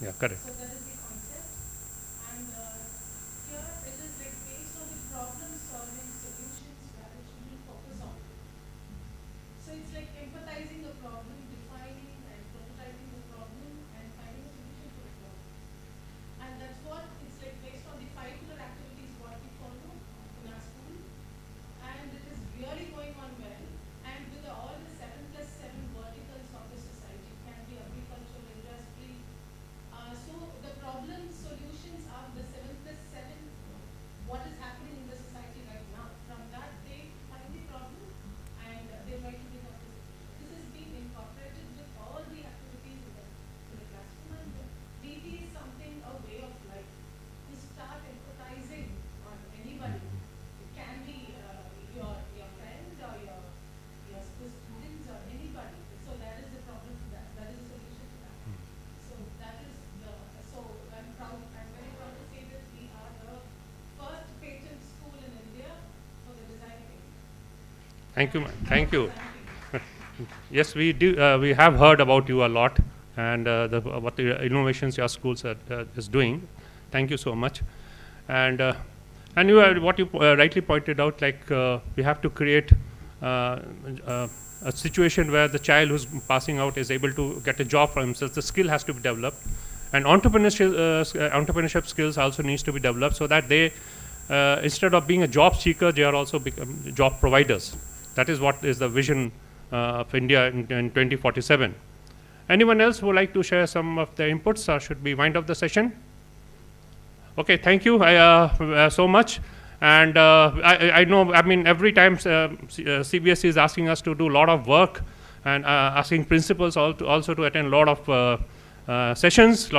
Yeah, correct. So that is the concept, and here it is like based on the problem-solving solutions where the children focus on. So it's like empathizing the problem, defining and prototyping the problem, and finding a solution to the problem. And that's what it's like based on the 5 pillar activities what we follow in our school, and it is really going on well. And with all the 7+7 verticals of the society, it can be agricultural, industry. So the problem solutions are the 7+7, what is happening in the society right now. From that they find the problem and they try to dig out the solution. This has been incorporated with all the activities in the classroom, and DT is something, a way of life. You start empathizing on anybody. It can be your friend or your students or anybody. So that is the problem to that. That is the solution to that. So that is so I'm very proud to say that we are the first patent school in India for the design patent. Thank you, ma'am. Thank you. Yes, we do. We have heard about you a lot, and what the innovations your schools is doing. Thank you so much. And you what you rightly pointed out, like we have to create a situation where the child who's passing out is able to get a job for himself. The skill has to be developed, and entrepreneurship skills also needs to be developed, so that they, instead of being a job seeker, they are also become job providers. That is what is the vision of India in 2047. Anyone else who would like to share some of their inputs, or should we wind up the session? Okay, thank you so much. And I know, I mean, every time CBSE is asking us to do a lot of work, and asking principals also to attend a lot of sessions.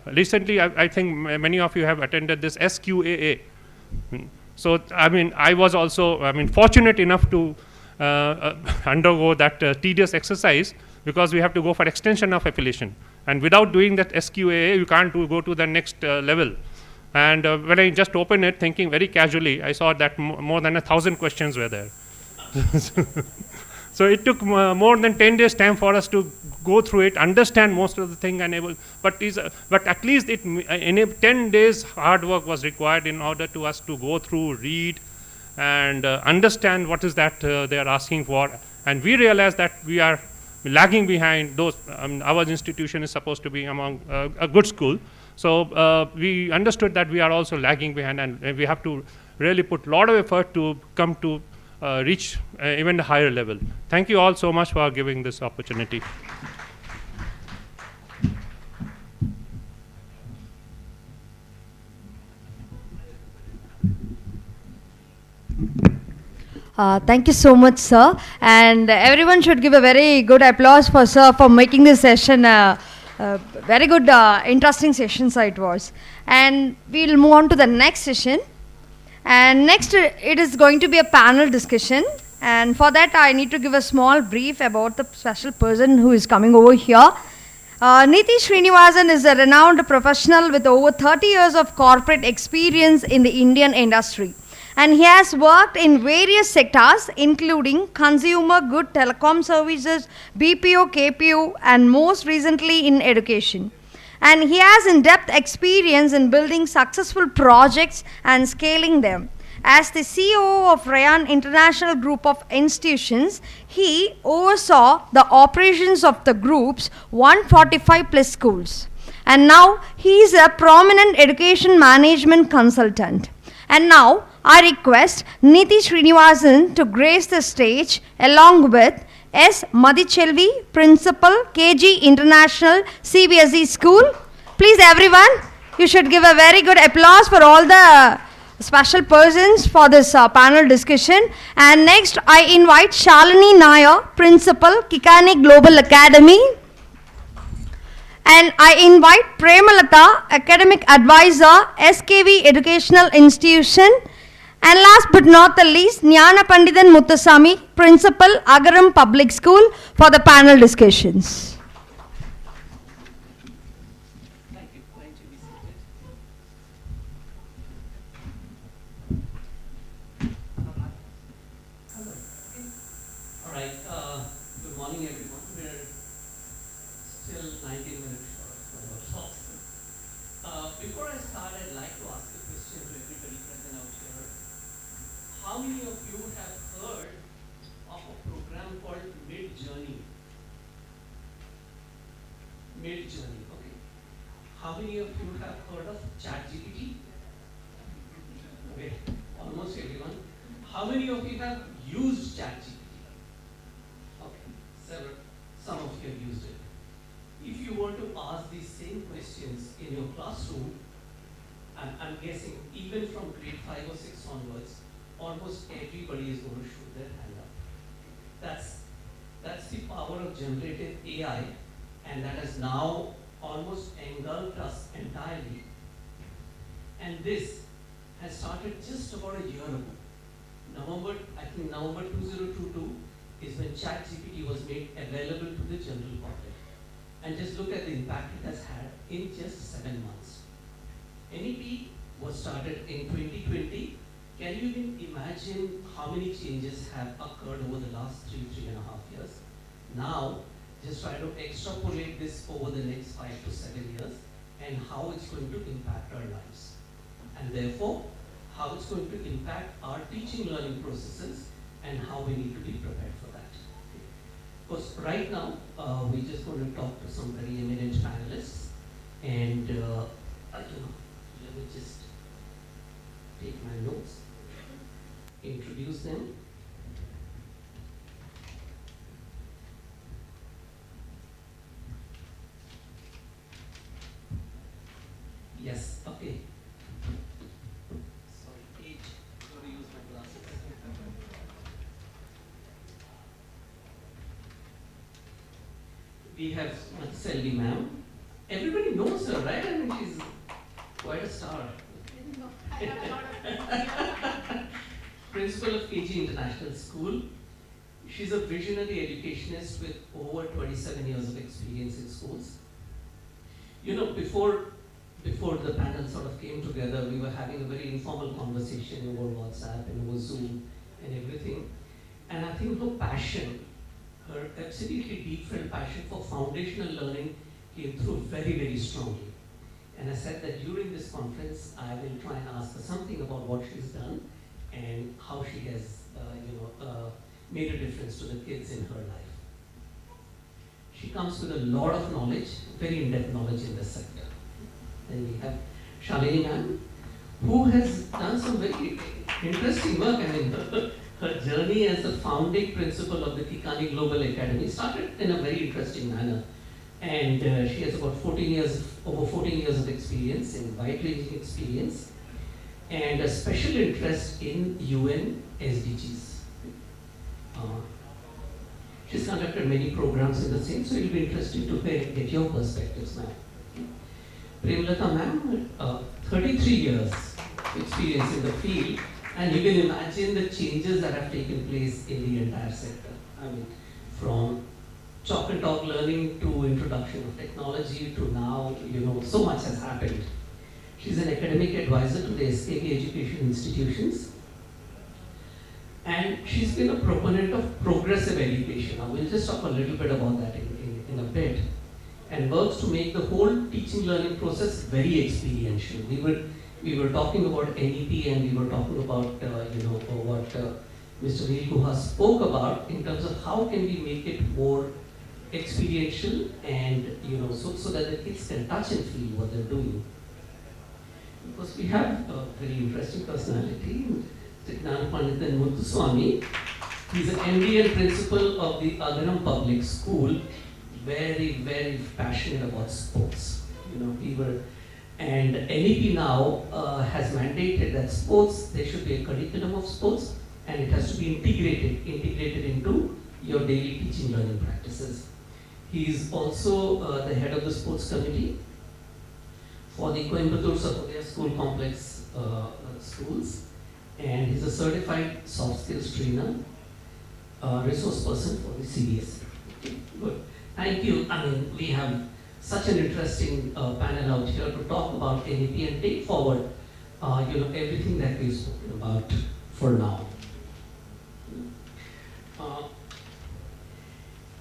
Recently, I think many of you have attended this SQAA. So, I mean, I was also, fortunate enough to undergo that tedious exercise, because we have to go for extension of affiliation. And without doing that SQAA, you can't go to the next level. And when I just opened it, thinking very casually, I saw that more than 1,000 questions were there. So it took more than 10 days time for us to go through it, understand most of the thing, and but at least 10 days hard work was required in order to us to go through, read, and understand what is that they are asking for. And we realized that we are lagging behind those. Our institution is supposed to be among a good school. So we understood that we are also lagging behind, and we have to really put a lot of effort to come to reach even a higher level. Thank you all so much for giving this opportunity. Thank you so much, sir. And everyone should give a very good applause for sir for making this session very good, interesting session, sir, it was. And we'll move on to the next session. And next, it is going to be a panel discussion. And for that, I need to give a small brief about the special person who is coming over here. Niti Srinivasan is a renowned professional with over 30 years of corporate experience in the Indian industry. And he has worked in various sectors, including consumer good telecom services, BPO, KPO, and most recently in education. And he has in-depth experience in building successful projects and scaling them. As the CEO of Rayan International Group of Institutions, he oversaw the operations of the group's 145 plus schools. And now he is a prominent education management consultant. And now I request Niti Srinivasan to grace the stage along with S. Madichelvi, Principal, KG International CBSE School. Please everyone, you should give a very good applause for all the special persons for this panel discussion. And next I invite Shalini Nair, Principal, Kikani Global Academy. And I invite Premalata, Academic Advisor, SKV Educational Institution. And last but not the least, Jnana Pandithan Muthusamy, Principal, Agaram Public School, for the panel discussions. All right. Good morning, everyone. We're still 19 minutes short of before I start, I'd like to ask a question to everybody present out here. How many of you have heard of a program called Mid-Journey? Mid-Journey, okay. How many of you have heard of ChatGPT? Okay, almost everyone. How many of you have used ChatGPT? Okay, some of you have used it. If you were to ask these same questions in your classroom, I'm guessing even from grade 5 or 6 onwards, almost everybody is going to shoot their hand up. That's the power of generative AI, and that has now almost engulfed us entirely. And this has started just about a year ago. November 2022 is when ChatGPT was made available to the general public. And just look at the impact it has had in just 7 months. NEP was started in 2020. Can you even imagine how many changes have occurred over the last 3.5 years? Now, just try to extrapolate this over the next 5 to 7 years and how it's going to impact our lives. And therefore, how it's going to impact our teaching learning processes and how we need to be prepared for that. Because right now, we're just going to talk to some very eminent panelists, and let me just take my notes, introduce them. Yes, okay. Sorry, age. I'm going to use my glasses. We have Selvi ma'am. Everybody knows her, right? I mean, she's quite a star. Principal of KG International School. She's a visionary educationist with over 27 years of experience in schools. You know, before the panel sort of came together, we were having a very informal conversation over WhatsApp and over Zoom and everything. And I think her passion, her absolutely deep-felt passion for foundational learning came through very, very strongly. And I said that during this conference, I will try and ask her something about what she's done and how she has, made a difference to the kids in her life. She comes with a lot of knowledge, very in-depth knowledge in this sector. Then we have Shalini ma'am, who has done some very interesting work. I mean, her journey as the founding principal of the Kikani Global Academy started in a very interesting manner. And she has about over 14 years of experience, in wide-ranging experience, and a special interest in UN SDGs. She's conducted many programs in the same, so it'll be interesting to get your perspectives, ma'am. Premlata ma'am, 33 years experience in the field, and you can imagine the changes that have taken place in the entire sector. I mean, from chalk and talk learning to introduction of technology to now, so much has happened. She's an academic advisor to the SKB education institutions. And she's been a proponent of progressive education. Now we'll just talk a little bit about that in a bit. And works to make the whole teaching learning process very experiential. We were talking about NEP, and we were talking about what Mr. Neil Guha spoke about in terms of how can we make it more experiential and so that the kids can touch and feel what they're doing. Because we have a very interesting personality, Gnana Pandithan Muthuswamy. He's an MD and principal of the Agaram Public School, very, very passionate about sports. And NEP now has mandated that sports, there should be a curriculum of sports, and it has to be integrated into your daily teaching learning practices. He is also the head of the sports committee for the Coimbatore Sahodaya School Complex schools, and he's a certified soft skills trainer, resource person for the CBSE. Good. Thank you. I mean, we have such an interesting panel out here to talk about NEP and take forward, everything that we've spoken about for now.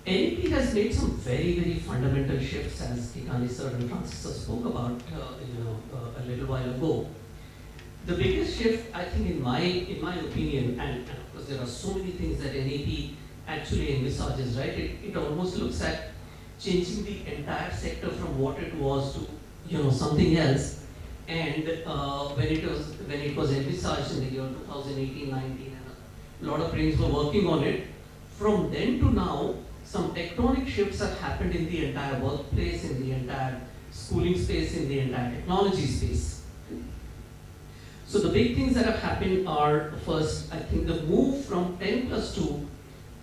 NEP has made some very, very fundamental shifts, as Kikani sir and Francis spoke about, a little while ago. The biggest shift, I think, in my opinion, and of course there are so many things that NEP actually envisages, right? It almost looks at changing the entire sector from what it was to, something else. And when it was envisaged in the year 2018-19, and a lot of brains were working on it. From then to now, some tectonic shifts have happened in the entire workplace, in the entire schooling space, in the entire technology space. So the big things that have happened are, first, I think the move from 10+2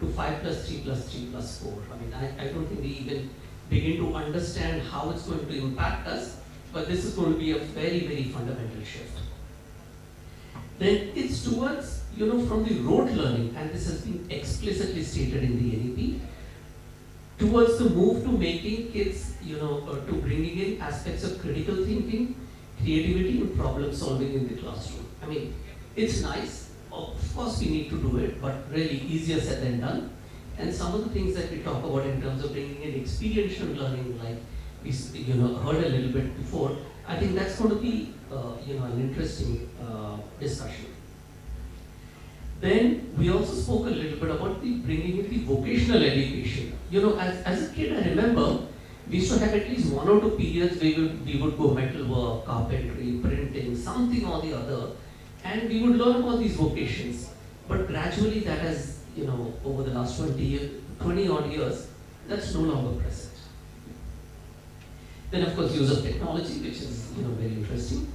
to 5+3+3+4. I mean, I don't think we even begin to understand how it's going to impact us, but this is going to be a very, very fundamental shift. Then it's towards, from the rote learning, and this has been explicitly stated in the NEP, towards the move to making kids, to bringing in aspects of critical thinking, creativity and problem solving in the classroom. I mean, it's nice. Of course we need to do it, but really easier said than done. And some of the things that we talk about in terms of bringing in experiential learning, like we heard a little bit before, I think that's going to be an interesting discussion. Then we also spoke a little bit about the bringing in the vocational education. You know, as a kid, I remember we used to have at least 1 or 2 periods where we would go metal work, carpentry, printing, something or the other, and we would learn about these vocations. But gradually that has, you know, over the last 20 odd years, that's no longer present. Then of course use of technology, which is, you know, very interesting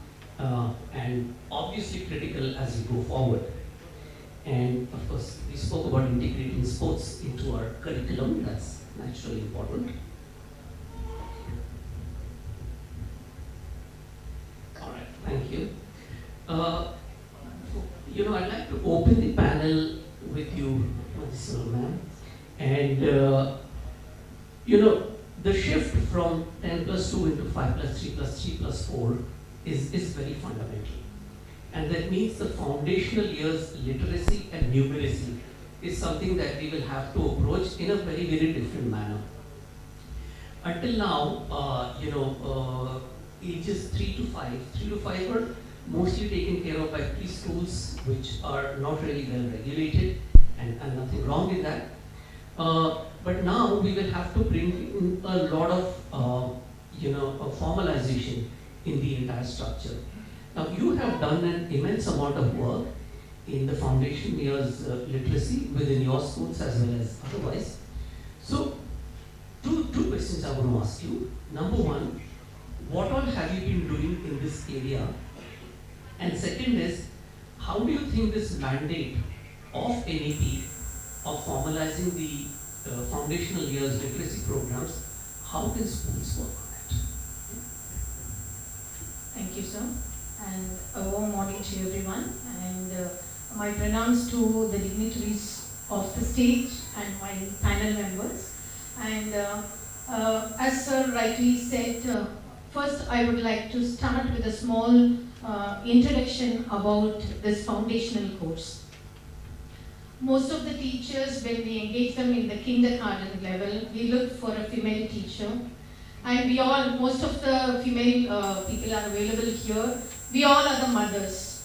and obviously critical as we go forward. And of course we spoke about integrating sports into our curriculum. That's naturally important. All right, thank you. You know, I'd like to open the panel with you, ma'am, and you know, the shift from 10 plus 2 into 5 plus 3 plus 3 plus 4 is very fundamental. And that means the foundational years, literacy and numeracy, is something that we will have to approach in a very, very different manner. Until now, you know, ages 3 to 5 are mostly taken care of by preschools, which are not really well regulated, and nothing wrong with that. But now we will have to bring in a lot of, you know, formalization in the entire structure. Now you have done an immense amount of work in the foundation years literacy within your schools as well as otherwise. So two questions I want to ask you. Number one, what all have you been doing in this area? And second is, how do you think this mandate of NEP of formalizing the foundational years literacy programs, how can schools work on it? Thank you, sir, and a warm morning to everyone, and my pronouns to the dignitaries of the stage and my panel members. And as sir rightly said, first I would like to start with a small introduction about this foundational course. Most of the teachers, when we engage them in the kindergarten level, we look for a female teacher. And we all, most of the female people are available here. We all are the mothers.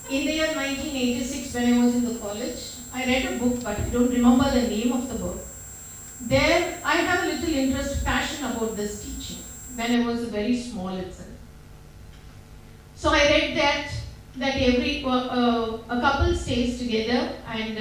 In the year 1986, when I was in the college, I read a book, but I don't remember the name of the book. There, I have a little interest, passion about this teaching, when I was very small itself. So I read that every a couple stays together and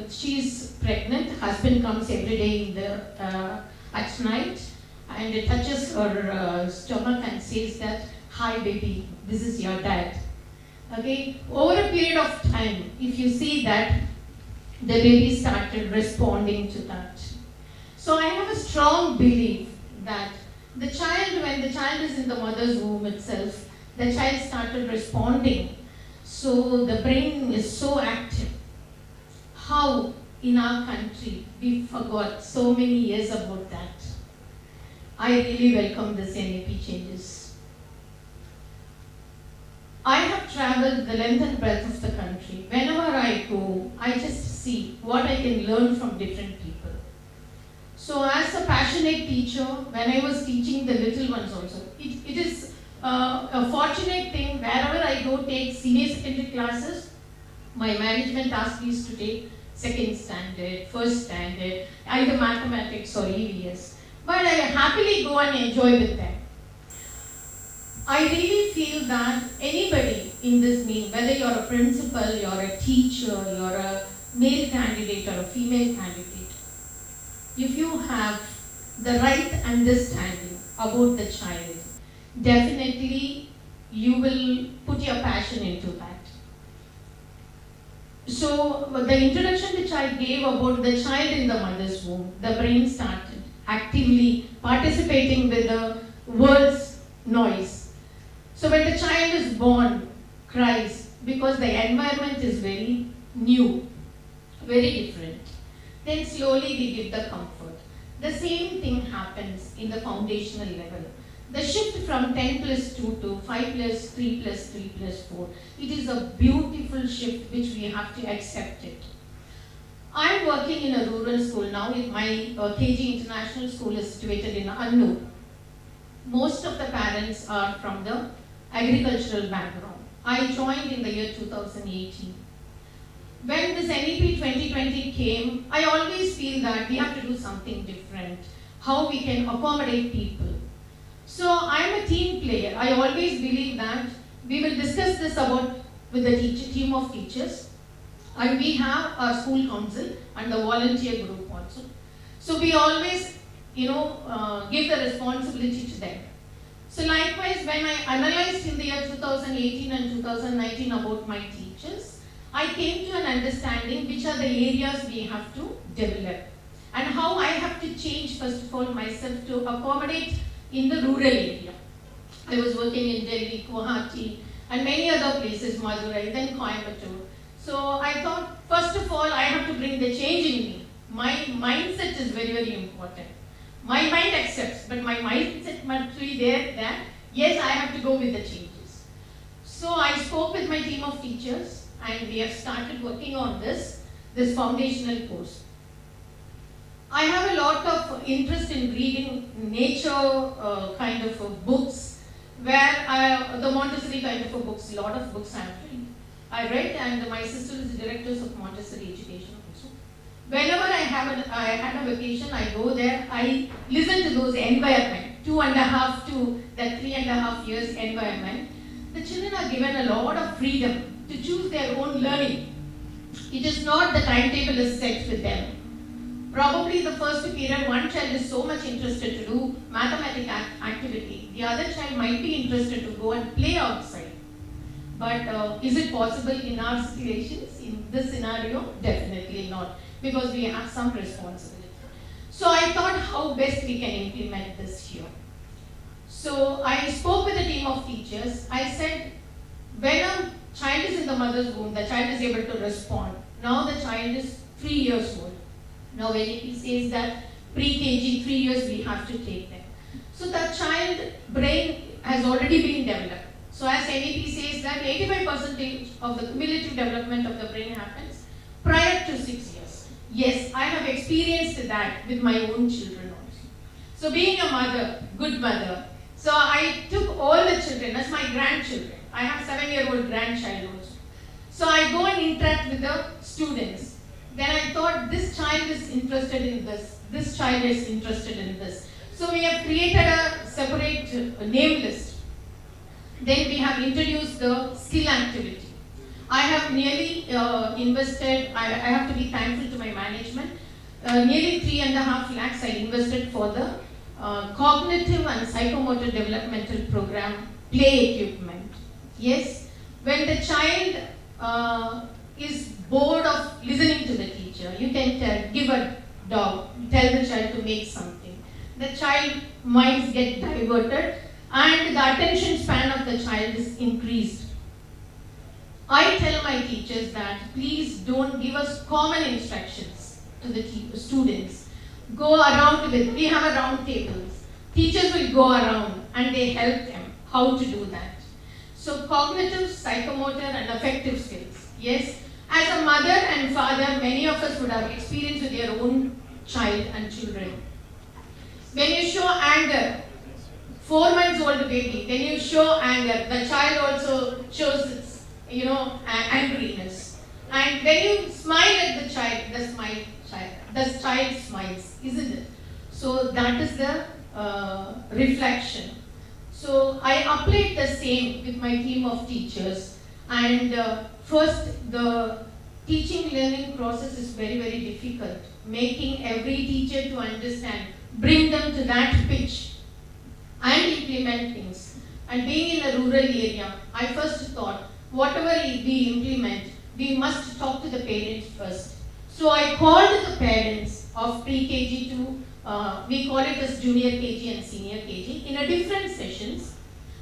she's pregnant. Husband comes every day in the at night and it touches her stomach and says that, "Hi baby, this is your dad." Okay. Over a period of time, if you see that the baby started responding to that. So I have a strong belief that the child, when the child is in the mother's womb itself, the child started responding. So the brain is so active. How in our country we forgot so many years about that. I really welcome this NAP changes. I have traveled the length and breadth of the country. Whenever I go, I just see what I can learn from different people. So as a passionate teacher, when I was teaching the little ones also, it is a fortunate thing. Wherever I go take senior secondary classes, my management asks me to take second standard, first standard, either mathematics or EVS. But I happily go and enjoy with them. I really feel that anybody in this mean, whether you're a principal, you're a teacher, you're a male candidate or a female candidate, if you have the right understanding about the child, definitely you will put your passion into that. So the introduction which I gave about the child in the mother's womb, the brain started actively participating with the world's noise. So when the child is born, cries, because the environment is very new, very different. Then slowly we give the comfort. The same thing happens in the foundational level. The shift from 10 plus 2 to 5 plus 3 plus 3 plus 4, it is a beautiful shift which we have to accept it. I'm working in a rural school now. My KG International School is situated in Annur. Most of the parents are from the agricultural background. I joined in the year 2018. When this NEP 2020 came, I always feel that we have to do something different, how we can accommodate people. So I'm a team player. I always believe that we will discuss this with the team of teachers, and we have our school council and the volunteer group also. So we always, give the responsibility to them. So likewise, when I analyzed in the year 2018 and 2019 about my teachers, I came to an understanding which are the areas we have to develop and how I have to change, first of all, myself to accommodate in the rural area. I was working in Delhi, Guwahati, and many other places, Madurai, then Coimbatore. So I thought, first of all, I have to bring the change in me. My mindset is very, very important. My mind accepts, but my mindset must be there that, yes, I have to go with the changes. So I spoke with my team of teachers, and we have started working on this foundational course. I have a lot of interest in reading nature kind of books, where the Montessori kind of books, a lot of books I read, and my sister is the director of Montessori education also. Whenever I had a vacation, I go there, I listen to those environment, 2.5 to that 3.5 years environment. The children are given a lot of freedom to choose their own learning. It is not the timetable is set with them. Probably the first period, one child is so much interested to do mathematical activity. The other child might be interested to go and play outside. But is it possible in our situations, in this scenario? Definitely not, because we have some responsibility. So I thought how best we can implement this here. So I spoke with a team of teachers. I said, when a child is in the mother's womb, the child is able to respond. Now the child is 3 years old. Now NEP says that pre-KG 3 years we have to take them. So the child brain has already been developed. So as NEP says that 85% of the cumulative development of the brain happens prior to 6 years. Yes, I have experienced that with my own children also. So being a mother, good mother, so I took all the children as my grandchildren. I have a 7-year-old grandchild also. So I go and interact with the students. Then I thought this child is interested in this child is interested in this. So we have created a separate name list. Then we have introduced the skill activity. I have nearly invested, I have to be thankful to my management, nearly 3.5 lakhs I invested for the cognitive and psychomotor developmental program play equipment. Yes, when the child is bored of listening to the teacher, you can give a dog, tell the child to make something. The child minds get diverted and the attention span of the child is increased. I tell my teachers that please don't give us common instructions to the students. Go around with, we have a round tables. Teachers will go around and they help them how to do that. So cognitive, psychomotor and affective skills. Yes, as a mother and father, many of us would have experience with your own child and children. When you show anger, 4 months old baby, when you show anger, the child also shows its, angriness. And when you smile at the child, the child smiles, isn't it? So that is the reflection. So I applied the same with my team of teachers. And first, the teaching learning process is very, very difficult. Making every teacher to understand, bring them to that pitch and implement things. And being in a rural area, I first thought, whatever we implement, we must talk to the parents first. So I called the parents of pre-KG to, we call it as junior KG and senior KG, in a different sessions.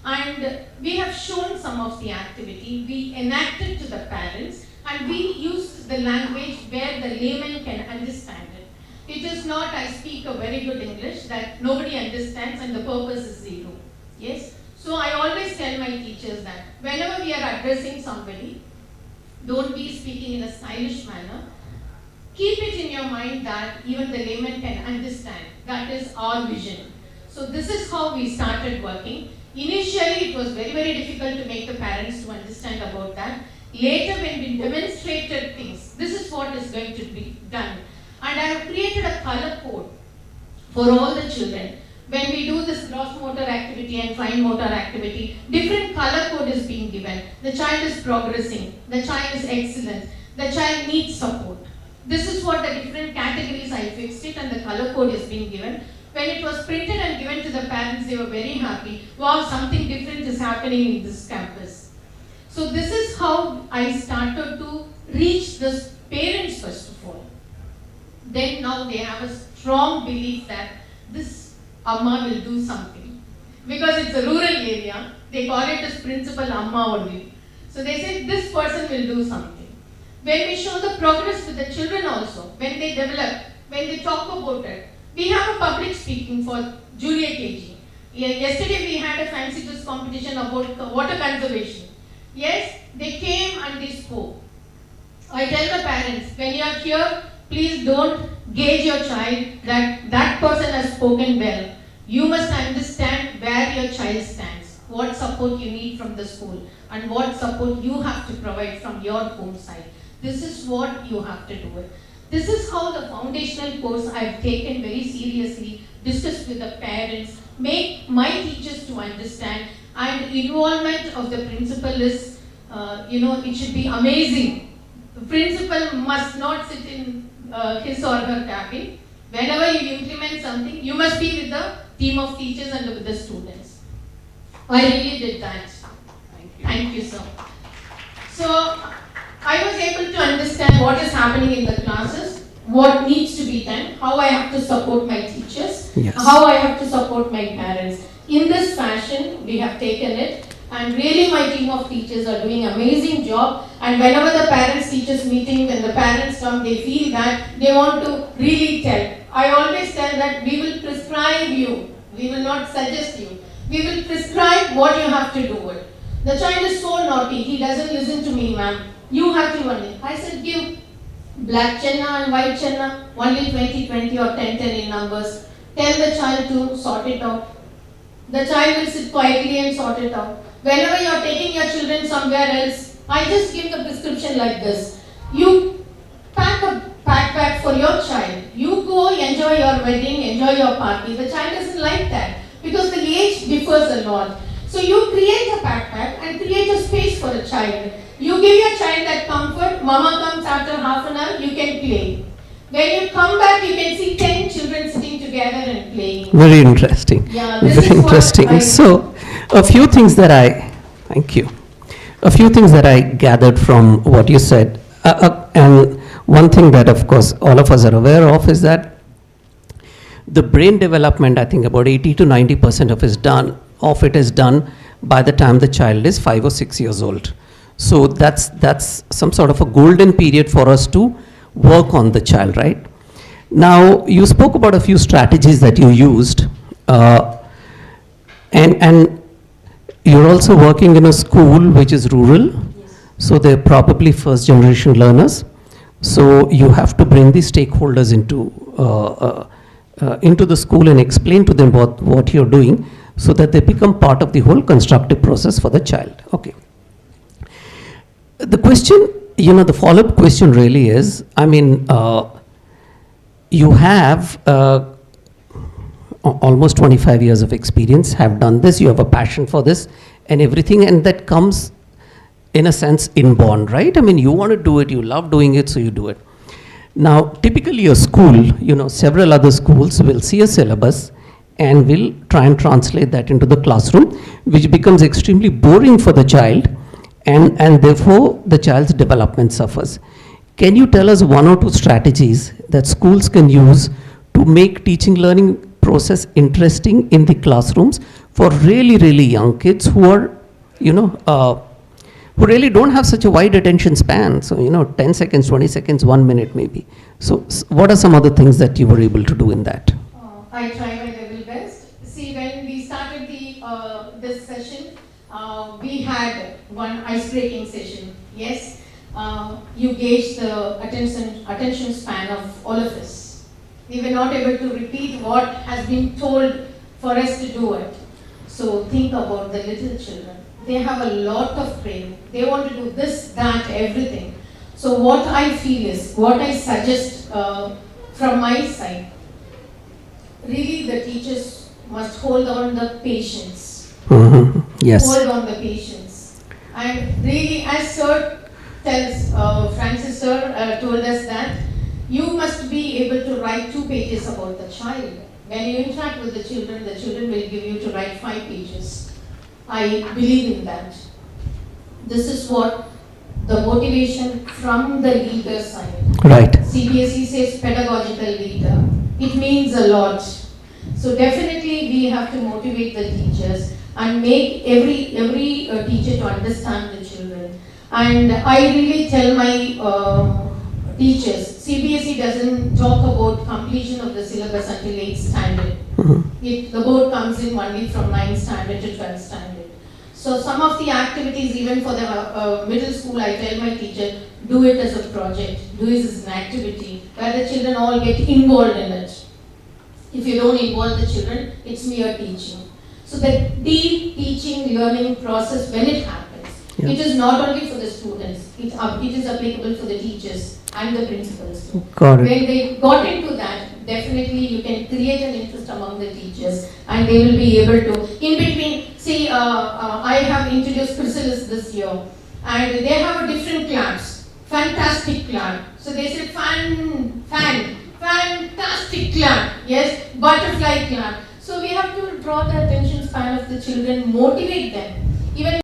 And we have shown some of the activity, we enacted to the parents, and we used the language where the layman can understand it. It is not, I speak a very good English that nobody understands and the purpose is zero. Yes? So I always tell my teachers that whenever we are addressing somebody, don't be speaking in a stylish manner. Keep it in your mind that even the layman can understand. That is our vision. So this is how we started working. Initially, it was very, very difficult to make the parents to understand about that. Later, when we demonstrated things, this is what is going to be done. And I have created a color code for all the children. When we do this gross motor activity and fine motor activity, different color code is being given. The child is progressing, the child is excellent, the child needs support. This is what the different categories I fixed it, and the color code is being given. When it was printed and given to the parents, they were very happy. Wow, something different is happening in this campus. So this is how I started to reach the parents first of all. Then now they have a strong belief that this Amma will do something. Because it's a rural area, they call it as Principal Amma only. So they say this person will do something. When we show the progress with the children also, when they develop, when they talk about it, we have a public speaking for junior KG. Yesterday we had a fancy dress competition about water conservation. Yes, they came and they spoke. I tell the parents, when you are here, please don't gauge your child that that person has spoken well. You must understand where your child stands, what support you need from the school, and what support you have to provide from your home side. This is what you have to do it. This is how the foundational course I have taken very seriously, discussed with the parents, make my teachers to understand, and involvement of the principal is, it should be amazing. The principal must not sit in his or her cabin. Whenever you implement something, you must be with the team of teachers and with the students. I really did that. Thank you, sir. So, I was able to understand what is happening in the classes, what needs to be done, how I have to support my teachers, how I have to support my parents. In this fashion, we have taken it, and really my team of teachers are doing amazing job. And whenever the parents-teachers meeting, when the parents come, they feel that they want to really tell. I always tell that we will prescribe you, we will not suggest you. We will prescribe what you have to do it. The child is so naughty, he doesn't listen to me, ma'am. You have to only. I said give black chenna and white chenna, only 20-20 or 10-10 in numbers. Tell the child to sort it out. The child will sit quietly and sort it out. Whenever you are taking your children somewhere else, I just give the prescription like this. You pack a backpack for your child. You go enjoy your wedding, enjoy your party. The child doesn't like that because the age differs a lot. So you create a backpack and create a space for a child. You give your child that comfort. Mama comes after half an hour, you can play. When you come back, you can see 10 children sitting together and playing. Very interesting. Yeah, very interesting. So, a few things that thank you. A few things that I gathered from what you said. And one thing that, of course, all of us are aware of is that the brain development, I think about 80 to 90% of it is done by the time the child is 5 or 6 years old. So that's some sort of a golden period for us to work on the child, right? Now, you spoke about a few strategies that you used, and you're also working in a school which is rural, so they're probably first generation learners. So you have to bring the stakeholders into the school and explain to them what you're doing so that they become part of the whole constructive process for the child. Okay. The question, the follow-up question really is, you have almost 25 years of experience, have done this, you have a passion for this and everything, and that comes in a sense inborn, right? You want to do it, you love doing it, so you do it. Now, typically a school, several other schools will see a syllabus and will try and translate that into the classroom, which becomes extremely boring for the child, and therefore the child's development suffers. Can you tell us one or two strategies that schools can use to make teaching learning process interesting in the classrooms for really, really young kids who are, who really don't have such a wide attention span? So, 10 seconds, 20 seconds, 1 minute maybe. So what are some other things that you were able to do in that? I try my level best. See, when we started this session, we had one ice-breaking session. Yes, you gauge the attention span of all of us. We were not able to repeat what has been told for us to do it. So So think about the little children. They have a lot of brain. They want to do this, that, everything. So what I feel is, what I suggest from my side, really the teachers must hold on the patience. Yes. Hold on the patience. And really, as Sir tells, Francis Sir told us that you must be able to write 2 pages about the child. When you interact with the children will give you to write 5 pages. I believe in that. This is what the motivation from the leader side. Right. CBSE says pedagogical leader. It means a lot. So definitely we have to motivate the teachers and make every teacher to understand the children. And I really tell my teachers, CBSE doesn't talk about completion of the syllabus until 8th standard. The board comes in only from 9th standard to 12th standard. So some of the activities, even for the middle school, I tell my teacher, do it as a project, do it as an activity, where the children all get involved in it. If you don't involve the children, it's mere teaching. So the deep teaching, learning process, when it happens, it is not only for the students, it is applicable for the teachers and the principals. Got it. When they got into that, definitely you can create an interest among the teachers and they will be able to, in between, see, I have introduced chrysalis this year and they have a different claps, fantastic clap. So they said fantastic clap, yes, butterfly clap. So we have to draw the attention span of the children, motivate them. Even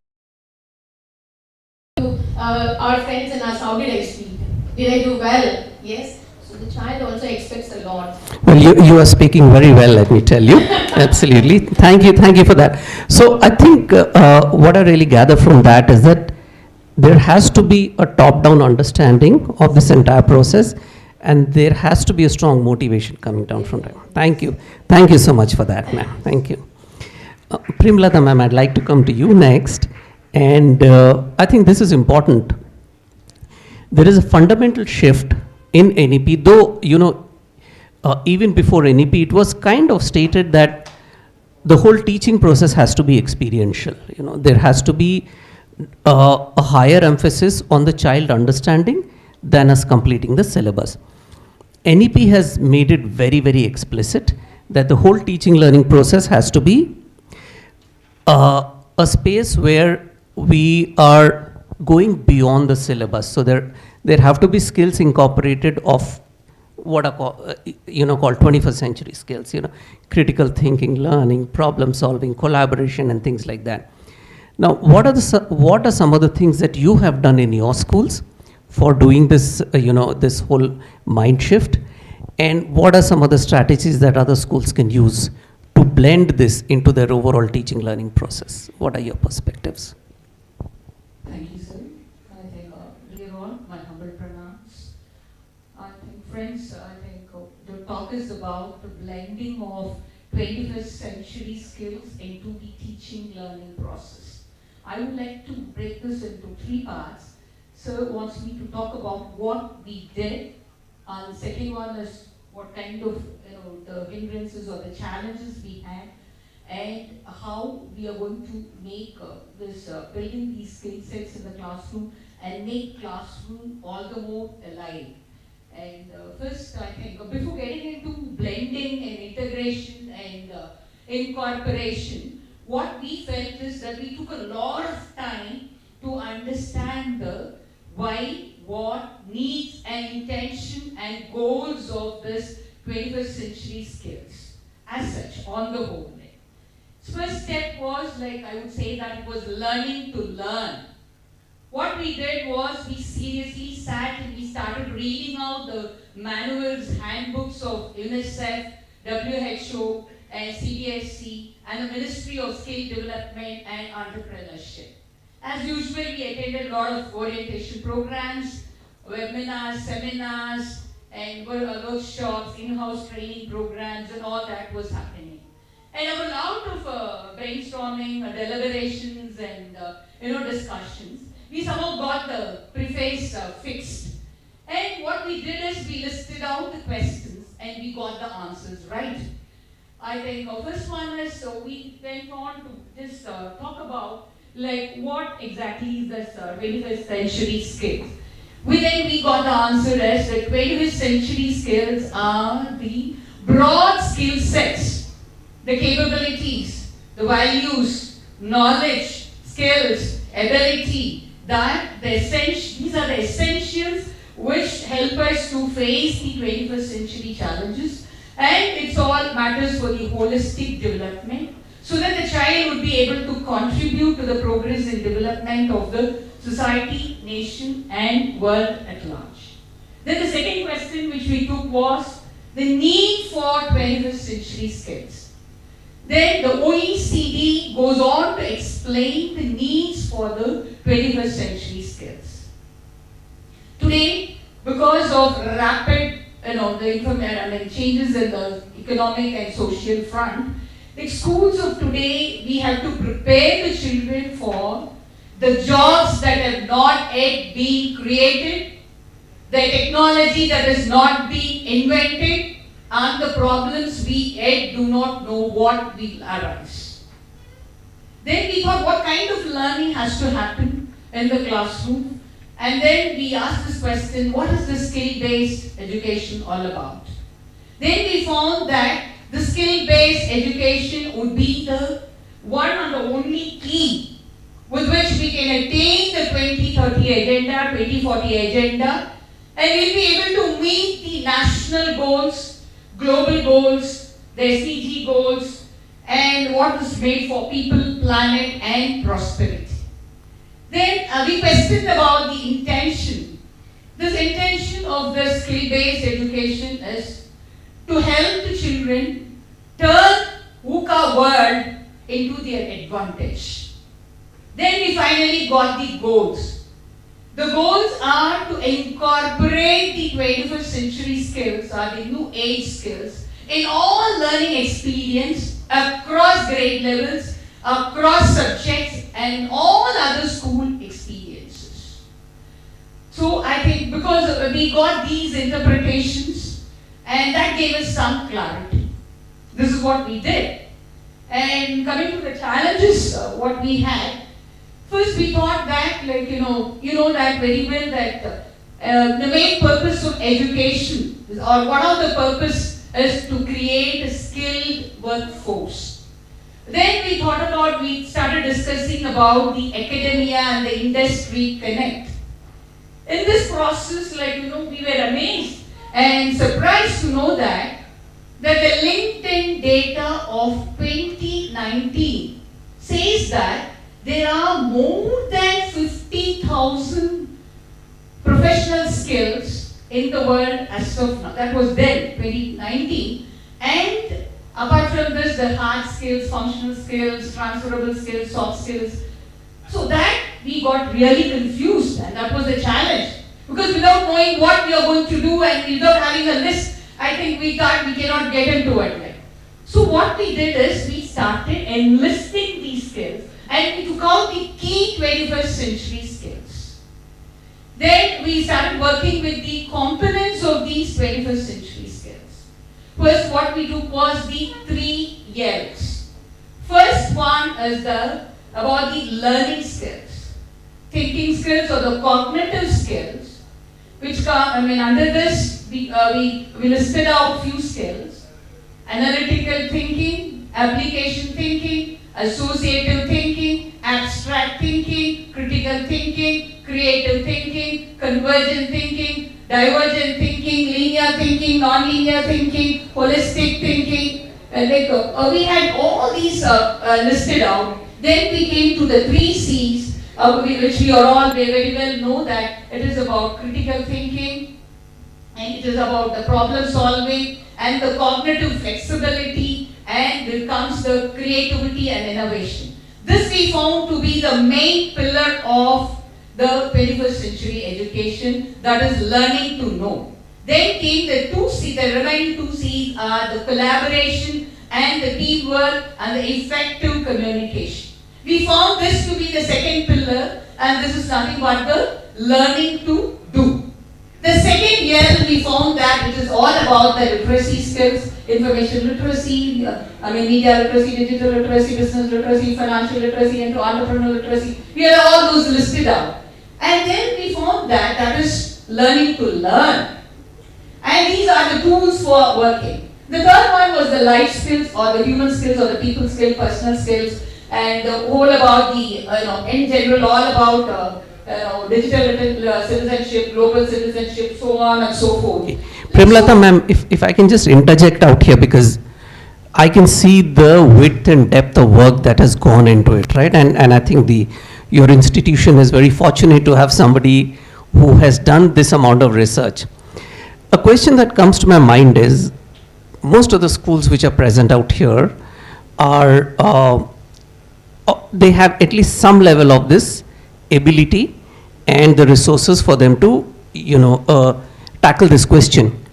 our friends and us, how did I speak? Did I do well? Yes. So the child also expects a lot. Well, you are speaking very well, let me tell you. Absolutely. Thank you for that. So I think what I really gather from that is that there has to be a top-down understanding of this entire process, and there has to be a strong motivation coming down from them. Thank you. Thank you so much for that, ma'am. Thank you. Primlata ma'am, I'd like to come to you next. And I think this is important. There is a fundamental shift in NEP, though, even before NEP, it was kind of stated that the whole teaching process has to be experiential. There has to be a higher emphasis on the child understanding than us completing the syllabus. NEP has made it very, very explicit that the whole teaching learning process has to be a space where we are going beyond the syllabus. So there have to be skills incorporated of what are called 21st century skills, critical thinking, learning, problem solving, collaboration, and things like that. Now, what are some of the things that you have done in your schools for doing this, this whole mind shift? And what are some of the strategies that other schools can use to blend this into their overall teaching learning process? What are your perspectives? Thank you, sir. I think, dear all, my humble pronouns. I think, friends, the talk is about the blending of 21st century skills into the teaching learning process. I would like to break this into 3 parts. Sir wants me to talk about what we did, and the second one is what kind of the hindrances or the challenges we had, and how we are going to make building these skill sets in the classroom and make classroom all the more alive. And first, I think, before getting into blending and integration and incorporation, what we felt is that we took a lot of time to understand the why, what, needs and intention and goals of this 21st century skills as such on the whole. First step was, I would say that it was learning to learn. What we did was we seriously sat and we started reading out the manuals, handbooks of UNICEF, WHO, and CBSE, and the Ministry of Skill Development and Entrepreneurship. As usual, we attended a lot of orientation programs, webinars, seminars, and workshops, in-house training programs, and all that was happening. And there were a lot of brainstorming, deliberations, and discussions. We somehow got the preface fixed. And what we did is we listed out the questions and we got the answers right. I think first one is, so we went on to just talk about like what exactly is this 21st century skills. We got the answer as the 21st century skills are the broad skill sets, the capabilities, the values, knowledge, skills, ability, these are the essentials which help us to face the 21st century challenges, and it's all matters for the holistic development so that the child would be able to contribute to the progress and development of the society, nation and world at large. Then the second question which we took was the need for 21st century skills. Then the OECD goes on to explain the needs for the 21st century skills. Today, because of rapid the changes in the economic and social front, the schools of today, we have to prepare the children for the jobs that have not yet been created, the technology that has not been invented, and the problems we yet do not know what will arise. Then we thought what kind of learning has to happen in the classroom, and then we asked this question, what is the skill-based education all about? Then we found that the skill-based education would be the one and the only key with which we can attain the 2030 agenda, 2040 agenda, and we'll be able to meet the national goals, global goals, the SDG goals, and what is made for people, planet, and prosperity. Then we questioned about the intention. This intention of the skill-based education is to help the children turn VUCA world into their advantage. Then we finally got the goals. The goals are to incorporate the 21st century skills or the new age skills in all learning experience across grade levels, across subjects and all other school experiences. So I think because we got these interpretations and that gave us some clarity. This is what we did. And coming to the challenges, what we had, first we thought that you know that very well that the main purpose of education or one of the purpose is to create a skilled workforce. Then we started discussing about the academia and the industry connect. In this process, we were amazed and surprised to know that the LinkedIn data of 2019 says that there are more than 50,000 professional skills in the world as of now. That was then, 2019. And apart from this, the hard skills, functional skills, transferable skills, soft skills. So that we got really confused, and that was a challenge. Because without knowing what we are going to do and without having a list, I think we thought we cannot get into it. So what we did is we started enlisting these skills and we took out the key 21st century skills. Then we started working with the components of these 21st century skills. First, what we took was the 3 L's. First one is about the learning skills, thinking skills or the cognitive skills, which come, under this we listed out few skills: analytical thinking, application thinking, associative thinking, abstract thinking, critical thinking, creative thinking, convergent thinking, divergent thinking, linear thinking, non-linear thinking, holistic thinking. We had all these listed out. Then we came to the 3 C's, which we all very well know that it is about critical thinking, and it is about the problem solving and the cognitive flexibility, and there comes the creativity and innovation. This we found to be the main pillar of the 21st century education, that is learning to know. Then came the 2 C's, the remaining 2 C's are the collaboration and the teamwork and the effective communication. We found this to be the second pillar, and this is nothing but the learning to do. The second year we found that it is all about the literacy skills, information literacy, media literacy, digital literacy, business literacy, financial literacy, and to entrepreneurial literacy. We had all those listed out. And then we found that that is learning to learn. And these are the tools for working. The third one was the life skills or the human skills or the people skills, personal skills, and all about the, in general, all about digital citizenship, global citizenship, so on and so forth. Okay. Premlata ma'am, if I can just interject out here, because I can see the width and depth of work that has gone into it, right? And I think your institution is very fortunate to have somebody who has done this amount of research. A question that comes to my mind is, most of the schools which are present out here are, they have at least some level of this ability and the resources for them to, tackle this question.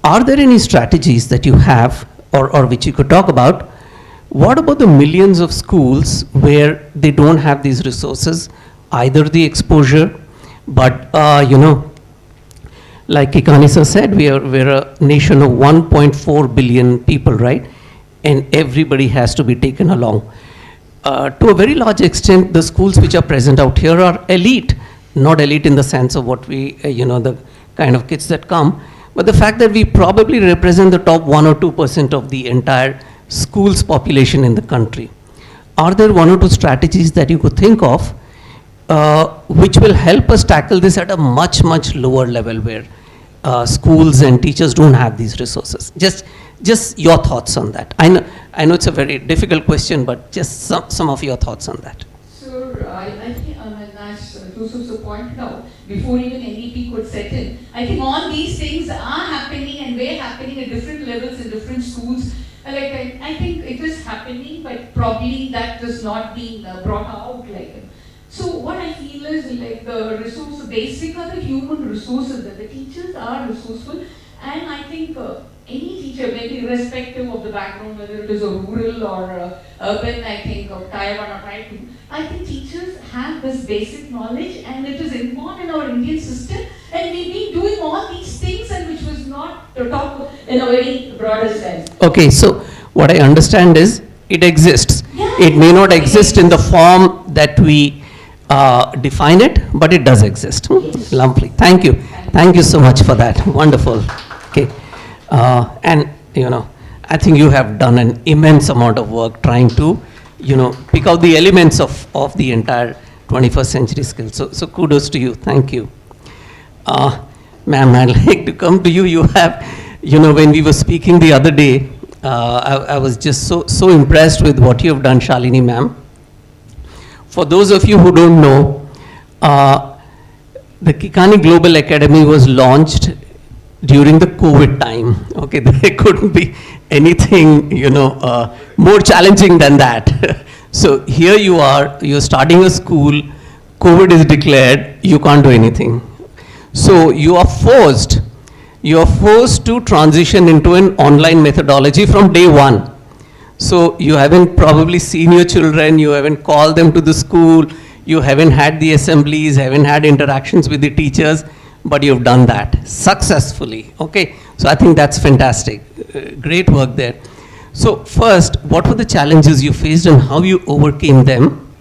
Are there any strategies that you have or which you could talk about? What about the millions of schools where they don't have these resources, either the exposure, but like Kikani sir said, we're a nation of 1.4 billion people, right? And everybody has to be taken along. To a very large extent, the schools which are present out here are elite, not elite in the sense of what we, the kind of kids that come, but the fact that we probably represent the top 1 or 2% of the entire schools population in the country. Are there 1 or 2 strategies that you could think of which will help us tackle this at a much, much lower level where schools and teachers don't have these resources? Just your thoughts on that. I know it's a very difficult question, but just some of your thoughts on that. So I think, as Joseph pointed out, before even NEP could set in, I think all these things are happening and were happening at different levels in different schools. I think it is happening, but probably that is not being brought out. So what I feel is the resource, basic are the human resources, that the teachers are resourceful, and I think any teacher, maybe irrespective of the background, whether it is a rural or urban, I think, or Tier 1 or Tier 2, I think teachers have this basic knowledge and it is inborn in our Indian system, and we've been doing all these things and which was not taught in a very broader sense. Okay, so what I understand is it exists. Yeah, it may not exist in the form that we define it, but it does exist. Yes. Lovely. Thank you. Thank you so much for that. Wonderful. Okay. And I think you have done an immense amount of work trying to pick out the elements of the entire 21st century skills. So kudos to you. Thank you. Ma'am, I'd like to come to you. You have, when we were speaking the other day, I was just so impressed with what you have done, Shalini ma'am. For those of you who don't know, the Kikani Global Academy was launched during the COVID time. Okay, there couldn't be anything, more challenging than that. So here you are, you're starting a school, COVID is declared, you can't do anything. So you are forced to transition into an online methodology from day one. So you haven't probably seen your children, you haven't called them to the school, you haven't had the assemblies, haven't had interactions with the teachers, but you've done that successfully. Okay, so I think that's fantastic. Great work there. So first, what were the challenges you faced and how you overcame them?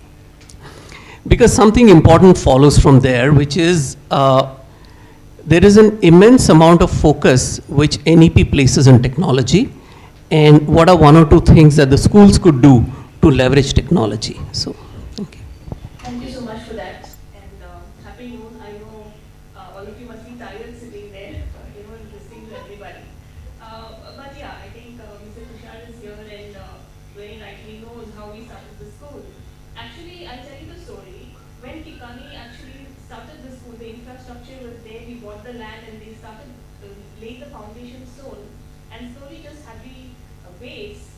Because something important follows from there, which is there is an immense amount of focus which NEP places on technology, and what are 1 or 2 things that the schools could do to leverage technology? So, thank you. Thank you so much for that. And happy noon. I know all of you must be tired sitting there, listening to everybody. But yeah, I think Mr. Tushar is here and very rightly knows how we started the school. Actually, I'll tell you the story. When Kikani actually started the school, the infrastructure was there. We bought the land and they started laying the foundation stone. And slowly just had the base,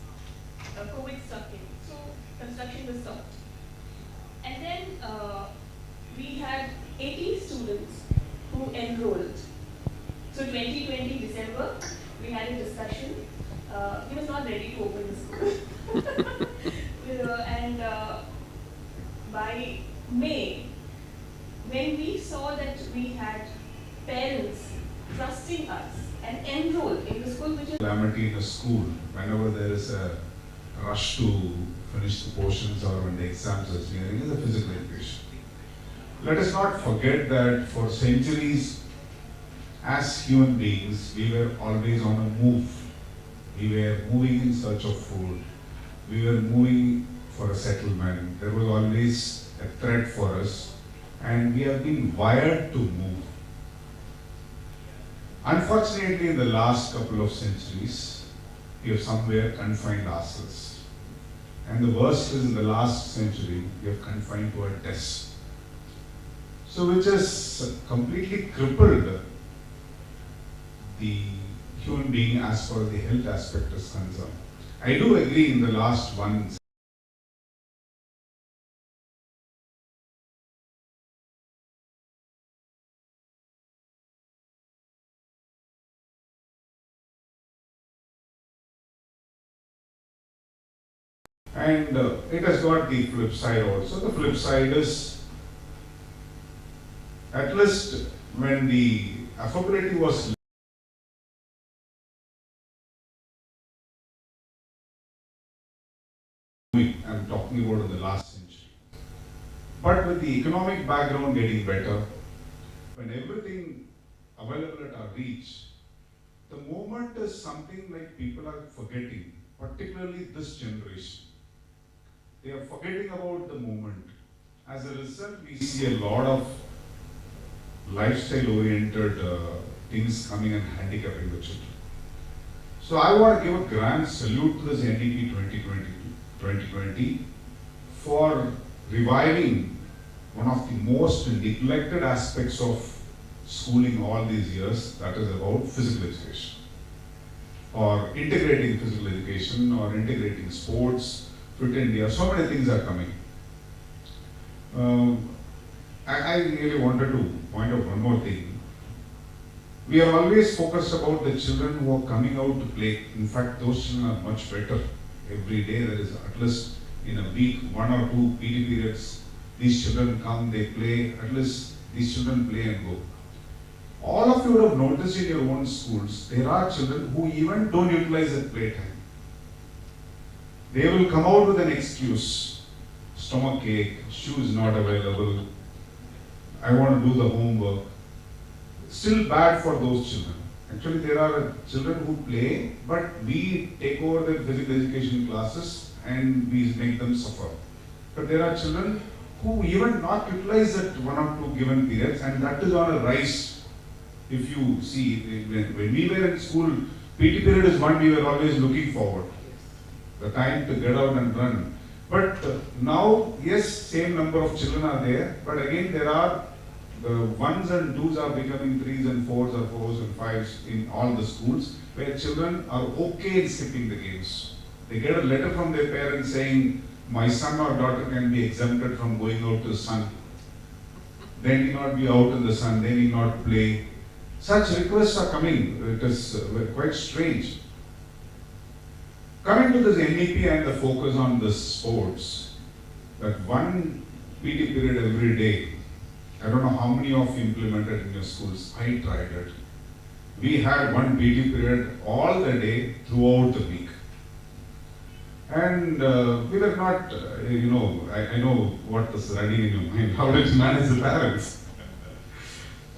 COVID stuck in. So construction was stopped. And then we had 18 students who enrolled. So 2020 December, we had a discussion. He was not ready to open the school. And by May, when we saw that we had parents trusting us and enroll in the school which is calamity in a school, whenever there is a rush to finish the portions or when the exams are nearing, is a physical education. Let us not forget that for centuries, as human beings, we were always on a move. We were moving in search of food. We were moving for a settlement. There was always a threat for us, and we have been wired to move. Unfortunately, in the last couple of centuries, we have somewhere confined ourselves. And the worst is in the last century, we have confined to a desk. So which has completely crippled the human being as far as the health aspect is concerned. I do agree in the last one. And it has got the flip side also. The flip side is, at least when the affordability was I'm talking about in the last century. But with the economic background getting better, when everything available at our reach, the moment is something like people are forgetting, particularly this generation. They are forgetting about the moment. As a result, we see a lot of lifestyle-oriented things coming and handicapping the children. So I want to give a grand salute to this NDP 2020 for reviving one of the most neglected aspects of schooling all these years, that is about physical education, or integrating physical education, or integrating sports, Fit India. So many things are coming. I really wanted to point out one more thing. We are always focused about the children who are coming out to play. In fact, those children are much better. Every day there is at least in a week 1 or 2 PT periods. These children come, they play, at least these children play and go. All of you would have noticed in your own schools, there are children who even don't utilize that playtime. They will come out with an excuse. Stomach ache, shoes not available, I want to do the homework. Still bad for those children. Actually, there are children who play, but we take over their physical education classes and we make them suffer. But there are children who even not utilize that 1 or 2 given periods, and that is on a rise. If you see, when we were in school, PT period is one we were always looking forward. The time to get out and run. But now, yes, same number of children are there, but again there are the 1s and 2s are becoming 3s and 4s or 4s and 5s in all the schools, where children are okay in skipping the games. They get a letter from their parents saying, my son or daughter can be exempted from going out to the sun. They need not be out in the sun, they need not play. Such requests are coming. It is quite strange. Coming to this NEP and the focus on the sports, that 1 PT period every day, I don't know how many of you implemented in your schools. I tried it. We had 1 PT period all the day throughout the week. And we were not, I know what was running in your mind, how did you manage the parents?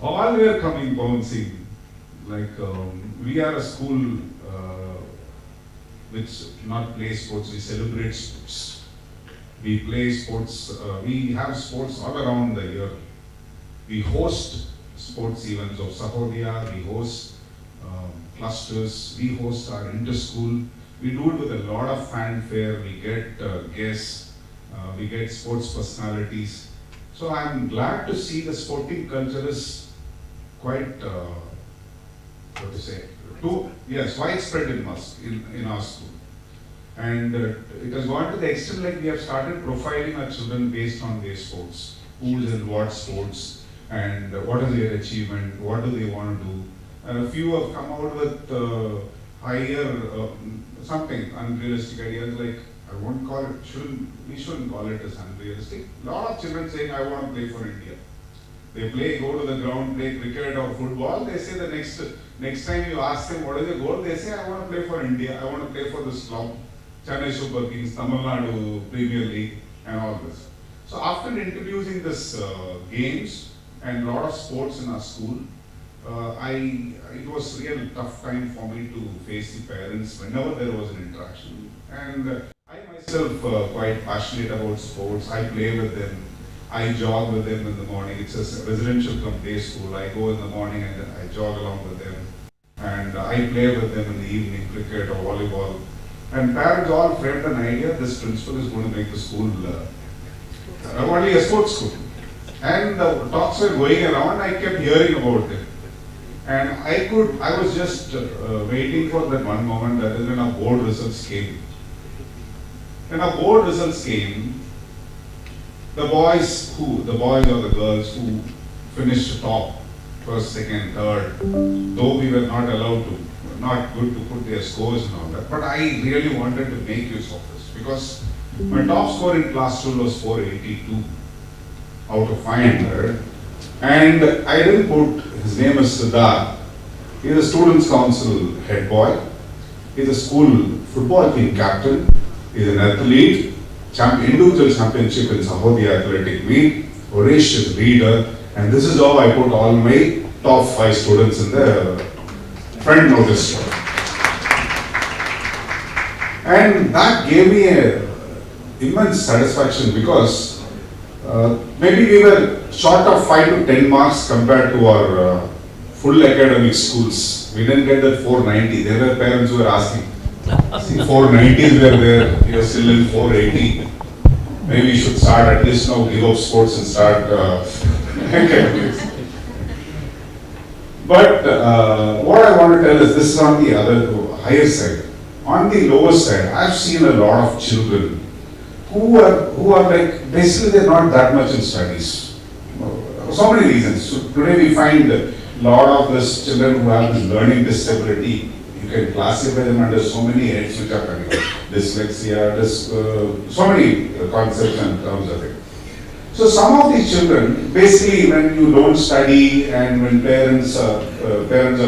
All were coming bouncing. Like, we are a school which not play sports, we celebrate sports. We play sports, we have sports all around the year. We host sports events of Sahodya, we host clusters, we host our inter-school. We do it with a lot of fanfare, we get guests, we get sports personalities. So I'm glad to see the sporting culture is quite, widespread in our school. And it has gone to the extent like we have started profiling our children based on their sports. Who is in what sports and what is their achievement, what do they want to do. A few have come out with higher, something unrealistic ideas like, I won't call it, we shouldn't call it as unrealistic. A lot of children saying, I want to play for India. They go to the ground, play cricket or football. They say the next time you ask them what is your goal, they say, I want to play for India. I want to play for this club, Chennai Super Kings, Tamil Nadu Premier League, and all this. So after introducing this games and a lot of sports in our school, it was a real tough time for me to face the parents whenever there was an interaction. And I myself quite passionate about sports. I play with them. I jog with them in the morning. It's a residential cum day school. I go in the morning and I jog along with them. And I play with them in the evening, cricket or volleyball. And parents all framed an idea, this principal is going to make the school only a sports school. And the talks were going around, I kept hearing about it. And I was just waiting for that one moment, that is when our board results came. When our board results came, the boys or the girls who finished top, first, second, third, though we were not allowed to, not good to put their scores and all that, but I really wanted to make use of this because my top score in class 2 was 482 out of 500, and I didn't put, his name is Siddharth. He's a students council head boy, he's a school football team captain, he's an athlete, individual championship in Sahodhi athletic meet, voracious reader, and this is how I put all my top 5 students in the front notice. And that gave me a immense satisfaction because maybe we were short of 5 to 10 marks compared to our full academic schools. We didn't get that 490. There were parents who were asking, see, 490s were there, you're still in 480. Maybe you should start at least now, give up sports and start academics. But what I want to tell is this is on the other higher side. On the lower side, I've seen a lot of children who are like, basically they're not that much in studies. So many reasons. So today we find a lot of these children who have this learning disability. You can classify them under so many heads which are coming. Dyslexia, so many concepts and terms of it. So some of these children, basically when you don't study and when parents are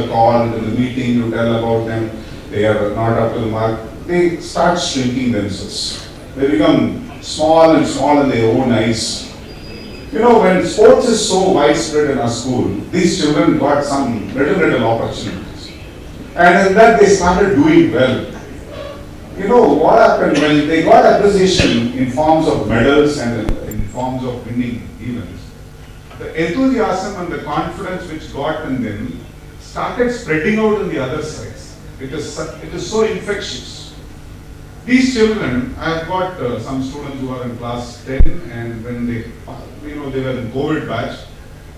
called to the meeting, you tell about them, they are not up to the mark, they start shrinking themselves. They become small and small in their own eyes. You know, when sports is so widespread in our school, these children got some little opportunities. And in that they started doing well. You know, what happened when they got appreciation in forms of medals and in forms of winning events, the enthusiasm and the confidence which got in them started spreading out in the other sides. It is so infectious. These children, I have got some students who are in class 10, and when they were in COVID batch,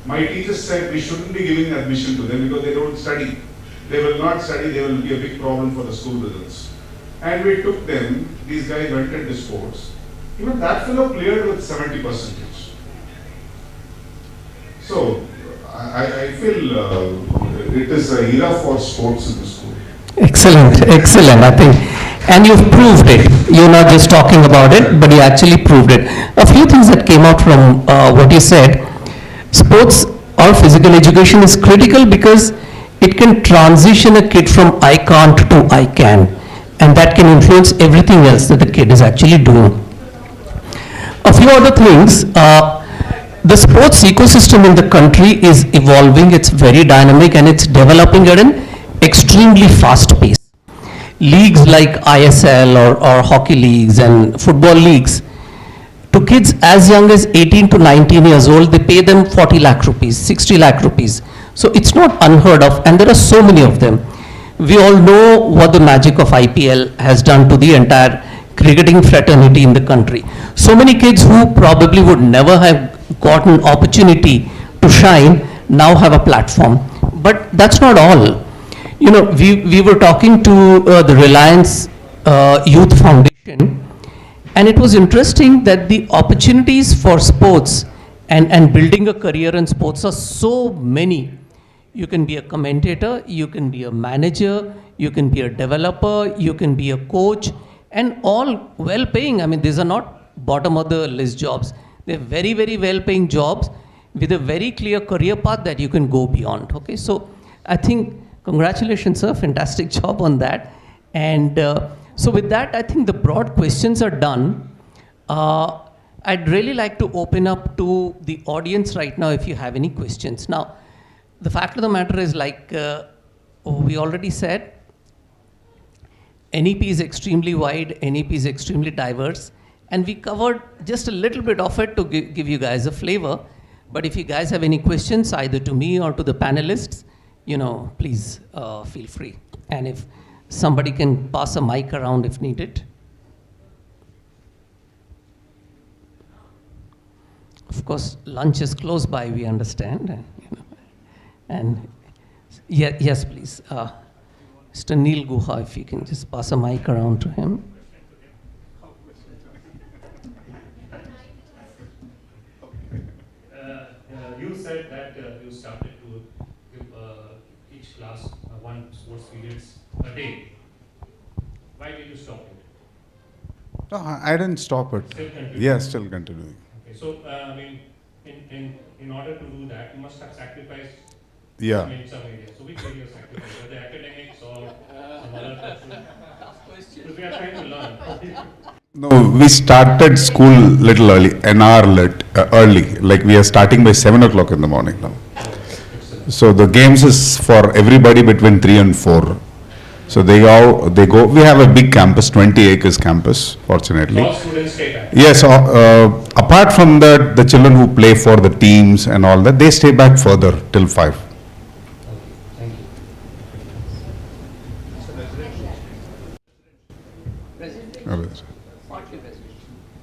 my teachers said we shouldn't be giving admission to them because they don't study. They will not study, they will be a big problem for the school results. And we took them, these guys went into sports. Even that fellow cleared with 70%. So, I feel it is an era for sports in the school. Excellent, excellent, I think. And you've proved it. You're not just talking about it, but you actually proved it. A few things that came out from what you said. Sports or physical education is critical because it can transition a kid from I can't to I can. And that can influence everything else that the kid is actually doing. A few other things. The sports ecosystem in the country is evolving. It's very dynamic and it's developing at an extremely fast pace. Leagues like ISL or hockey leagues and football leagues, to kids as young as 18 to 19 years old, they pay them 40 lakh rupees, 60 lakh rupees. So it's not unheard of, and there are so many of them. We all know what the magic of IPL has done to the entire cricketing fraternity in the country. So many kids who probably would never have gotten opportunity to shine now have a platform. But that's not all. You know, we were talking to the Reliance Youth Foundation, and it was interesting that the opportunities for sports and building a career in sports are so many. You can be a commentator, you can be a manager, you can be a developer, you can be a coach, and all well paying. I mean, these are not bottom of the list jobs. They're very, very well paying jobs with a very clear career path that you can go beyond. Okay, so I think congratulations, sir, fantastic job on that. And so with that, I think the broad questions are done. I'd really like to open up to the audience right now if you have any questions. Now, the fact of the matter is, like we already said, NEP is extremely wide, NEP is extremely diverse, and we covered just a little bit of it to give you guys a flavor. But if you guys have any questions, either to me or to the panelists, please feel free. And if somebody can pass a mic around if needed. Of course, lunch is close by, we understand. And yes, please. Mr. Neil Guha, if you can just pass a mic around to him. You said that you started to give each class one sports periods a day. Why did you stop it? No, I didn't stop it. Still continuing? Yeah, still continuing. Okay, so I mean, in order to do that, you must have sacrificed Yeah. some areas. So which areas sacrificed? Whether academics or some other question? Because we are trying to learn. No, we started school little early, an hour early. Like we are starting by 7 o'clock in the morning now. So the games is for everybody between 3 and 4. So they go. We have a big campus, 20 acres campus, fortunately. All students stay back. Yes. Apart from that, the children who play for the teams and all that, they stay back further till 5. Thank you.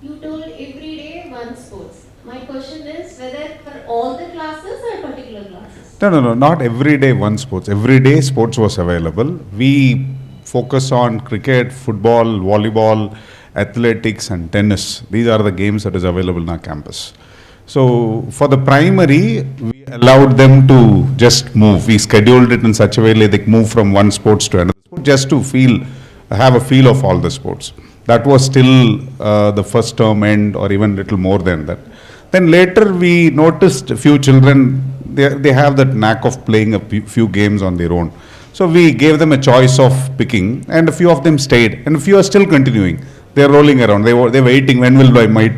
You told every day one sports. My question is whether for all the classes or particular classes? No, not every day one sports. Every day sports was available. We focus on cricket, football, volleyball, athletics and tennis. These are the games that is available in our campus. So for the primary, we allowed them to just move. We scheduled it in such a way that they move from one sports to another sport just to have a feel of all the sports. That was still the first term end or even little more than that. Then later we noticed a few children, they have that knack of playing a few games on their own. So we gave them a choice of picking and a few of them stayed and a few are still continuing. They're rolling around. They were waiting, when will my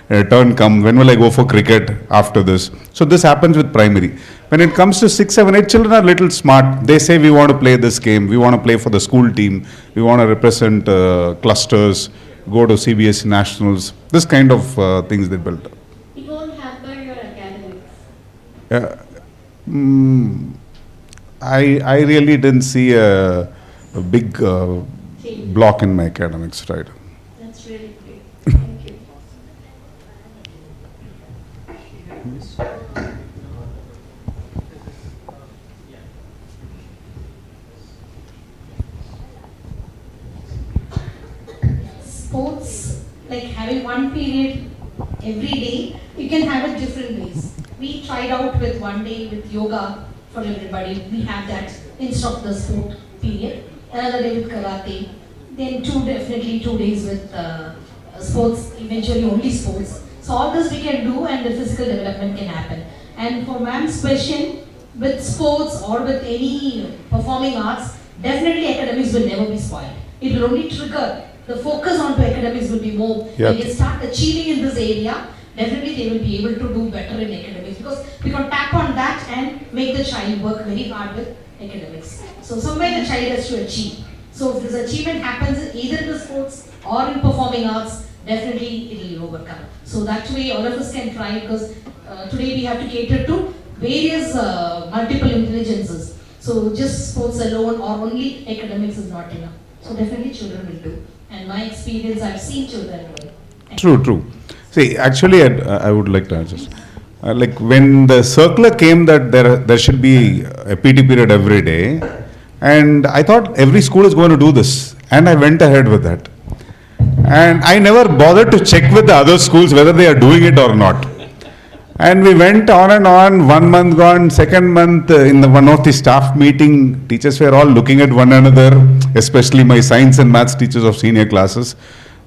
turn come? When will I go for cricket after this? So this happens with primary. When it comes to 6, 7, 8, children are little smart. They say we want to play this game. We want to play for the school team. We want to represent clusters, go to CBSE nationals. This kind of things they built. It won't hamper your academics. I really didn't see a big block in my academics, right? That's really great. Thank you. Sports, like having one period every day, you can have it different ways. We tried out with one day with yoga for everybody. We have that instead of the sport period. Another day with karate. Then definitely 2 days with sports, eventually only sports. So all this we can do and the physical development can happen. And for ma'am's question, with sports or with any performing arts, definitely academics will never be spoiled. It will only trigger the focus onto academics will be more. Yeah. When they start achieving in this area, definitely they will be able to do better in academics because we can tap on that and make the child work very hard with academics. So somewhere the child has to achieve. So if this achievement happens either in the sports or in performing arts, definitely it will overcome. So that way all of us can try because today we have to cater to various multiple intelligences. So just sports alone or only academics is not enough. So definitely children will do. And my experience, I've seen children do it. True. See, actually, I would like to answer. Like when the circular came that there should be a PT period every day, and I thought every school is going to do this, and I went ahead with that. And I never bothered to check with the other schools whether they are doing it or not. And we went on and on, 1 month gone, second month, in one of the staff meeting, teachers were all looking at one another, especially my science and maths teachers of senior classes.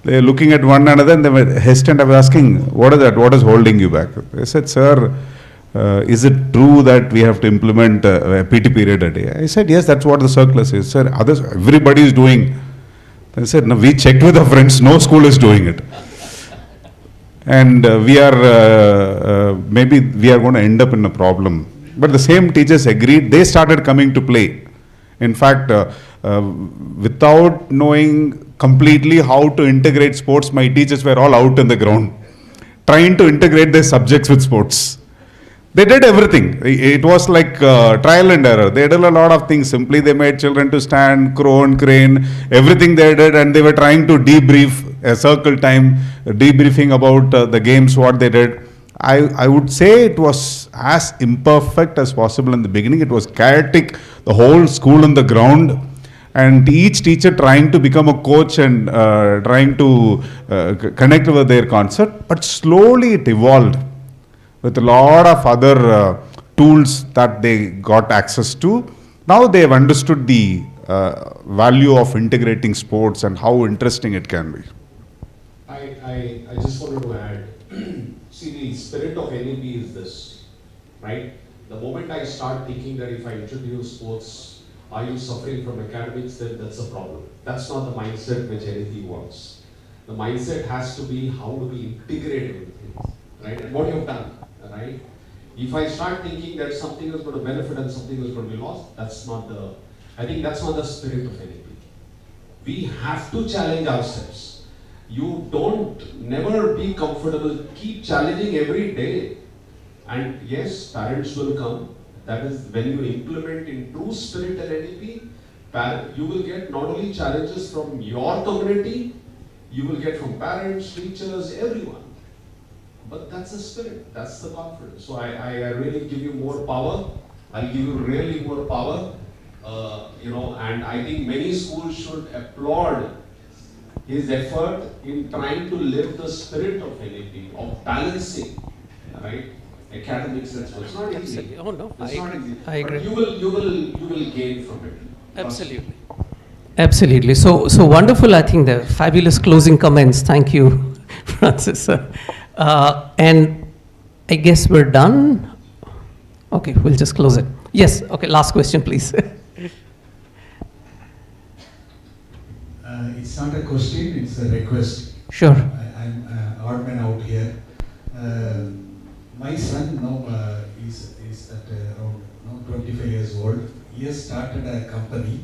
They were looking at one another and they were hesitant. I was asking, what is that? What is holding you back? They said, sir, is it true that we have to implement a PT period a day? I said, yes, that's what the circular says. Sir, everybody is doing. I said, no, we checked with our friends, no school is doing it. And maybe we are going to end up in a problem. But the same teachers agreed, they started coming to play. In fact, without knowing completely how to integrate sports, my teachers were all out in the ground, trying to integrate their subjects with sports. They did everything. It was like trial and error. They did a lot of things. Simply they made children to stand, crane, everything they did, and they were trying to debrief a circle time, debriefing about the games, what they did. I would say it was as imperfect as possible in the beginning. It was chaotic, the whole school on the ground, and each teacher trying to become a coach and trying to connect with their concept. But slowly it evolved with a lot of other tools that they got access to. Now they have understood the value of integrating sports and how interesting it can be. I just wanted to add, see, the spirit of NEP is this, right? The moment I start thinking that if I introduce sports, are you suffering from academics, then that's a problem. That's not the mindset which NEP wants. The mindset has to be how do we integrate everything, right? And what you've done, right? If I start thinking that something is going to benefit and something is going to be lost, I think that's not the spirit of NEP. We have to challenge ourselves. You never be comfortable, keep challenging every day. And yes, parents will come. That is when you implement in true spirit and NEP, you will get not only challenges from your community, you will get from parents, teachers, everyone. But that's the spirit, that's the confidence. So I really give you more power. I'll give you really more power. And I think many schools should applaud his effort in trying to live the spirit of NEP, of balancing, right? Academics and sports. It's not easy. Oh no, it's not easy. I agree. But you will gain from it. Absolutely. Absolutely. So wonderful. I think the fabulous closing comments. Thank you, Francis. And I guess we're done. Okay, we'll just close it. Yes. Okay. Last question, please. It's not a question, it's a request. Sure. I'm an odd man out here. My son now is at around 25 years old. He has started a company.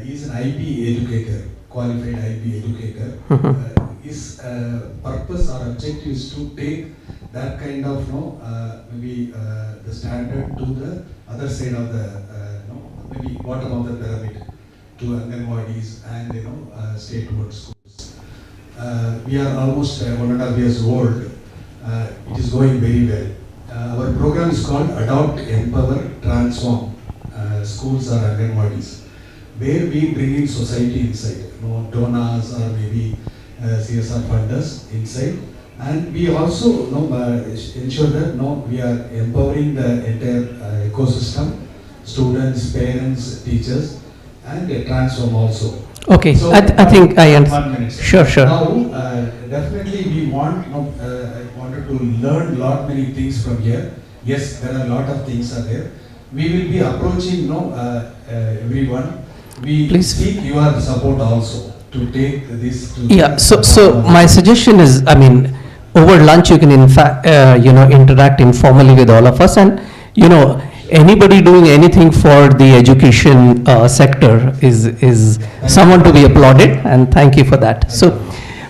He's an IB educator, qualified IB educator. His purpose or objective is to take that kind of maybe the standard to the other side of the maybe bottom of the pyramid, to Anganwadis and state board schools. We are almost 1.5 years old. It is going very well. Our program is called Adopt, Empower, Transform Schools or Anganwadis, where we bring in society inside, donors or maybe CSR funders inside, and we also ensure that we are empowering the entire ecosystem, students, parents, teachers, and transform also. Okay, So, I think I understand. 1 minute. Sure. Now, definitely we want, I wanted to learn lot many things from here. Yes, there are a lot of things are there. We will be approaching, everyone. We seek your support also to take this to. Yeah. So my suggestion is, I mean, over lunch you can in fact, interact informally with all of us, and anybody doing anything for the education sector is someone to be applauded, and thank you for that. So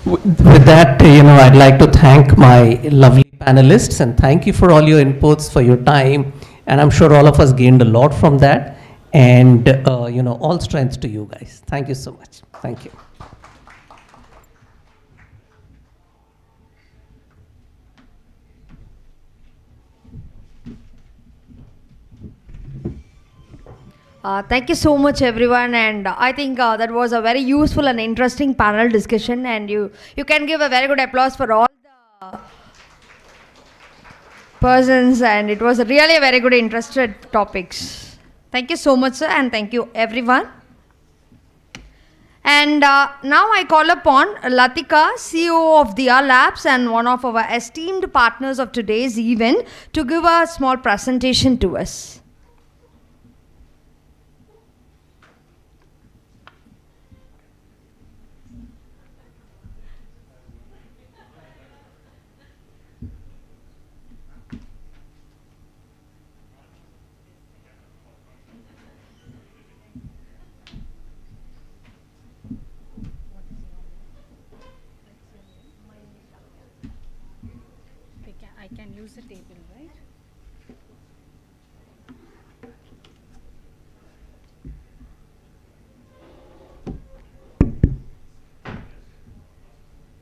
with that, I'd like to thank my lovely panelists, and thank you for all your inputs, for your time, and I'm sure all of us gained a lot from that, and all strength to you guys. Thank you so much. Thank you. Thank you so much, everyone, and I think that was a very useful and interesting panel discussion, and you can give a very good applause for all the persons, and it was really a very good interested topics. Thank you so much, sir, and thank you, everyone. And now I call upon Latika, CEO of Diya Labs and one of our esteemed partners of today's event, to give a small presentation to us. I can use the table, right?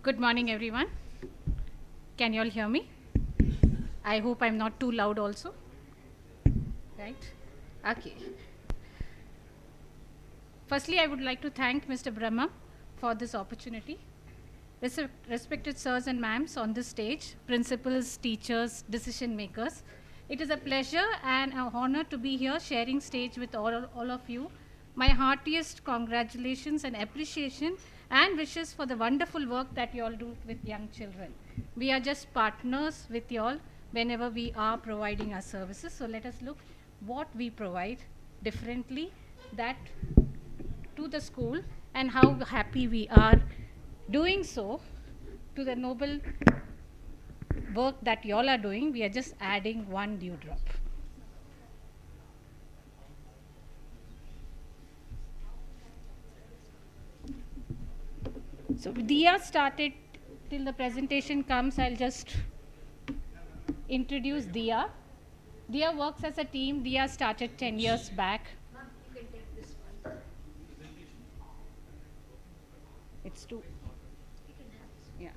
Good morning, everyone. Can you all hear me? I hope I'm not too loud also. Right? Okay. Firstly, I would like to thank Mr. Brahma for this opportunity. Respected sirs and ma'ams on this stage, principals, teachers, decision makers, it is a pleasure and an honor to be here sharing stage with all of you. My heartiest congratulations and appreciation and wishes for the wonderful work that you all do with young children. We are just partners with you all whenever we are providing our services. So let us look what we provide differently that to the school and how happy we are doing so to the noble work that you all are doing. We are just adding one dewdrop. So Diya started, till the presentation comes, I'll just introduce Diya. Diya works as a team. Diya started 10 years back. You can take this one. It's too. Yeah.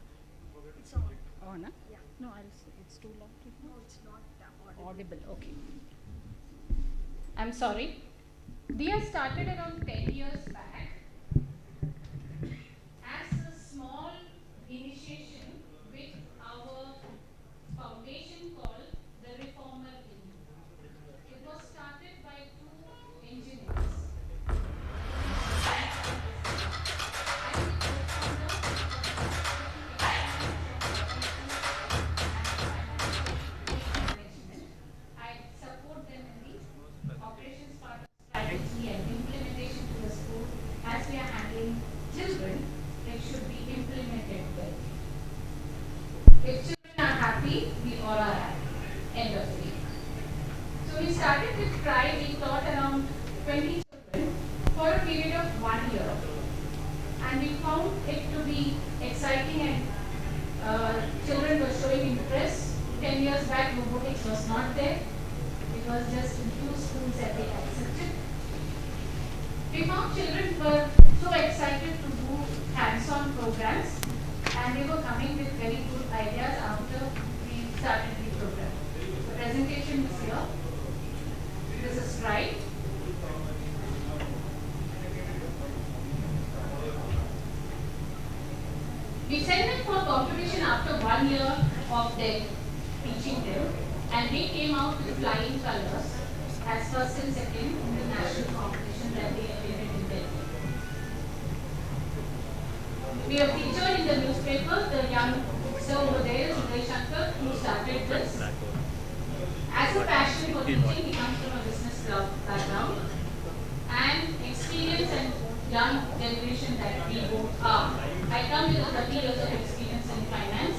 It's on. On, huh? Yeah. No, I'll say it's too loud. No, it's not audible. Okay. I'm sorry. Diya started around 10 years back as a small initiation with our foundation called the Reformer Inn. It was started by two engineers. I support them in the operations part of strategy and implementation to the school. As we are handling children, it should be implemented well. If children are happy, we all are happy. End of the day. So we started with try. We taught around 20 children for a period of 1 year. And we found it to be exciting and children were showing interest. 10 years back, robotics was not there. It was just in few schools that they accepted. We found children were so excited to do hands-on programs and they were coming with very good ideas after we started the program. The presentation is here. This is right. We sent them for competition after 1 year of their teaching them, and they came out with flying colors as first and second in the national competition that they attended in Delhi. We have featured in the newspaper the young sir over there, Uday Shankar, who started this. As a passion for teaching, he comes from a business background and experience and young generation that we both are. I come with 30 years of experience in finance,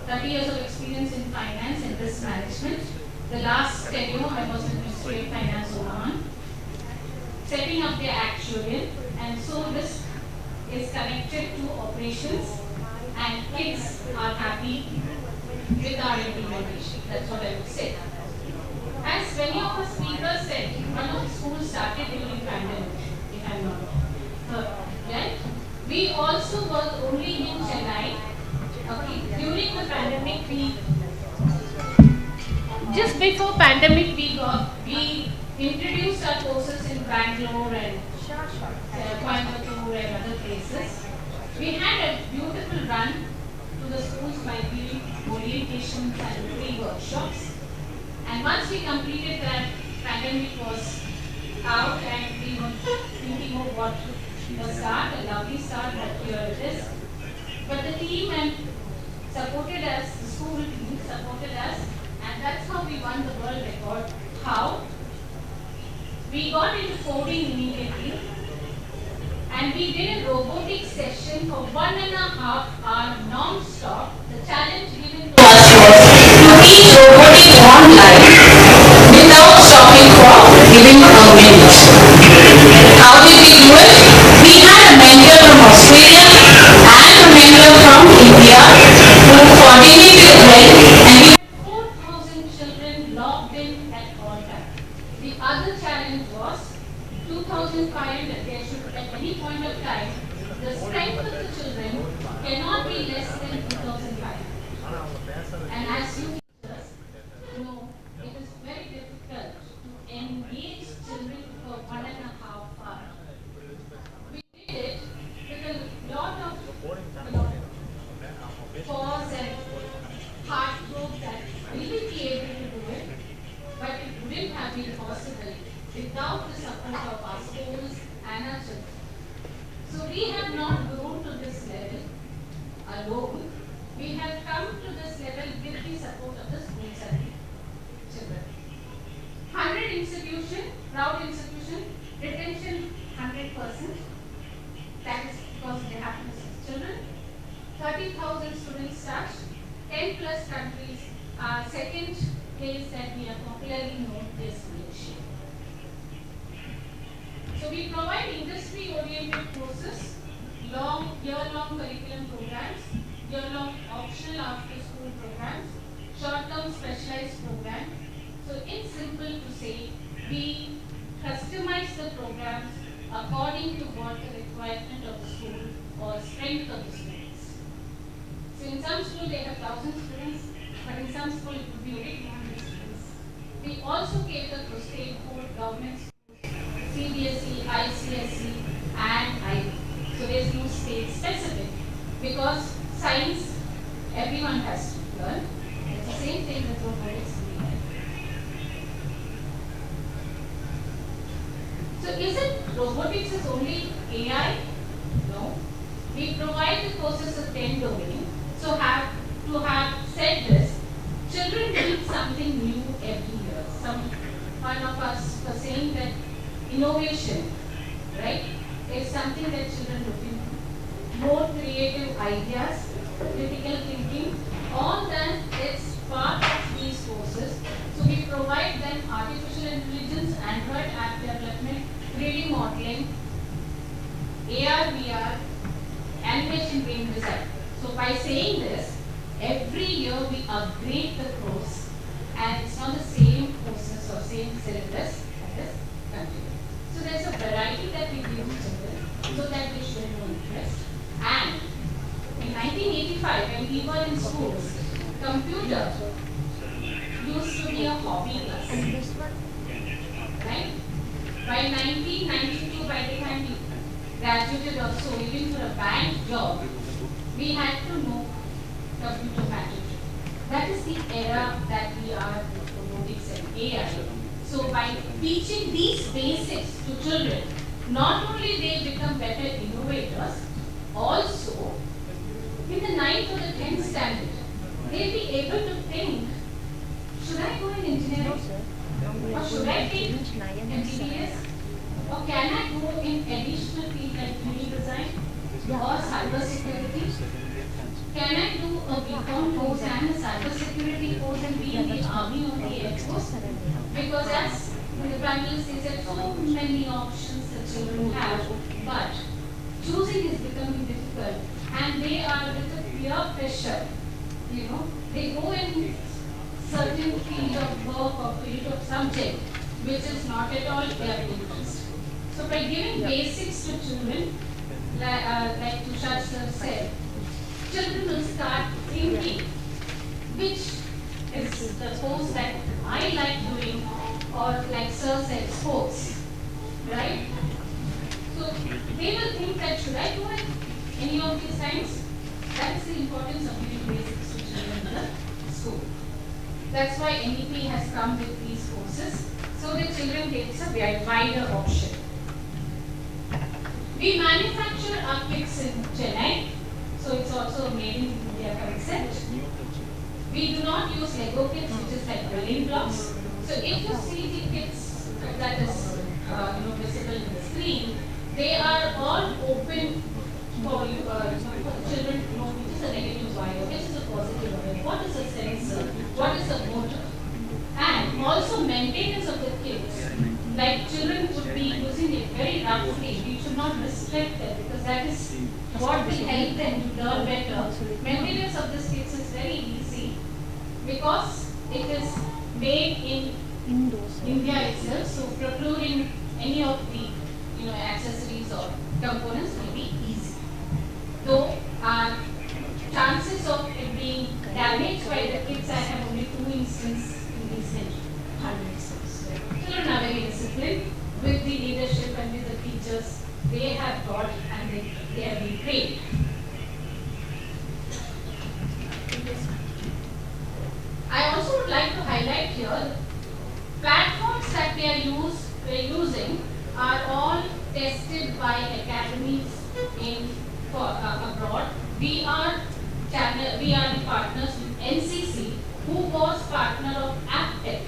30 years of experience in finance and risk management. The last tenure I was in Ministry of Finance Oman, setting up the actuarial, and so risk is connected to operations and kids are happy with our implementation. That's what I would say. As many of the speakers said, one of the schools started during pandemic, if I'm not right? We also work only in Chennai. Okay. During the pandemic, just before pandemic, we introduced our courses in Bangalore and Coimbatore and other places. We had a beautiful run to the schools by giving orientations and free workshops. And once we completed that, pandemic was out and we were thinking of what a start, a lovely start, but here it is. But the team and supported us, the school team supported us, and that's how we won the world record. How? We got into coding immediately, and we did a robotics session for 1.5 hours non-stop. The challenge given to us was to teach robotics online without stopping for giving a minute. How did we do it? We had a mentor from Australia and a mentor from India who coordinated well, and we had 4,000 children logged in at all times. The other challenge was 2,500. There should, at any point of time, the strength of the children cannot be less than 2,500. And as you teachers know, it is very difficult to engage children for 1.5 hours. We did it with a lot of pause and heartbreak that we will be able to do it, but it wouldn't have been possible without the support of our schools and our children. So we have not grown to this level alone. We have come to this level with the support of the schools and children. 100 institution, proud institution, retention 100%. That is because they happiness of children. 30,000 students touched, 10 plus countries. Our second place that we are popularly known is Malaysia. So we provide industry-oriented courses, year-long curriculum programs, year-long optional after-school programs, short-term specialized programs. So it's simple to say, we customize the programs according to what the requirement of the school or strength of the students. So in some schools they have 1,000 students, but in some schools it would be only 200 students. We also cater to state board, government schools, CBSE, ICSE and IB. So there's no state specific because science everyone has to learn. It's the same thing with robotics. So is it robotics is only AI? No. We provide the courses of 10 domains. So to have said this, children need something new every year. One of us was saying that innovation, right, is something that children look into. More creative ideas, critical thinking, all that is part of these courses. So we provide them artificial intelligence, Android app development, 3D modeling, AR, VR, animation game design. So by saying this, every year we upgrade the course and it's not the same courses or same syllabus that is continued. So there's a variety that we give children so that they show no interest. And in 1985, when we were in schools, computer used to be a hobby class. Right? By 1992, by the time we graduated or so, even for a bank job, we had to know computer magic. That is the era that we are with robotics and AI. So by teaching these basics to children, not only they become better innovators, also in the 9th or the 10th standard, they'll be able to think, should I go in engineering? Or should I take MBBS? Or can I go in additional field like 3D design or cyber security? Can I do a BCom course and a cyber security course and be in the army or the air force? Because as the Prime Minister said, so many options that children have, but choosing is becoming difficult and they are with the peer pressure. You know, they go in certain field of work or field of subject which is not at all their interest. So by giving basics to children, like Tushar sir said, children will start thinking which is the course that I like doing, or like sir said, sports, right? So they will think that should I do it, any of these things? That is the importance of giving basics to children in the school. That's why NEP has come with these courses, so the children gets a wider option. We manufacture our kits in Chennai, so it's also a made in India concept. We do not use Lego kits, which is like building blocks. So if you see the kits that is visible in the screen, they are all open for you, for children to know which is a negative wire, which is a positive wire, what is a sensor, what is a motor, and also maintenance of the kits. Like children would be using it very roughly. We should not restrict them because that is what will help them to learn better. Maintenance of this kits is very easy because it is made in India itself. So procuring any of the accessories or components will be easy. Though our chances of it being damaged by the kits, I have only 2 instances in recent 100. Children are very disciplined with the leadership and with the teachers they have taught and they have been trained. I also would like to highlight here platforms that we are using are all tested by academies abroad. We are the partners with NCC, who was partner of AppTech.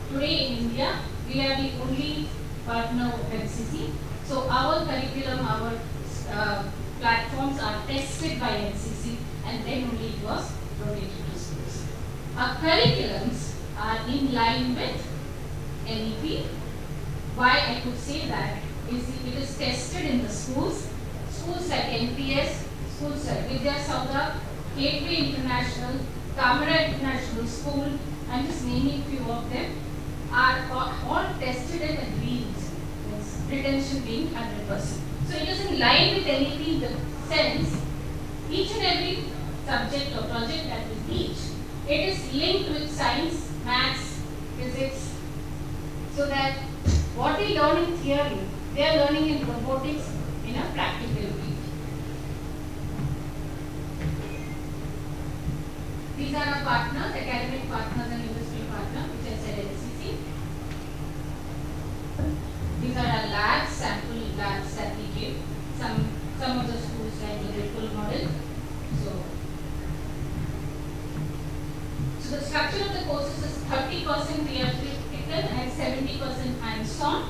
Today in India, we are the only partner of NCC. So our curriculum, our platforms are tested by NCC, and then only it was donated to schools. Our curriculums are in line with NEP. Why I could say that is it is tested in the schools. Schools like NPS, schools like Vidya Sauda, Gateway International, Kamara International School, I'm just naming few of them, are all tested and agreed, retention being 100%. So it is in line with NEP in the sense, each and every subject or project that we teach, it is linked with science, maths, physics, so that what we learn in theory, they are learning in robotics in a practical way. These are our partners, academic partners and industry partners, which I said NCC. These are our labs, sample labs that we give. Some of the schools like the Ripple model. So the structure of the courses is 30% theoretical and 70% hands-on,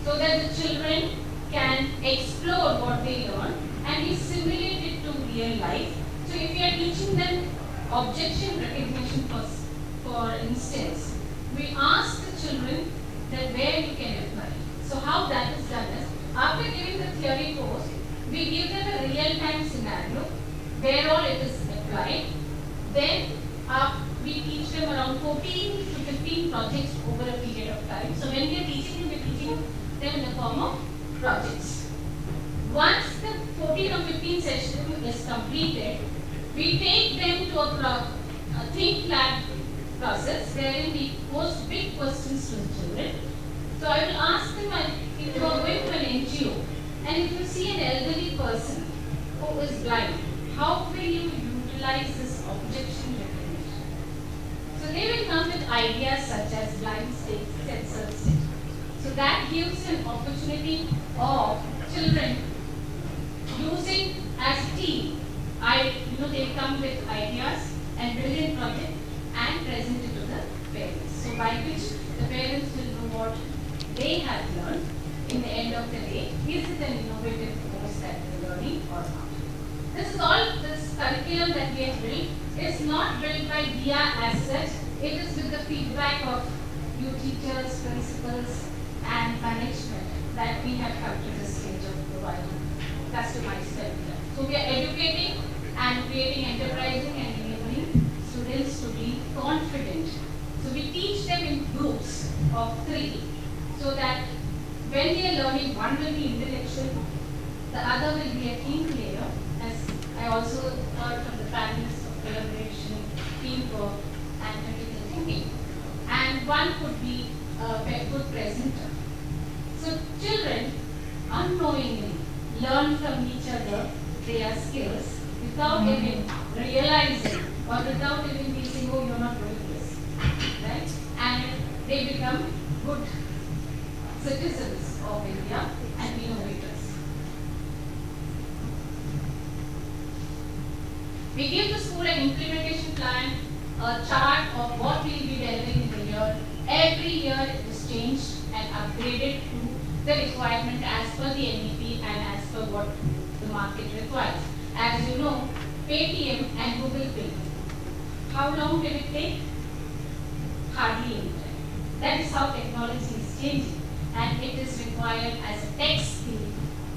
so that the children can explore what they learn and we simulate it to real life. So if we are teaching them objection recognition, for instance, we ask the children that where you can apply. So how that is done is, after giving the theory course, we give them a real-time scenario where all it is applied. Then we teach them around 14 to 15 projects over a period of time. So when we are teaching them, we are teaching them in the form of projects. Once the 14 or 15 session is completed, we take them to a think lab process wherein we post big questions to the children. So I will ask them, if you are going to an NGO and if you see an elderly person who is blind, how will you utilize this objection recognition? So they will come with ideas such as blind state, sensor state. So that gives an opportunity of children using as team. They come with ideas and brilliant project and present it to the parents. So by which the parents will know what they have learned in the end of the day. Is it an innovative course that they're learning or not? This curriculum that we have built is not built by DIA as such. It is with the feedback of you teachers, principals and management that we have come to this stage of providing customized curriculum. So we are educating and creating enterprising and enabling students to be confident. So we teach them in groups of 3 so that when they are learning, one will be intellectual, the other will be a team player, as I also heard from the panelists of collaboration, teamwork and critical thinking, and one could be a good presenter. So children unknowingly learn from each other their skills without even realizing or without even being saying, oh, you're not doing this, right? And they become good citizens of India and innovators. We give the school an implementation plan, a chart of what we will be delivering in the year. Every year it is changed and upgraded to the requirement as per the NEP and as per what the market requires. As you know, Paytm and Google Pay. How long did it take? Hardly any time. That is how technology is changing, and it is required as a tech skill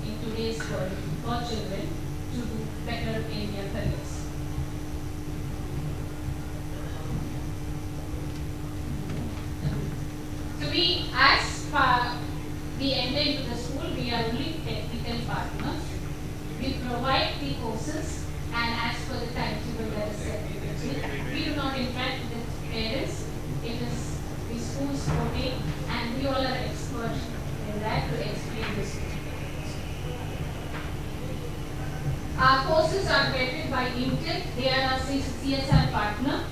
in today's world for children to do better in their careers. So we enter into the school, we are only technical partners. We provide the courses and as per the timetable that is set. We do not interact with parents. It is the school's forte, and we all are experts in that to explain this. Our courses are vetted by Intel. They are our CSR partner.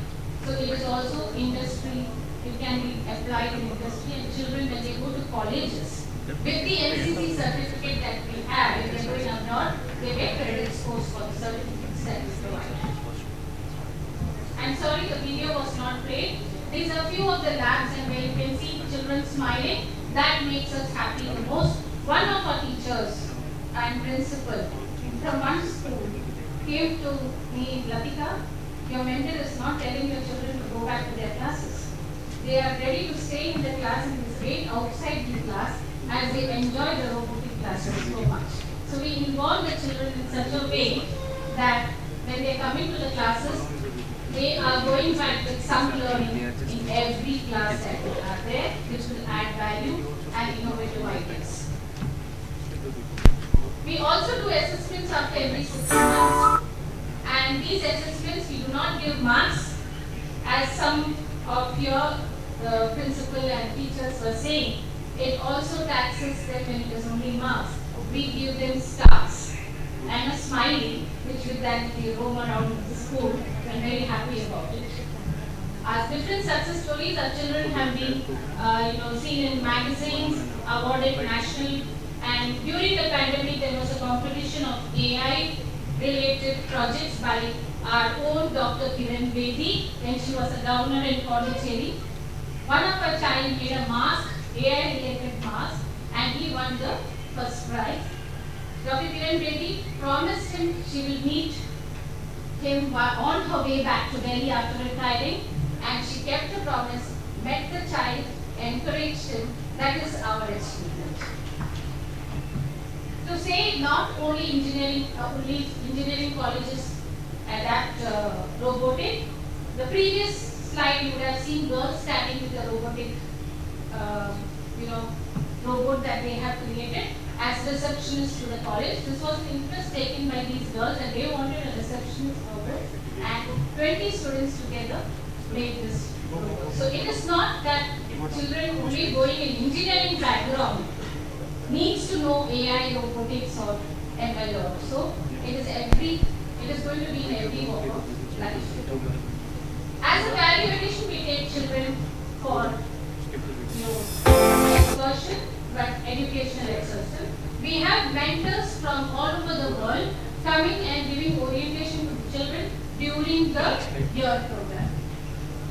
So it is also industry. It can be applied in industry, and children when they go to colleges with the NCC certificate that we have, if they're going abroad, they get credit scores for the certificates that is provided. I'm sorry the video was not played. These are few of the labs, and where you can see children smiling. That makes us happy the most. One of our teachers and principal from one school came to me, Latika, your mentor is not telling your children to go back to their classes. They are ready to stay in the class and wait outside the class as they enjoy the robotic classes so much. So we involve the children in such a way that when they come into the classes, they are going back with some learning in every class that they are there, which will add value and innovative ideas. We also do assessments after every 6 months, and these assessments we do not give marks, as some of your principal and teachers were saying. It also taxes them when it is only marks. We give them stars and a smiley, which will then they roam around the school and very happy about it. As different success stories, our children have been seen in magazines, awarded national, and during the pandemic there was a competition of AI related projects by our own Dr. Kiran Bedi when she was a governor in Pondicherry. One of her child made a mask, AI related mask, and he won the first prize. Dr. Kiran Bedi promised him she will meet him on her way back to Delhi after retiring, and she kept her promise, met the child, encouraged him. That is our achievement. To say not only engineering colleges adapt robotic. The previous slide you would have seen girls standing with the robotic robot that they have created as receptionists to the college. This was an interest taken by these girls, and they wanted a receptionist robot, and 20 students together made this robot. So it is not that children only going in engineering background needs to know AI, robotics or ML also. It is going to be in every walk of life. As a value addition, we take children for excursion, but educational excursion. We have mentors from all over the world coming and giving orientation to children during the year program.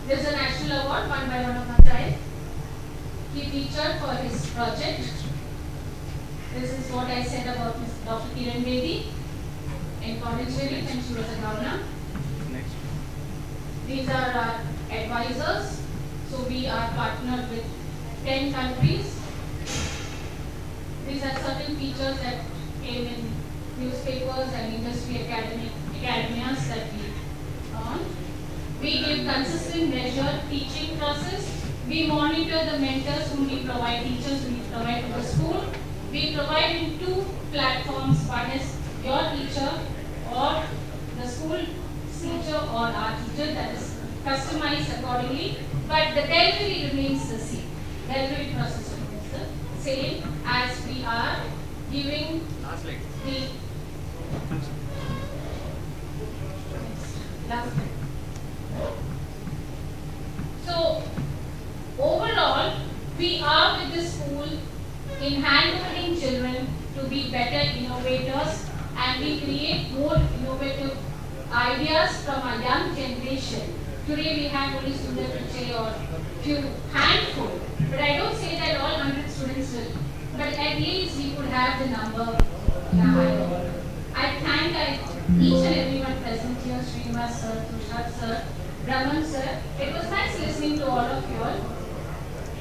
There is a national award won by one of my child. He featured for his project. This is what I said about Dr. Kiran Bedi in Pondicherry when she was a governor. These are our advisors. So we are partnered with 10 countries. These are certain features that came in newspapers and industry academias that we found. We give consistent measured teaching process. We monitor the mentors whom we provide, teachers whom we provide to the school. We provide in 2 platforms. One is your teacher or the school teacher or our teacher, that is customized accordingly, but the delivery remains the same. Delivery process remains the same as we are giving the last slide. So overall, we are with the school in handholding children to be better innovators, and we create more innovative ideas from our young generation. Today we have only Sundar Pichai or few handful, but I don't say that all 100 students will, but at least we could have the number in a higher order. I thank each and everyone present here, Srinivas sir, Tushar sir, Brahman sir. It was nice listening to all of you all.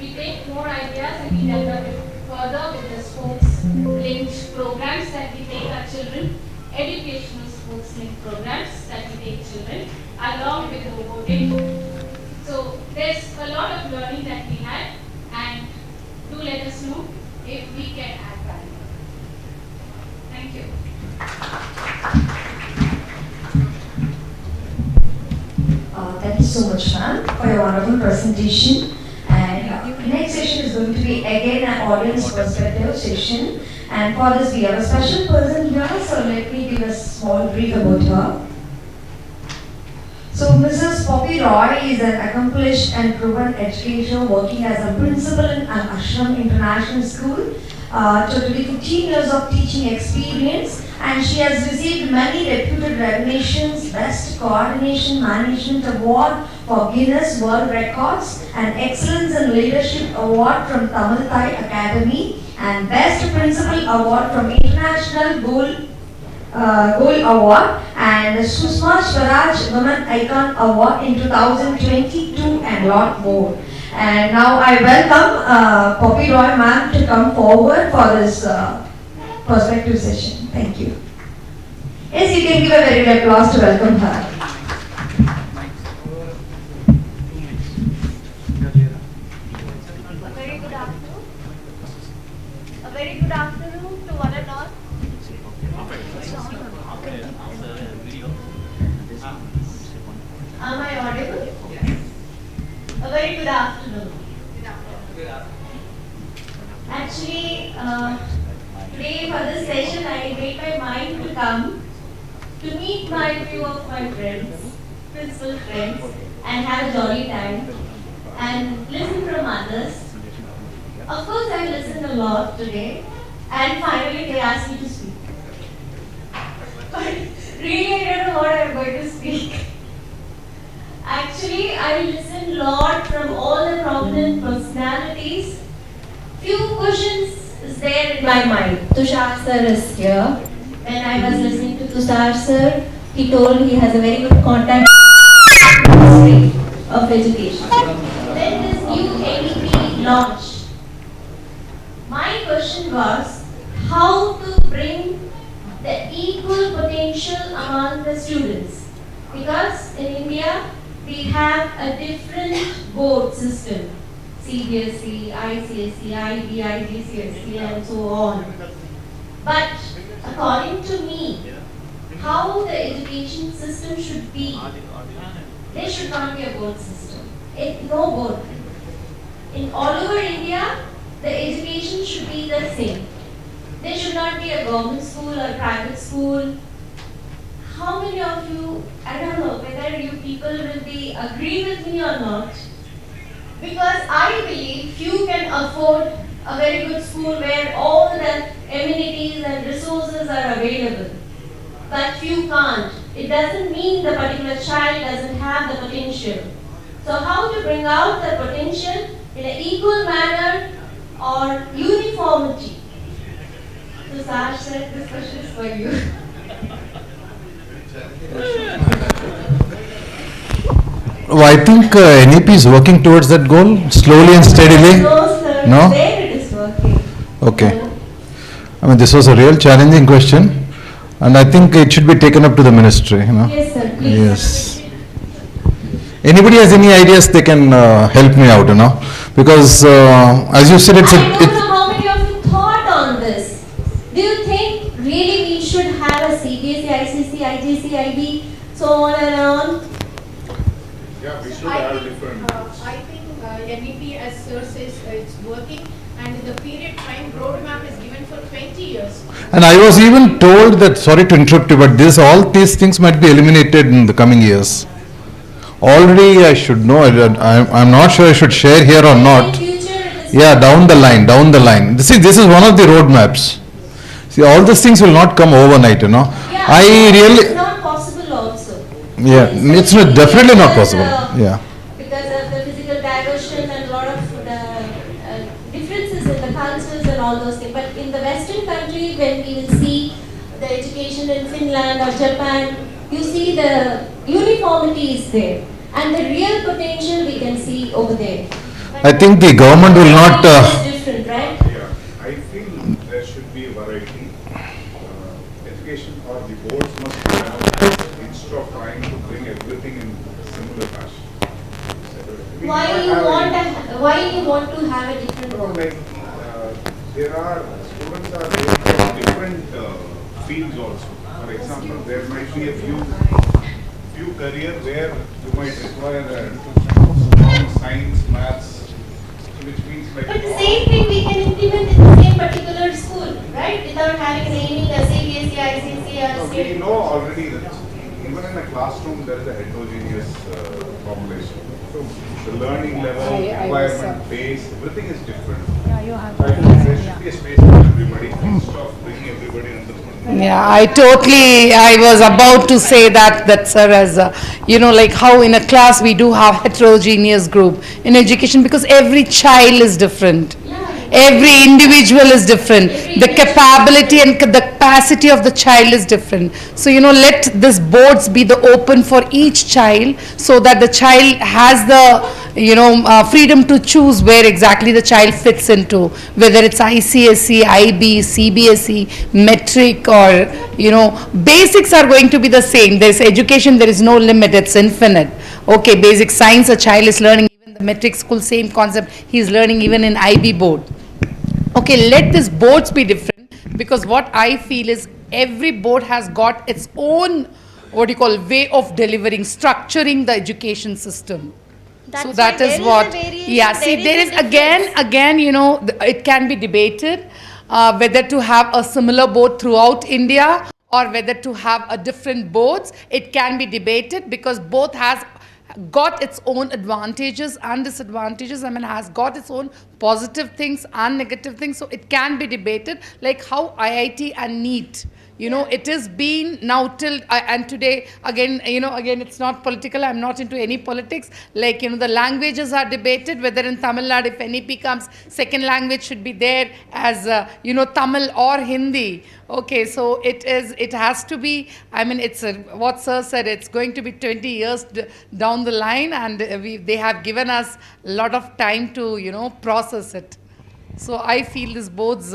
We take more ideas and we develop it further with the sports linked programs that we take our children, educational sports linked programs that we take children, along with robotic. So there's a lot of learning that we had, and do let us know if we can add value. Thank you. Thank you so much, ma'am, for your wonderful presentation. And the next session is going to be again an audience perspective session. And for this, we have a special person here, so let me give a small brief about her. So, Mrs. Poppy Roy is an accomplished and proven educator working as a principal in an Ashram International School. Totally 15 years of teaching experience, and she has received many reputed recognitions, Best Coordination Management Award for Guinness World Records, and Excellence in Leadership Award from Tamil Thai Academy, and Best Principal Award from International Gold Award, and Susma Swaraj Women Icon Award in 2022, and lot more. And now I welcome Poppy Roy ma'am to come forward for this perspective session. Thank you. Yes, you can give a very good applause to welcome her. A very good afternoon to one and all. Am I audible? A very good afternoon. Actually, today for this session I made my mind to come to meet my few of my friends, principal friends, and have a jolly time and listen from others. Of course, I listened a lot today, and finally they asked me to speak. But really, I don't know what I'm going to speak. Actually, I listened a lot from all the prominent personalities. Few questions is there in my mind. Tushar sir is here. When I was listening to Tushar sir, he told he has a very good contact history of education. When this new NEP launched, my question was how to bring the equal potential among the students. Because in India, we have a different board system. CBSE, ICSE, IB, IGCSE, and so on. But according to me, how the education system should be, there should not be a board system. No board. In all over India, the education should be the same. There should not be a government school or private school. How many of you, I don't know whether you people will be agree with me or not, because I believe few can afford a very good school where all the amenities and resources are available, but few can't. It doesn't mean the particular child doesn't have the potential. So how to bring out the potential in an equal manner or uniformity? So Sash said this question is for you. Oh, I think NEP is working towards that goal slowly and steadily. No, sir. No? There it is working. Okay. I mean, this was a real challenging question, and I think it should be taken up to the ministry. You know? Yes, sir. Please. Yes. Anybody has any ideas? They can help me out. You know, because as you said, it's I don't know how many of you thought on this. Do you think really we should have a CBSE, ICSE, IGC, IB, so on and on? Yeah, we should have different. I think NEP, as sir says, it's working, and the period time roadmap is given for 20 years. And I was even told that, sorry to interrupt you, but all these things might be eliminated in the coming years. Already I should know, I'm not sure I should share here or not. Yeah, down the line. See, this is one of the roadmaps. See, all these things will not come overnight, you know. Yeah, I really... it's not possible also. Yeah, it's not, definitely not possible. Yeah. Because of the physical diversion and a lot of the differences in the cultures and all those things. But in the Western country, when we will see the education in Finland or Japan, you see the uniformity is there. And the real potential we can see over there. I think the government will not. It's different, right? Yeah, I feel there should be a variety. Education or the boards must have, instead of trying to bring everything in similar fashion. Why you want to have a different? No, like there are students are there in different fields also. For example, there might be a few career where you might require strong science, maths, which means like. But the same thing we can implement in the same particular school, right? Without having naming a CBSE, ICSE, or state. We know already that even in a classroom there is a heterogeneous population. So the learning level, environment, pace, everything is different. Yeah, you have. I think there should be a space for everybody instead of bringing everybody under one. Yeah, I was about to say that sir, as like how in a class we do have heterogeneous group in education because every child is different. Every individual is different. The capability and the capacity of the child is different. So, let this boards be the open for each child so that the child has the, freedom to choose where exactly the child fits into, whether it's ICSE, IB, CBSE, metric or, basics are going to be the same. There's education, there is no limit, it's infinite. Okay, basic science, a child is learning even the metric school, same concept, he is learning even in IB board. Okay, let these boards be different because what I feel is every board has got its own, way of delivering, structuring the education system. So that is what, there is again, it can be debated whether to have a similar board throughout India or whether to have a different boards. It can be debated because both has got its own advantages and disadvantages. Has got its own positive things and negative things. So it can be debated like how IIT and NEET, it is been now till, and today, again, it's not political. I'm not into any politics. Like, the languages are debated, whether in Tamil Nadu, if NEP comes, second language should be there as, Tamil or Hindi. Okay, so it has to be, it's what sir said, it's going to be 20 years down the line and they have given us a lot of time to, process it. So I feel this boards,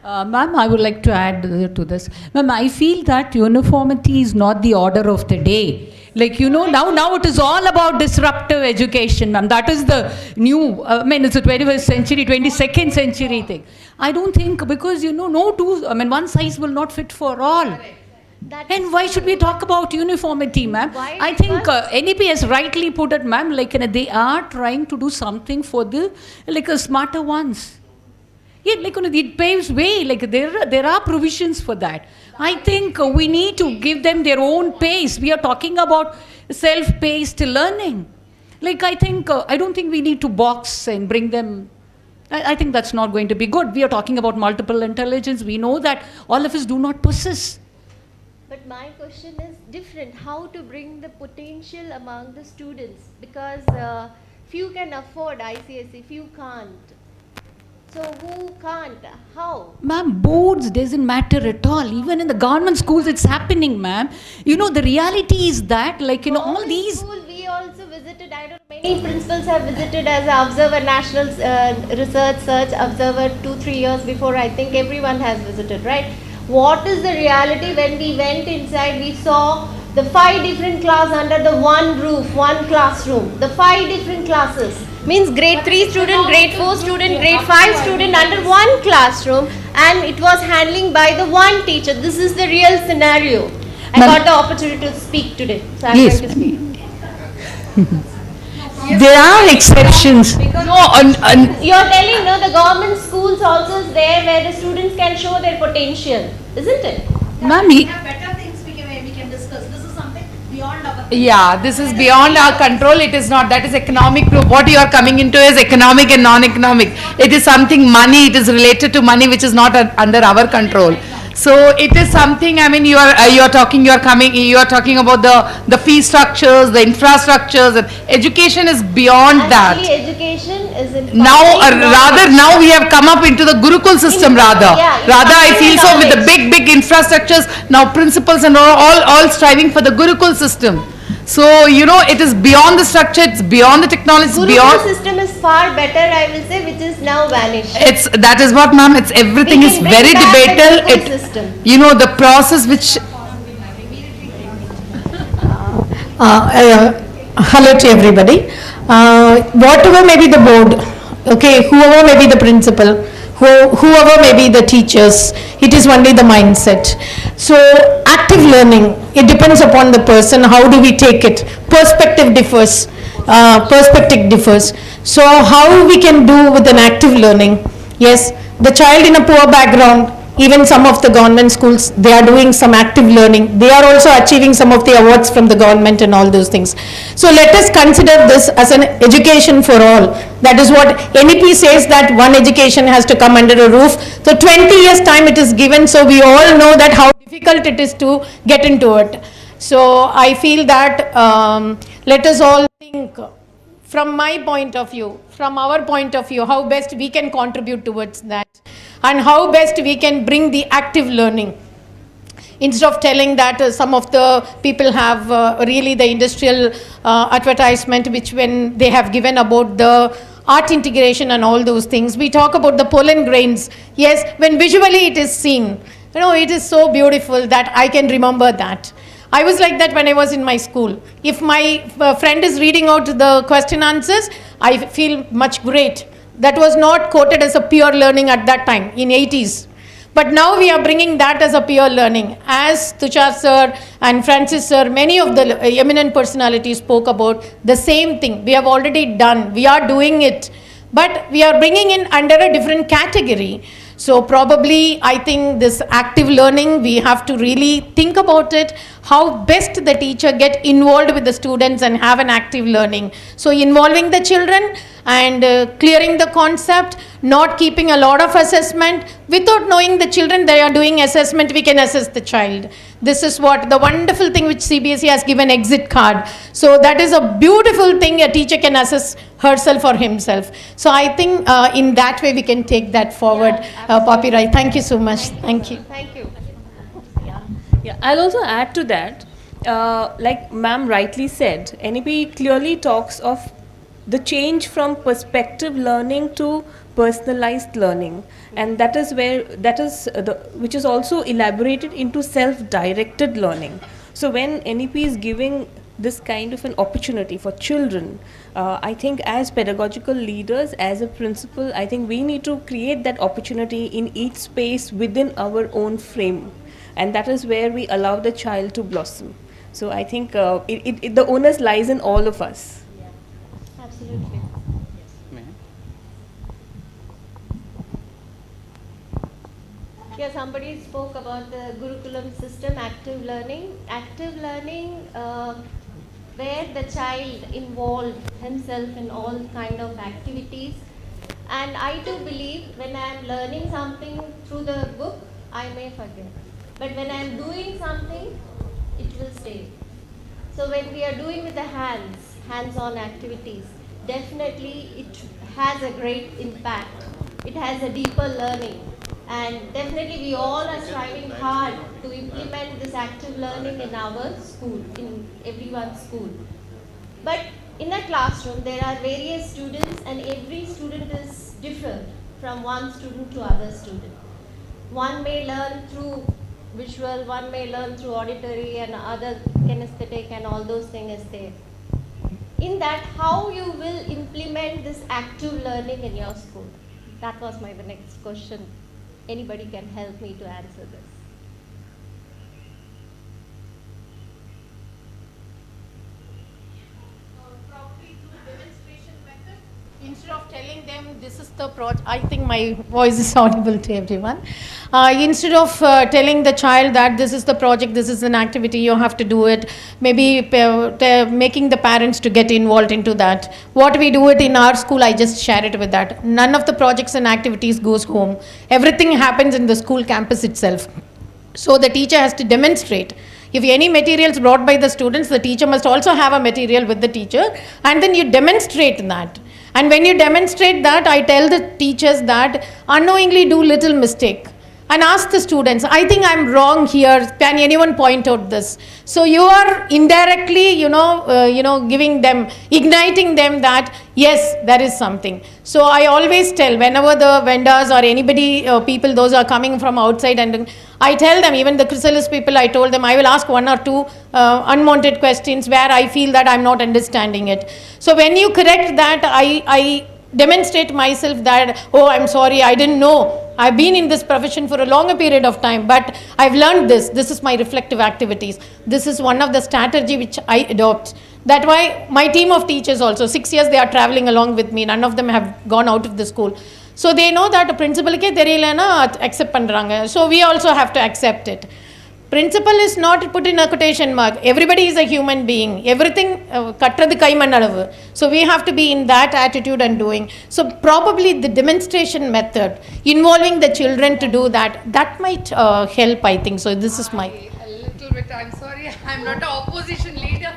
Ma'am, I would like to add to this. Ma'am, I feel that uniformity is not the order of the day. Like, now it is all about disruptive education, ma'am. That is the new, it's a 21st century, 22nd century thing. I don't think, because, one size will not fit for all. And why should we talk about uniformity, ma'am? I think NEP has rightly put it, ma'am, they are trying to do something for the, smarter ones. Yeah, it paves way, there are provisions for that. I think we need to give them their own pace. We are talking about self-paced learning. I don't think we need to box and bring them. I think that's not going to be good. We are talking about multiple intelligence. We know that all of us do not possess. But my question is different. How to bring the potential among the students? Because few can afford ICSE, few can't. So who can't? How? Ma'am, boards doesn't matter at all. Even in the government schools, it's happening, ma'am. The reality is that, all these. School, we also visited. I don't know. Many principals have visited as an observer, national research observer 2-3 years before. I think everyone has visited, right? What is the reality when we went inside? We saw the 5 different classes under the one roof, one classroom. The 5 different classes. Means grade 3 student, grade 4 student, grade 5 student under one classroom, and it was handling by the one teacher. This is the real scenario. I got the opportunity to speak today, so I'm going to speak. There are exceptions. You're telling, no, the government schools also is there where the students can show their potential, isn't it? Ma'am, we have better things we can discuss. This is something beyond our. Yeah, this is beyond our control. It is not. That is economic group. What you are coming into is economic and non-economic. It is something money. It is related to money which is not under our control. So it is something, I mean, you are talking about the fee structures, the infrastructures, and education is beyond that. Actually, education is in Now, rather, now we have come up into the Gurukul system rather. Rather, I feel so with the big infrastructures, now principals and all striving for the Gurukul system. So, you know, it is beyond the structure, it's beyond the technology, it's Gurukul beyond. system is far better, I will say, which is now vanished. That is what, ma'am, it's everything is very debatable. You know, the process which. Hello to everybody. Whatever may be the board, okay, whoever may be the principal, whoever may be the teachers, it is only the mindset. So active learning, it depends upon the person, how do we take it? Perspective differs. So how we can do with an active learning? Yes, the child in a poor background, even some of the government schools, they are doing some active learning. They are also achieving some of the awards from the government and all those things. So let us consider this as an education for all. That is what NEP says, that one education has to come under a roof. So 20 years time it is given, so we all know that how difficult it is to get into it. So I feel that let us all think from my point of view, from our point of view, how best we can contribute towards that, and how best we can bring the active learning. Instead of telling that some of the people have really the industrial advertisement, which when they have given about the art integration and all those things, we talk about the pollen grains. Yes, when visually it is seen, you know, it is so beautiful that I can remember that. I was like that when I was in my school. If my friend is reading out the question answers, I feel much great. That was not quoted as a pure learning at that time, in 80s. But now we are bringing that as a pure learning. As Tushar sir and Francis sir, many of the eminent personalities spoke about the same thing. We have already done, we are doing it. But we are bringing in under a different category. So probably I think this active learning, we have to really think about it, how best the teacher get involved with the students and have an active learning. So involving the children and clearing the concept, not keeping a lot of assessment. Without knowing the children, they are doing assessment, we can assess the child. This is what the wonderful thing which CBSE has given exit card. So that is a beautiful thing, a teacher can assess herself or himself. So I think in that way we can take that forward. Poppy Rai, thank you so much. Thank you. Thank you. Yeah, I'll also add to that, like ma'am rightly said, NEP clearly talks of the change from perspective learning to personalized learning, and that is where which is also elaborated into self-directed learning. So when NEP is giving this kind of an opportunity for children, I think as pedagogical leaders, as a principal, I think we need to create that opportunity in each space within our own frame, and that is where we allow the child to blossom. So I think the onus lies in all of us. Absolutely. Yeah, somebody spoke about the Gurukulam system, active learning. Active learning, where the child involved himself in all kind of activities. And I do believe when I am learning something through the book, I may forget. But when I am doing something, it will stay. So when we are doing with the hands-on activities, definitely it has a great impact. It has a deeper learning. And definitely we all are striving hard to implement this active learning in our school, in everyone's school. But in a classroom, there are various students and every student is different from one student to other student. One may learn through visual, one may learn through auditory and other kinesthetic and all those things is there. In that, how you will implement this active learning in your school? That was my next question. Anybody can help me to answer this. Instead of telling them this is the project, I think my voice is audible to everyone. Instead of telling the child that this is the project, this is an activity, you have to do it, maybe making the parents to get involved into that. What we do it in our school, I just share it with that. None of the projects and activities goes home. Everything happens in the school campus itself. So the teacher has to demonstrate. If any material is brought by the students, the teacher must also have a material with the teacher, and then you demonstrate that. And when you demonstrate that, I tell the teachers that unknowingly do little mistake and ask the students, I think I'm wrong here, can anyone point out this? So you are indirectly, giving them, igniting them that yes, there is something. So I always tell, whenever the vendors or anybody, people, those are coming from outside, and I tell them, even the chrysalis people, I told them I will ask one or two unwanted questions where I feel that I'm not understanding it. So when you correct that, I demonstrate myself that, oh, I'm sorry, I didn't know. I've been in this profession for a longer period of time, but I've learned this. This is my reflective activities. This is one of the strategy which I adopt. That's why my team of teachers also, 6 years they are traveling along with me. None of them have gone out of the school. So they know that principal ke theriyalana accept pandranga. So we also have to accept it. Principle is not put in a quotation mark. Everybody is a human being. Everything kattrathu kaimanalavu. So we have to be in that attitude and doing. So probably the demonstration method involving the children to do that, that might help, I think. So this is my... A little bit, I'm sorry, I'm not an opposition leader.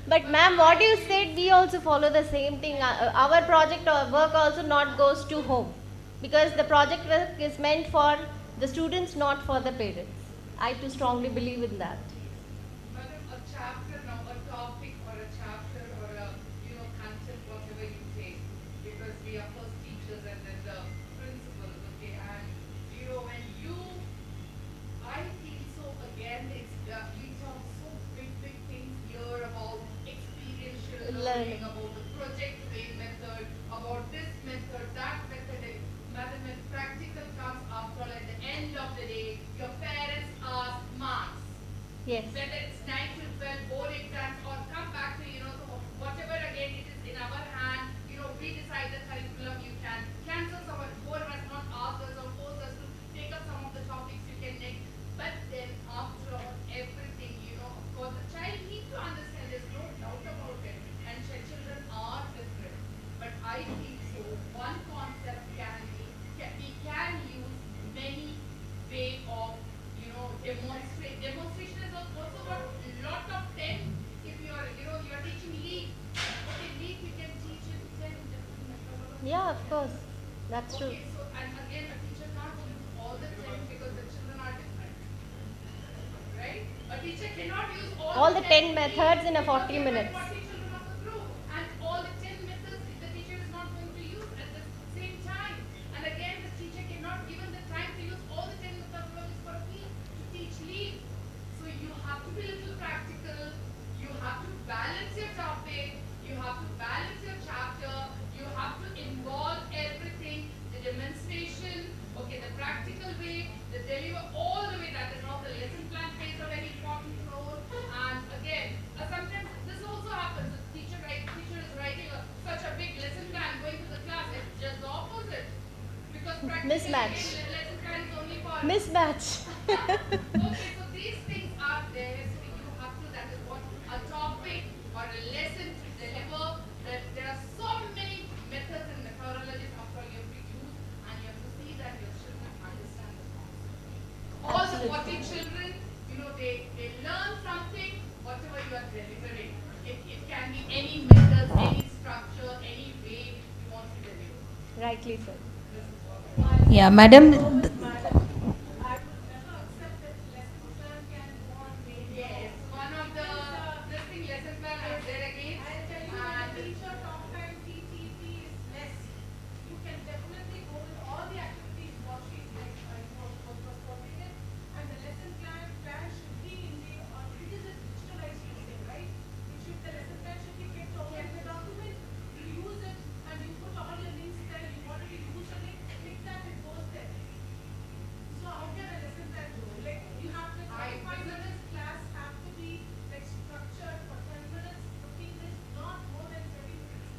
But ma'am, what you said, we also follow the same thing. Our project or work also not goes to home, because the project work is meant for the students, not for the parents. I too strongly believe in that. Madam, a chapter, now a topic or a chapter or a content, whatever you take, because we are first teachers and then the principals, okay, and when you, I feel so again, it's we talk so big things here about experiential learning, about the project-based method, about this method, that method. Madam, when practical comes after all, at the end of the day, your parents ask marks. Yes. Whether it's 9 to 12 board exams or come back to, so whatever again it is in our hand, we decide the curriculum. You can cancel some, board has not asked us or forced us to take up some of the topics you can next. But then after all, everything, of course, the child needs to understand, there's no doubt about it. And children are different. But I think so, one concept we can use many way of, demonstrate. Demonstration is also got a lot of 10. If you are, you're teaching league, okay, league we can teach in 10 different methods. Yeah, of course. That's true. Okay, so, and again, a teacher can't use all the 10 because the children are different. Right? A teacher cannot use All the 10 methods in a 40 minutes. 40 children of the group, and all the 10 methods the teacher is not going to use at the same time. And again, the teacher cannot given the time to use all the 10 methodologies for a field to teach lead. So you have to be a little practical. You have to balance your topic. You have to balance your chapter. You have to involve everything. The demonstration, okay, the practical way, the deliver all the way. That is how the lesson plan plays a very important role. And again, sometimes this also happens. The teacher is writing such a big lesson plan going to the class. It's just the opposite. Because Mismatch. Lesson plan is only for Mismatch. okay, so these things are there. So you have to, that is what a topic or a lesson to deliver. That there are so many methods and methodologies after you have to use, and you have to see that your children understand the concept. All the 40 children, they learn something, whatever you are delivering. It can be any methods, any structure, any way you want to deliver. Rightly said. Yeah, madam. Yes, one of the lesson plan are there again. I'll tell you, when a teacher talk and TTP is less, you can definitely go with all the activities what she is like, was quoting it, and the lesson plan should be in the, it is a digitalized thing, right? It should, the lesson plan should be kept over in the document, you use it, and you put all your links there, you already use a link, click that, it goes there. So how can a lesson plan go? Like, you have the 45 minutes class have to be like structured for 10 minutes, 15 minutes, not more than 20 minutes.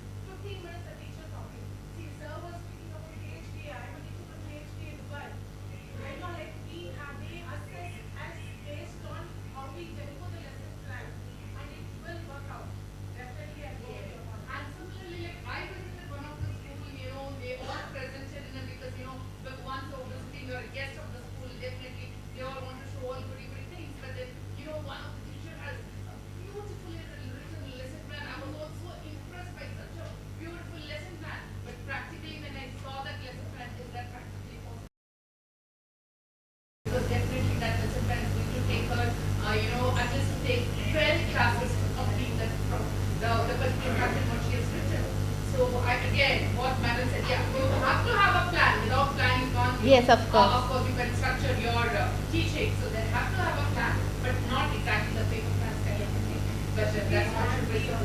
Yes, of course. Of course, you can structure your teaching, so they have to have a plan, but not exactly the paper plan kind of thing. But that's what should be the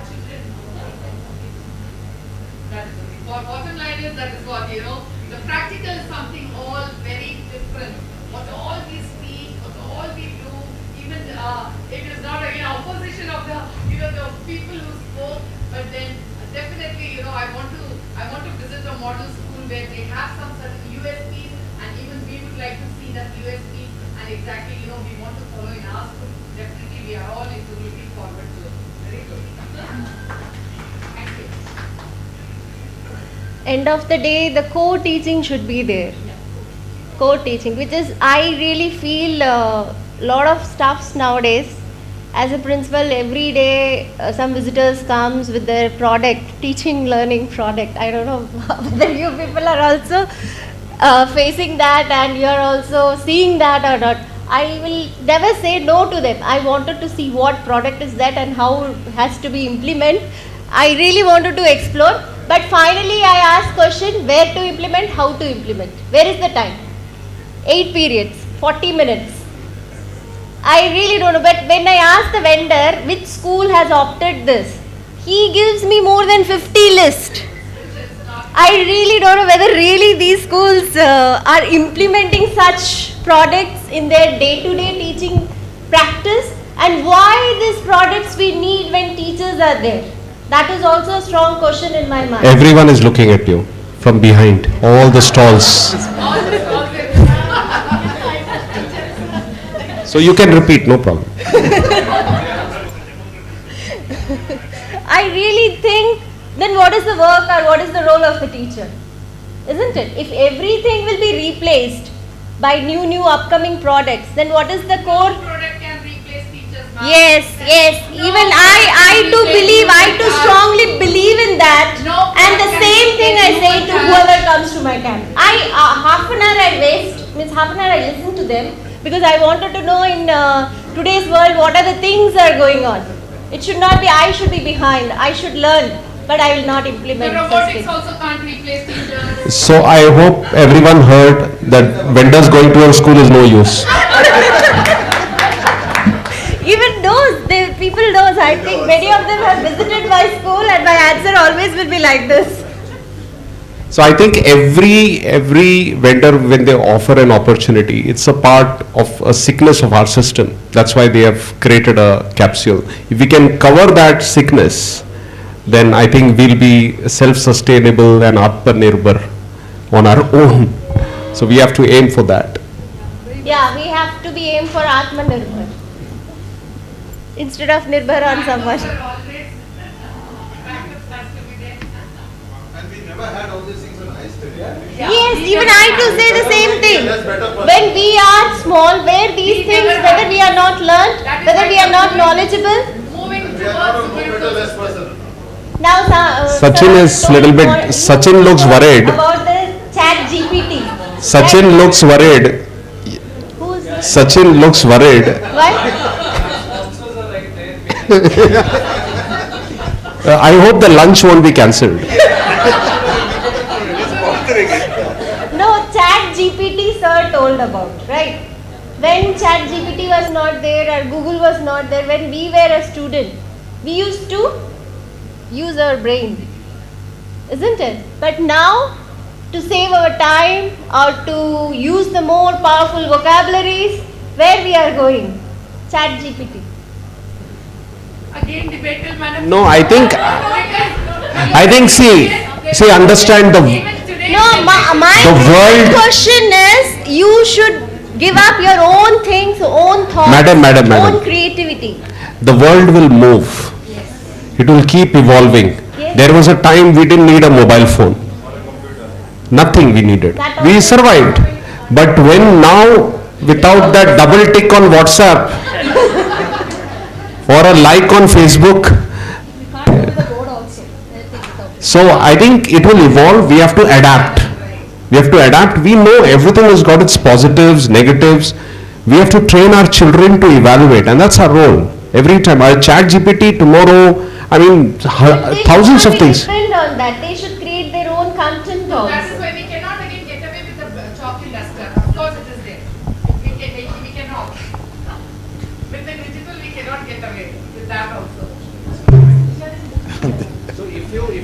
children. That is okay. For bottom line is that is what, the practical is something all very different. What all we speak, what all we do, even it is not again opposition of the the people who spoke, but then definitely I want to visit a model school where they have some certain USPs, and even we would like to see that USP, and exactly we want to follow in our school. Definitely we are all into looking forward to it. Very good. Thank you. End of the day, the core teaching should be there. Core teaching, which is, I really feel lot of stuffs nowadays. As a principal, every day some visitors comes with their product, teaching, learning product. I don't know whether you people are also facing that and you are also seeing that or not. I will never say no to them. I wanted to see what product is that and how it has to be implemented. I really wanted to explore. But finally I asked question, where to implement, how to implement. Where is the time? 8 periods, 40 minutes. I really don't know, but when I ask the vendor which school has opted this, he gives me more than 50 list. I really don't know whether really these schools are implementing such products in their day-to-day teaching practice, and why these products we need when teachers are there. That is also a strong question in my mind. Everyone is looking at you from behind, all the stalls. So you can repeat, no problem. I really think, then what is the work or what is the role of the teacher? Isn't it? If everything will be replaced by new upcoming products, then what is the core? Product can replace teachers. Yes. Even I too believe, I too strongly believe in that. And the same thing I say to whoever comes to my camp. Half an hour I waste, means half an hour I listen to them, because I wanted to know in today's world what are the things that are going on. It should not be I should be behind, I should learn, but I will not implement. The robotics also can't replace teachers. So I hope everyone heard that vendors going to your school is no use. Even those, people knows, I think many of them have visited my school and my answer always will be like this. So I think every vendor, when they offer an opportunity, it's a part of a sickness of our system. That's why they have created a capsule. If we can cover that sickness, then I think we'll be self-sustainable and Atmanirbhar on our own. So we have to aim for that. Yeah, we have to be aim for Atmanirbhar instead of Nirbhar on someone. Yes, even I too say the same thing. When we are small, where these things, whether we are not learned, whether we are not knowledgeable. Now, Sachin is little bit, Sachin looks worried. About the chat GPT. Sachin looks worried. Sachin looks worried. Why? I hope the lunch won't be cancelled. No, chat GPT sir told about, right? When chat GPT was not there or Google was not there, when we were a student, we used to use our brain, isn't it? But now, to save our time or to use the more powerful vocabularies, where we are going? Chat GPT. Again, debate will manage. No, I think, see, understand the No, my question is, you should give up your own things, own thoughts, Madam. own creativity. The world will move. It will keep evolving. Yes. There was a time we didn't need a mobile phone. Nothing we needed. We survived. But when now, without that double tick on WhatsApp or a like on Facebook, so I think it will evolve. We have to adapt. We know everything has got its positives, negatives. We have to train our children to evaluate, and that's our role. Every time, our chat GPT tomorrow, I mean, thousands of things. They should depend on that. They should create their own content also. That is why we cannot again get away with the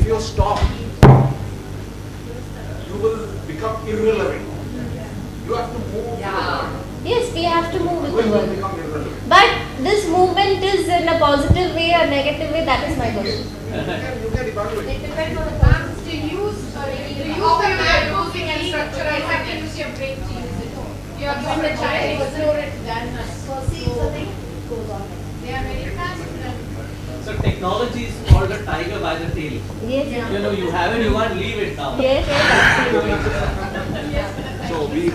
you stop, you will become irrelevant. You have to move to the world. Yes, we have to move with You the will world. become irrelevant. But this movement is in a positive way or negative way, that is my question. You can evaluate. It depends on the plans to use the mapping and structure. I have to use your brain to use it. You are given the child to explore it, then perceive the thing, it goes on. They are very fast. So technology is called a tiger by the tail. Yes. You know, you have it, you can't leave it now. Yes, absolutely. So we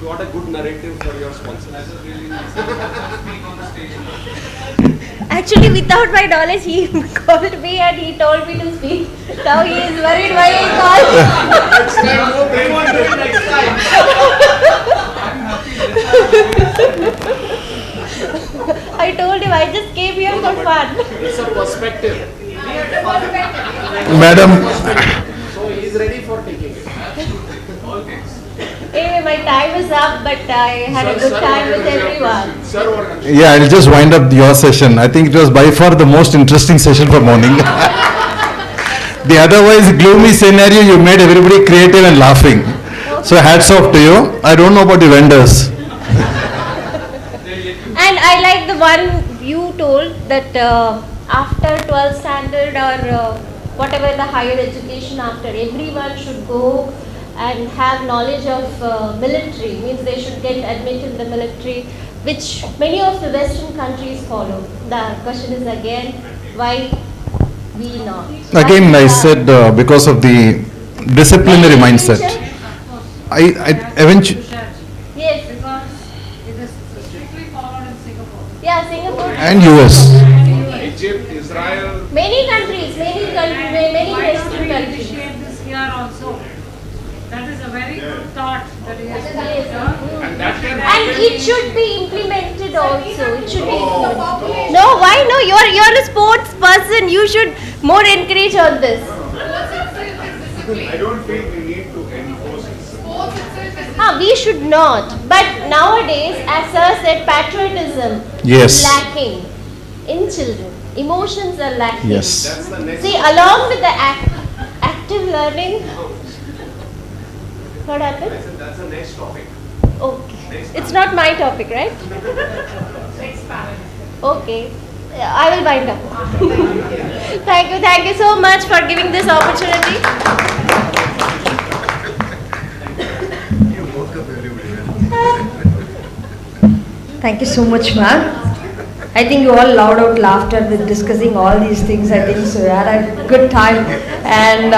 got a good narrative for your sponsor. Actually, without my knowledge, he called me and he told me to speak. Now he is worried why I called. Next time, no brain on it. Next time. I told him I just came here for fun. It's a perspective. Madam, So he is ready for taking it. Anyway, my time is up, but I had a good time with everyone. Sir, what? yeah, I'll just wind up your session. I think it was by far the most interesting session for morning. The otherwise gloomy scenario, you made everybody creative and laughing. So hats off to you. I don't know about the vendors. And I like the one you told that after 12th standard or whatever the higher education after, everyone should go and have knowledge of military, means they should get admitted in the military, which many of the Western countries follow. The question is again, why we not? Again, I said because of the disciplinary mindset. I eventually, Yes. Because it is strictly followed in Singapore. Yeah, Singapore. and US. Egypt, Israel. Many countries, many Western countries. Appreciate this here also. That is a very good thought that he has put Yes. here. And that can And it should be implemented also. It should be implemented. No, why no? You're a sports person. You should more encourage on this. I don't feel we need to enforce it. Sports itself is We should not. But nowadays, as sir said, patriotism Yes. is lacking in children. Emotions are lacking. Yes. That's the next. See, along with the active learning, what happened? I said that's the next topic. Okay. It's not my topic, right? next panel. Okay. I will wind up. Thank you so much for giving this opportunity. Thank you so much, ma'am. I think you all loud out laughter with discussing all these things. I think so. We had a good time, and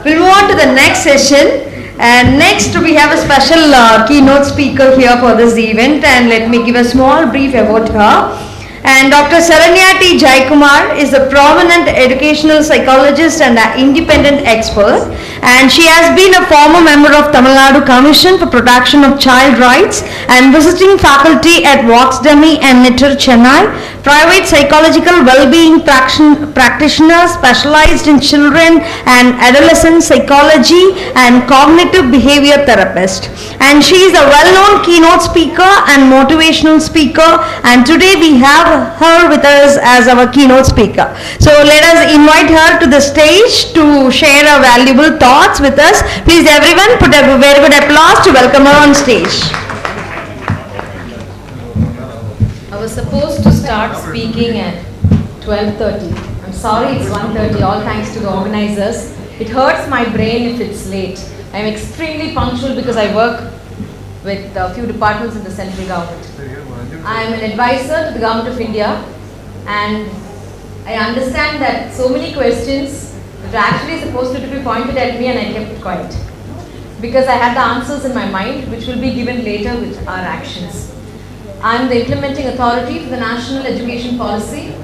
we'll move on to the next session. And next, we have a special keynote speaker here for this event, and let me give a small brief about her. And Dr. Saranya T. Jaikumar is a prominent educational psychologist and an independent expert, and she has been a former member of Tamil Nadu Commission for Protection of Child Rights and visiting faculty at Voxdemi and Nitter, Chennai. Private psychological well-being practitioner specialized in children and adolescent psychology and cognitive behavior therapist. And she is a well-known keynote speaker and motivational speaker, and today we have her with us as our keynote speaker. So let us invite her to the stage to share her valuable thoughts with us. Please everyone put a very good applause to welcome her on stage. I was supposed to start speaking at 12:30. I'm sorry it's 1:30, all thanks to the organizers. It hurts my brain if it's late. I'm extremely punctual because I work with a few departments in the central government. I'm an advisor to the Government of India, and I understand that so many questions that are actually supposed to be pointed at me, and I kept quiet because I had the answers in my mind, which will be given later with our actions. I'm the implementing authority for the National Education Policy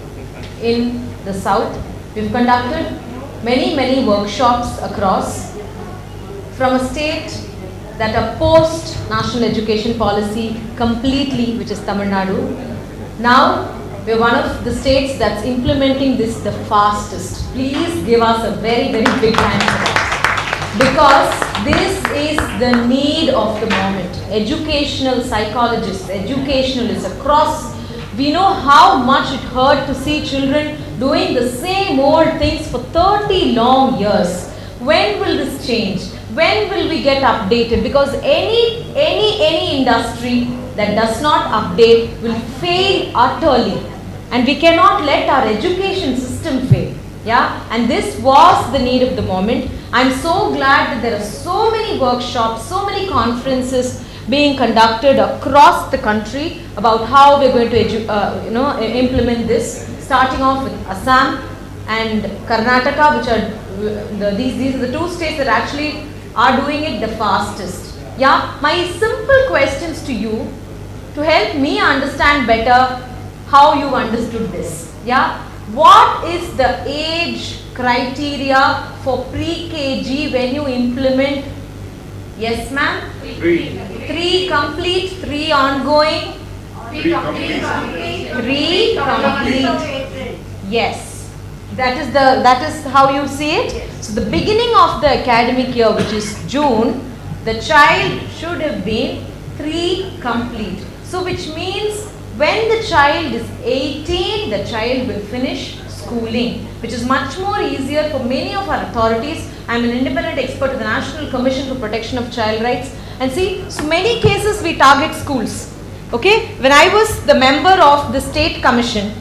in the South. We've conducted many workshops across from a state that opposed National Education Policy completely, which is Tamil Nadu. Now, we're one of the states that's implementing this the fastest. Please give us a very big hand for that. Because this is the need of the moment. Educational psychologists, educationalists across, we know how much it hurt to see children doing the same old things for 30 long years. When will this change? When will we get updated? Because any industry that does not update will fail utterly. And we cannot let our education system fail. Yeah, and this was the need of the moment. I'm so glad that there are so many workshops, so many conferences being conducted across the country about how we're going to implement this, starting off with Assam and Karnataka, which are these are the two states that actually are doing it the fastest. Yeah, my simple questions to you to help me understand better how you understood this. Yeah, what is the age criteria for pre-KG when you implement? Yes, ma'am? 3 complete, 3 ongoing, 3 complete. Yes, that is how you see it. So the beginning of the academic year, which is June, the child should have been 3 complete. So which means when the child is 18, the child will finish schooling, which is much more easier for many of our authorities. I am an independent expert of the National Commission for Protection of Child Rights, and see, so many cases we target schools. Okay, when I was the member of the State Commission,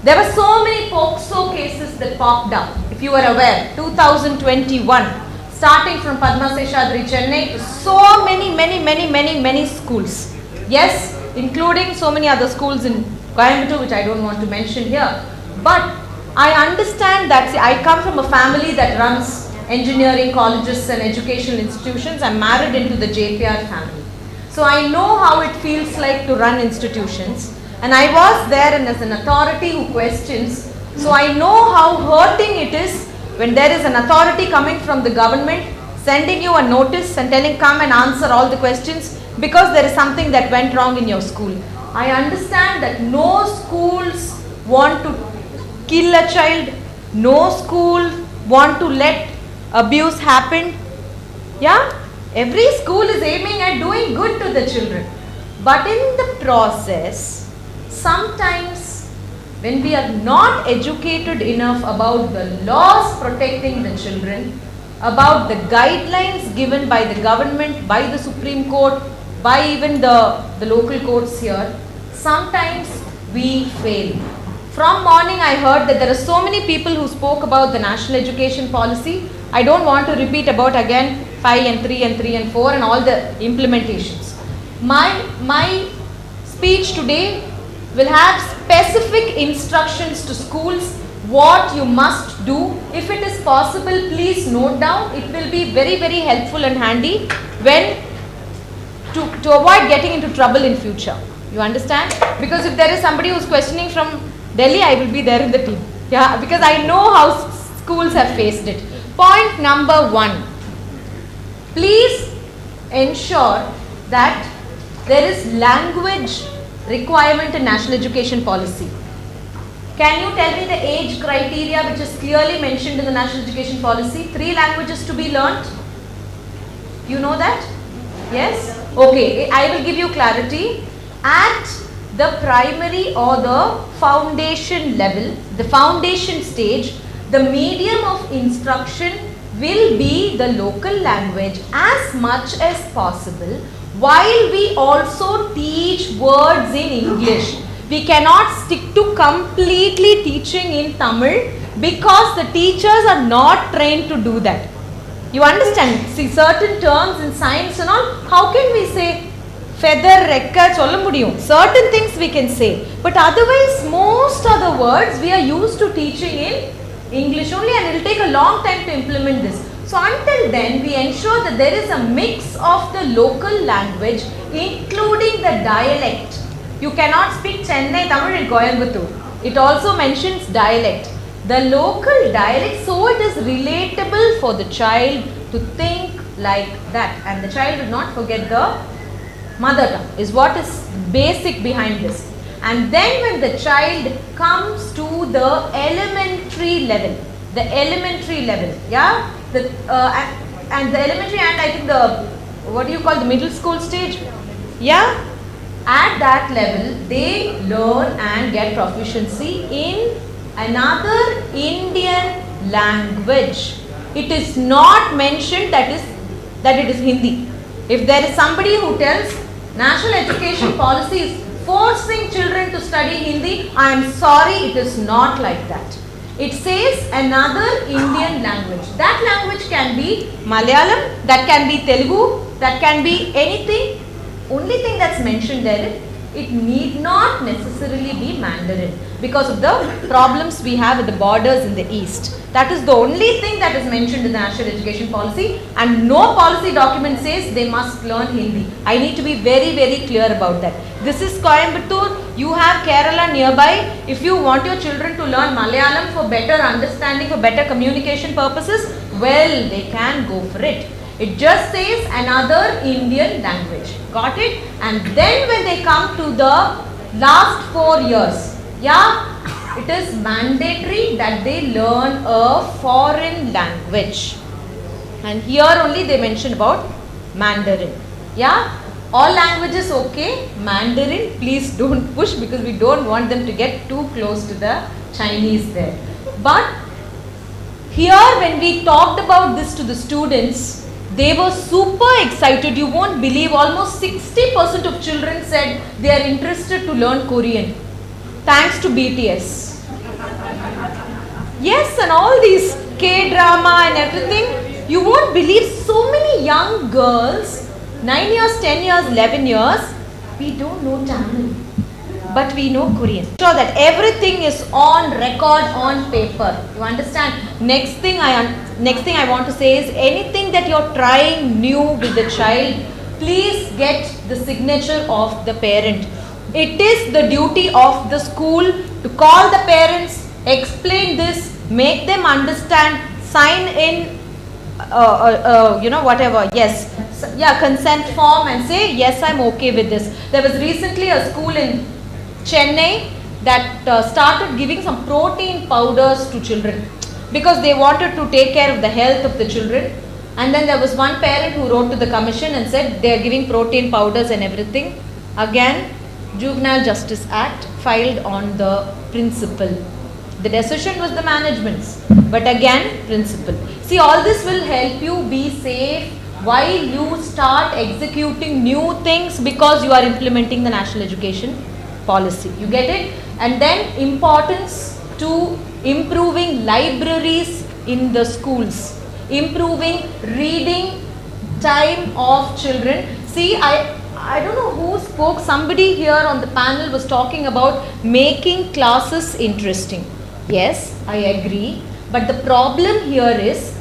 there were so many POCSO cases that popped up. If you are aware, 2021, starting from Padma Seshadri, Chennai, to so many schools. Yes, including so many other schools in Coimbatore, which I don't want to mention here. But I understand that, see, I come from a family that runs engineering colleges and educational institutions. I'm married into the JPR family. So I know how it feels like to run institutions. And I was there and as an authority who questions. So I know how hurting it is when there is an authority coming from the government, sending you a notice and telling come and answer all the questions because there is something that went wrong in your school. I understand that no schools want to kill a child, no school want to let abuse happen. Yeah, every school is aiming at doing good to the children. But in the process, sometimes when we are not educated enough about the laws protecting the children, about the guidelines given by the government, by the Supreme Court, by even the local courts here, sometimes we fail. From morning I heard that there are so many people who spoke about the national education policy. I don't want to repeat about again 5 and 3 and 3 and 4 and all the implementations. My speech today will have specific instructions to schools what you must do. If it is possible, please note down. It will be very helpful and handy when to avoid getting into trouble in future. You understand? Because if there is somebody who is questioning from Delhi, I will be there in the team. Yeah, because I know how schools have faced it. Point number 1. Please ensure that there is language requirement in national education policy. Can you tell me the age criteria which is clearly mentioned in the national education policy? 3 languages to be learnt. You know that? Yes? Okay, I will give you clarity. At the primary or the foundation level, the foundation stage, the medium of instruction will be the local language as much as possible, while we also teach words in English. We cannot stick to completely teaching in Tamil because the teachers are not trained to do that. You understand? See, certain terms in science and all, how can we say feather, rekka, solla mudiyum? Certain things we can say, but otherwise most of the words we are used to teaching in English only, and it will take a long time to implement this. So until then, we ensure that there is a mix of the local language including the dialect. You cannot speak Chennai Tamil in Coimbatore. It also mentions dialect. The local dialect, so it is relatable for the child to think like that, and the child will not forget the mother tongue is what is basic behind this. And then when the child comes to the elementary level, yeah, and the elementary and I think the, what do you call the middle school stage, yeah, at that level they learn and get proficiency in another Indian language. It is not mentioned that it is Hindi. If there is somebody who tells national education policy is forcing children to study Hindi, I am sorry, it is not like that. It says another Indian language. That language can be Malayalam, that can be Telugu, that can be anything. Only thing that's mentioned there, it need not necessarily be Mandarin because of the problems we have with the borders in the east. That is the only thing that is mentioned in the national education policy, and no policy document says they must learn Hindi. I need to be very, very clear about that. This is Coimbatore, you have Kerala nearby. If you want your children to learn Malayalam for better understanding, for better communication purposes, well, they can go for it. It just says another Indian language. Got it? And then when they come to the last 4 years, yeah, it is mandatory that they learn a foreign language. And here only they mention about Mandarin. Yeah, all languages okay. Mandarin, please don't push because we don't want them to get too close to the Chinese there. But here when we talked about this to the students, they were super excited. You won't believe, almost 60% of children said they are interested to learn Korean. Thanks to BTS. Yes, and all these K-drama and everything. You won't believe so many young girls, 9 years, 10 years, 11 years, we don't know Tamil, but we know Korean. Sure that everything is on record, on paper. You understand? Next thing I want to say is, anything that you're trying new with the child, please get the signature of the parent. It is the duty of the school to call the parents, explain this, make them understand, sign in, whatever, yes, yeah, consent form and say, yes, I'm okay with this. There was recently a school in Chennai that started giving some protein powders to children because they wanted to take care of the health of the children. And then there was one parent who wrote to the commission and said they are giving protein powders and everything. Again, Juvenile Justice Act filed on the principal. The decision was the management's, but again, principal. See, all this will help you be safe while you start executing new things because you are implementing the national education policy. You get it? And then importance to improving libraries in the schools, improving reading time of children. See, I don't know who spoke, somebody here on the panel was talking about making classes interesting. Yes, I agree, but the problem here is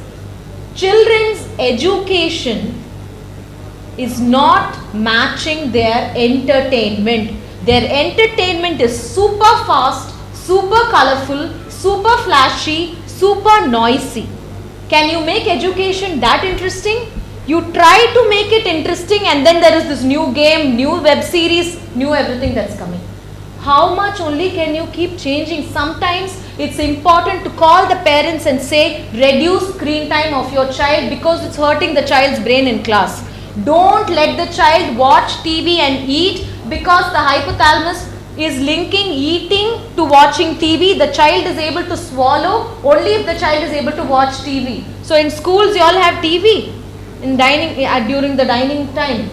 children's education is not matching their entertainment. Their entertainment is super fast, super colorful, super flashy, super noisy. Can you make education that interesting? You try to make it interesting and then there is this new game, new web series, new everything that's coming. How much only can you keep changing? Sometimes it's important to call the parents and say, reduce screen time of your child because it's hurting the child's brain in class. Don't let the child watch TV and eat because the hypothalamus is linking eating to watching TV. The child is able to swallow only if the child is able to watch TV. So in schools you all have TV in dining during the dining time.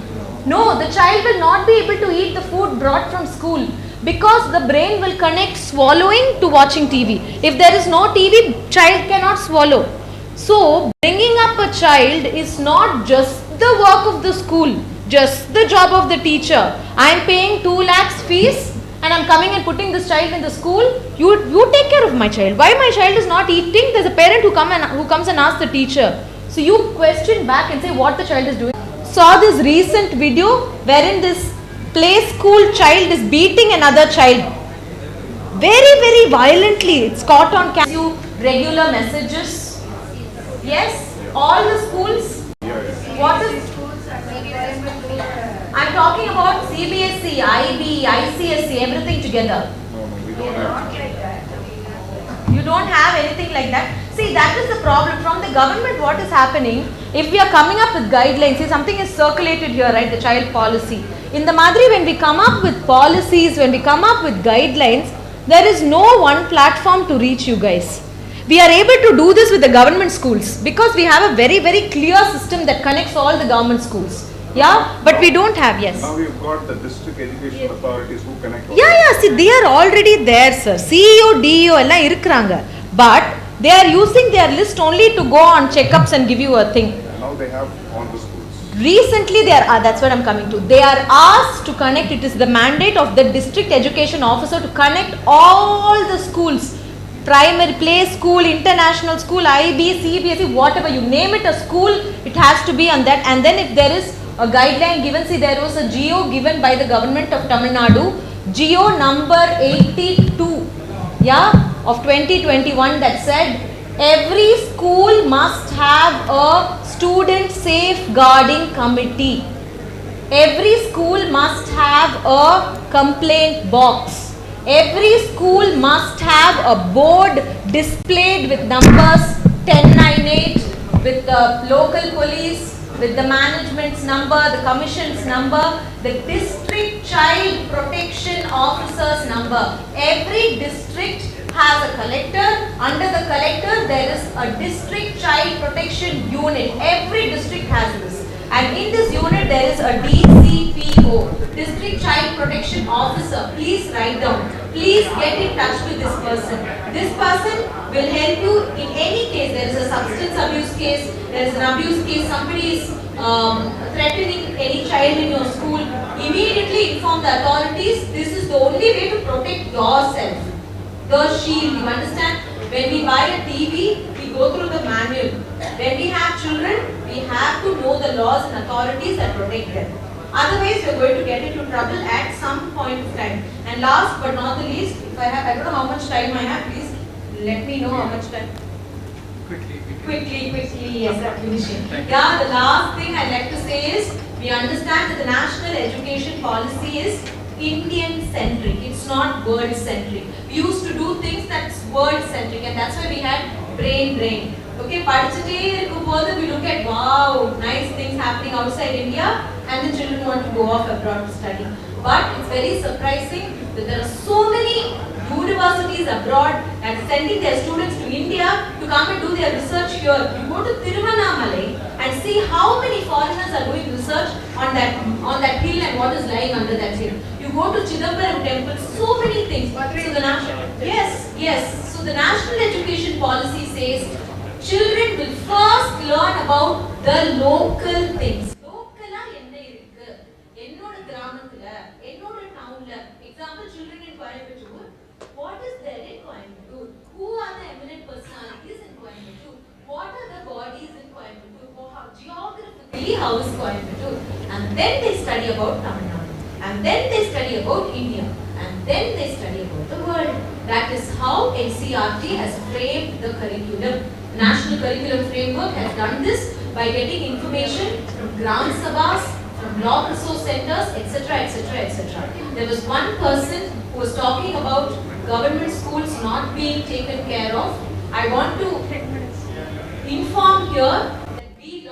No, the child will not be able to eat the food brought from school because the brain will connect swallowing to watching TV. If there is no TV, child cannot swallow. So bringing up a child is not just the work of the school, just the job of the teacher. I am paying 2 lakhs fees and I am coming and putting this child in the school. You take care of my child. Why my child is not eating? There is a parent who comes and asks the teacher. So you question back and say what the child is doing. Saw this recent video wherein this play school child is beating another child very, very violently. It's caught on camera. You regular messages. Yes, all the schools. What is? I'm talking about CBSE, IB, ICSE, everything together. You don't have anything like that. See, that is the problem. From the government, what is happening? If we are coming up with guidelines, see, something is circulated here, right? The child policy. In the Madri, when we come up with policies, when we come up with guidelines, There is no one platform to reach you guys. We are able to do this with the government schools because we have a very, very clear system that connects all the government schools. Yeah, but we don't have, yes. Now we've got the district education authorities who connect. Yeah, see, they are already there, sir. CEO, DEO, எல்லாம் இருக்கிறாங்க. But they are using their list only to go on checkups and give you a thing. And now they have on the schools. Recently, they are, that's what I'm coming to. They are asked to connect, it is the mandate of the district education officer to connect all the schools. Primary, play school, international school, IB, CBSE, whatever, you name it a school, it has to be on that. And then if there is a guideline given, see there was a GO given by the government of Tamil Nadu, GO number 82, yeah, of 2021 that said every school must have a student safeguarding committee. Every school must have a complaint box. Every school must have a board displayed with numbers 1098, with the local police, with the management's number, the commission's number, the district child protection officer's number. Every district has a collector. Under the collector, there is a district child protection unit. Every district has this. And in this unit, there is a DCPO, District Child Protection Officer. Please write down. Please get in touch with this person. This person will help you in any case. There is a substance abuse case, there is an abuse case, somebody is threatening any child in your school. Immediately inform the authorities. This is the only way to protect yourself. The shield, you understand? When we buy a TV, we go through the manual. When we have children, we have to know the laws and authorities that protect them. Otherwise, we are going to get into trouble at some point of time. And last but not the least, if I don't know how much time I have, please let me know how much time. Quickly, yes, finishing. Yeah, the last thing I'd like to say is, we understand that the national education policy is Indian centric, it's not world centric. We used to do things that's world centric, and that's why we had brain. Okay, we look at wow, nice things happening outside India, and the children want to go off abroad to study. But it's very surprising that there are so many universities abroad that are sending their students to India to come and do their research here. You go to Tiruvannamalai and see how many foreigners are doing research on that hill and what is lying under that hill. You go to Chidambaram temple, so many things. So the yes. So the national education policy says children will first learn about the local things. Locala enna irukku? Ennoda gramathula, ennoda townla. Example, children in Coimbatore. What is there in Coimbatore? Who are the eminent personalities in Coimbatore? What are the bodies in Coimbatore? Geographically, how is Coimbatore? And then they study about Tamil Nadu. And then they study about India. And then they study about the world. That is how NCERT has framed the curriculum. National Curriculum Framework has done this by getting information from Gram Sabhas, from block resource centers, etc. There was one person who was talking about government schools not being taken care of. I want to inform here that we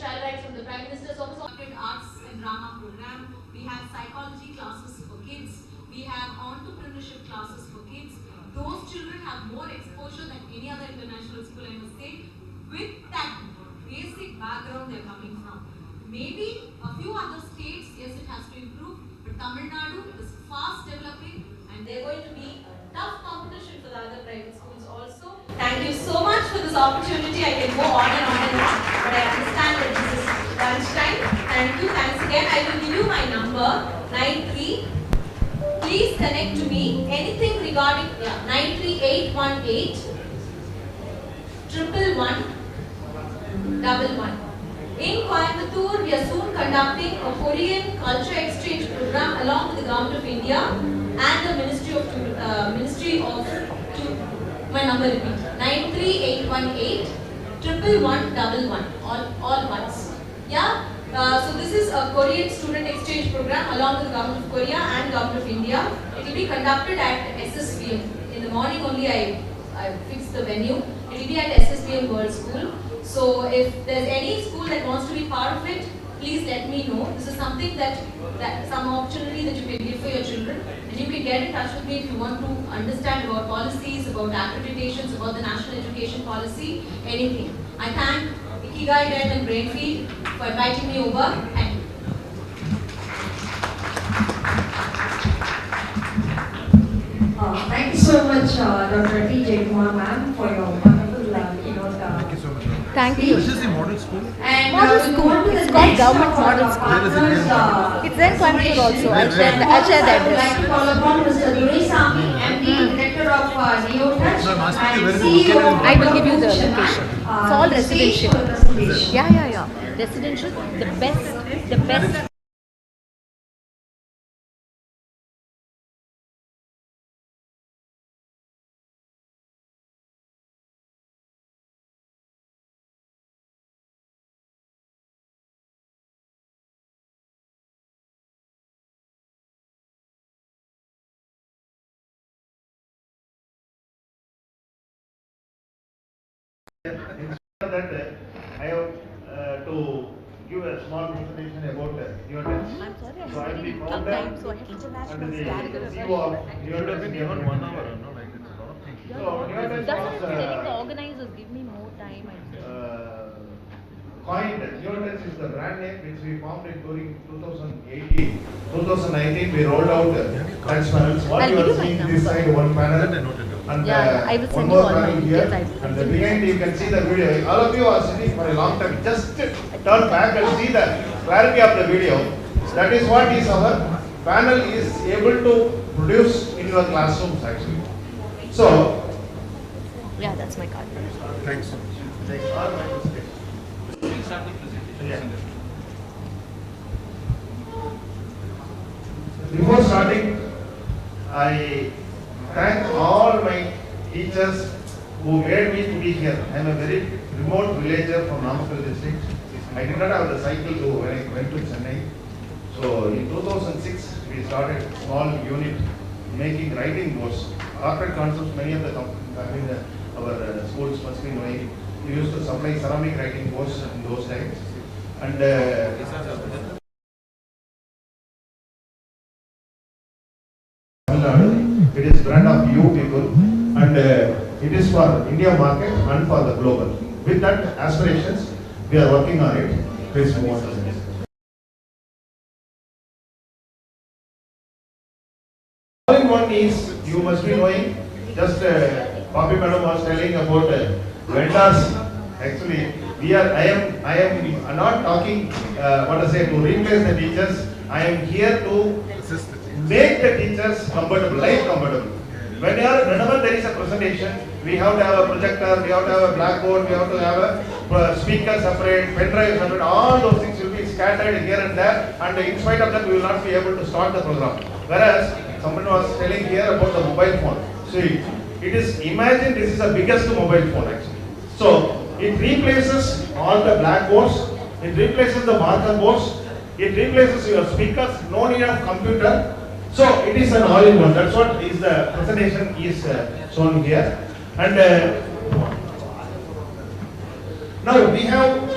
child rights from the Prime Minister's office, arts and drama program. We have psychology classes for kids. We have entrepreneurship classes for kids. Those children have more exposure than any other international school, I must say, with that basic background they're coming from. Maybe a few other states, yes, it has to improve, but Tamil Nadu is fast developing and they're going to be a tough competition for the other private schools also. Thank you so much for this opportunity. I can go on and on, but I understand that this is lunch time. Thank you. Thanks again. I will give you my number, 93. please connect to me. Anything regarding 93818 111 In Coimbatore, we are soon conducting a Korean culture exchange program along with the Government of India and the Ministry of my number repeat 93818 111 all ones. Yeah. So this is a Korean student exchange program along with the Government of Korea and Government of India. It will be conducted at SSVM. In the morning only I fixed the venue. It will be at SSVM World School. So if there's any school that wants to be part of it, please let me know. This is something that some opportunity that you can give for your children. And you can get in touch with me if you want to understand about policies, about accreditations, about the national education policy, anything. I thank Ikigai Dev and Brainfield for inviting me over. Thank you. Thank you so much, Dr. T. Jayakumar ma'am, for your wonderful keynote. Thank you so much. Thank you. This is the model school. And Model we'll school. go on to the It's called next Government of our Model School. Where is it? partners, It's there in Coimbatore also. I'll share the address. I would like to call upon Mr. Duresamy, MD, Director of NeoTouch, No, I'm asking you and where is the CEO location? of I will give you the Promotion, location. ma'am. It's all The stage residential. for the presentation. Yeah. Residential, the best. That I have to give a small presentation about neonates. I'm sorry, So I am the I'm founder time, so I have to relax and my the stand. CEO of neonates. Given 1 hour, no, like it's a lot of things. So neonates That's what was I'm telling the organizers, give me more time. coined. Neonates is the brand name which we formed it during 2018. 2019 we rolled out touch panels. What I'll you give are you my seeing number. this side one panel and I will one send you more all my panel here. details. And behind you can see the video. All of you are sitting for a long time. Just turn back and see the clarity of the video. That is what is our panel is able to produce in your classrooms actually. So, Yeah, that's my card. thanks so much. Thanks. All my mistakes. We'll start the presentation. Yeah. Before starting, I thank all my teachers who made me to be here. I am a very remote villager from Namakkal district. I did not have the cycle to when I went to Chennai. So in 2006, we started a small unit making writing boards. Corporate concepts, many of the our schools must be knowing. We used to supply ceramic writing boards in those times. And it is brand of you people and it is for India market and for the global. With that aspirations, we are working on it. Please move on to the next. All-in-one is, you must be knowing, just Bobby Madam was telling about vendors. Actually, I am not talking, what to say, to replace the teachers. I am here to make the teachers comfortable, life comfortable. Whenever there is a presentation, we have to have a projector, we have to have a blackboard, we have to have a speaker separate, pen drive separate, all those things will be scattered here and there, and in spite of that we will not be able to start the program. Whereas, someone was telling here about the mobile phone. See, it is, imagine this is the biggest mobile phone actually. So, it replaces all the blackboards, it replaces the marker boards, it replaces your speakers, no need of computer. So it is an all-in-one. That's what is the presentation is shown here. And now we have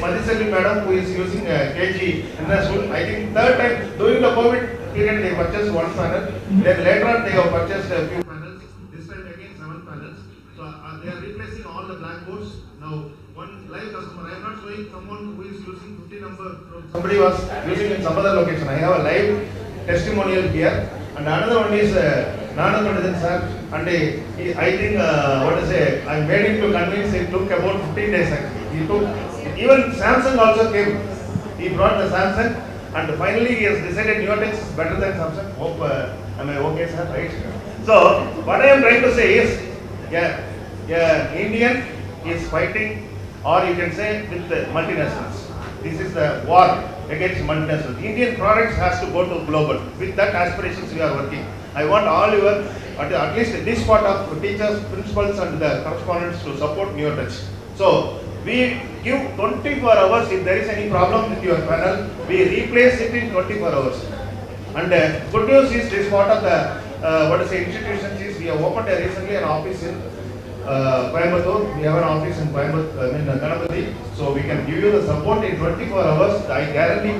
Madhiselvi madam who is using KG in the school, I think third time during the COVID period they purchased one panel, then later on they have purchased a few panels, this time again 7 panels. So they are replacing all the blackboards. Now one live customer, I am not showing someone who is using 50 number, somebody was using in some other location. I have a live testimonial here. And another one is Nananandhan sir, and I think I made him to convince, it took about 15 days actually. He took, even Samsung also came. He brought the Samsung and finally he has decided Neotex is better than Samsung. Hope, am I okay sir, right? So, what I am trying to say is, Indian is fighting, or you can say with the multinationals. This is the war against multinationals. Indian products has to go to global. With that aspirations we are working. I want all your, at least this part of teachers, principals and the correspondents to support Neotouch. So, we give 24 hours if there is any problem with your panel, we replace it in 24 hours. And good news is this part of the, institutions is we have opened recently an office in Coimbatore. We have an office in Coimbatore, Ganapati. So we can give you the support in 24 hours. I guarantee,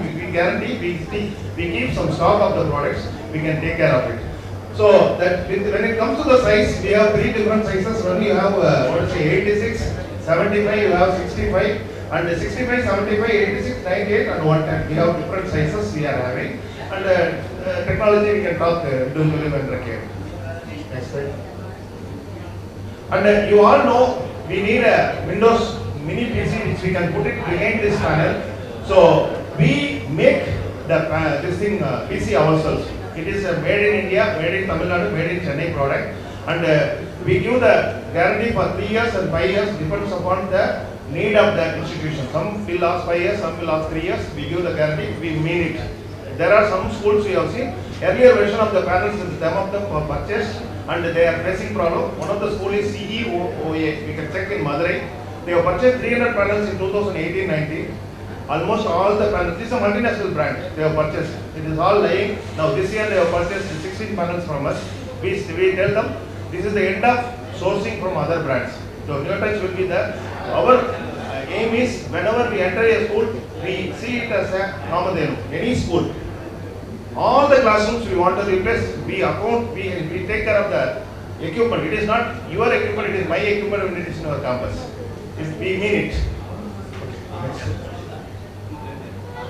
we keep some stock of the products, we can take care of it. So that when it comes to the size, we have 3 different sizes. When you have 86, 75, you have 65, and 65, 75, 86, 98 and 110. We have different sizes we are having. And technology we can talk individually when required. Next slide. And you all know we need a Windows mini PC which we can put it behind this panel. So we make this thing PC ourselves. It is made in India, made in Tamil Nadu, made in Chennai product. And we give the guarantee for 3 years and 5 years, depends upon the need of the institution. Some will last 5 years, some will last 3 years. We give the guarantee, we mean it. There are some schools we have seen, earlier version of the panels, some of them were purchased and they are facing problem. One of the school is CEOA, we can check in Madurai. They have purchased 300 panels in 2018-19. Almost all the panels, this is a multinational brand, they have purchased. It is all lying. Now this year they have purchased 16 panels from us. We tell them, this is the end of sourcing from other brands. So Neotouch will be there. Our aim is, whenever we enter a school, we see it as a Namadenu, any school. All the classrooms we want to replace, we take care of the equipment. It is not your equipment, it is my equipment when it is in our campus. We mean it.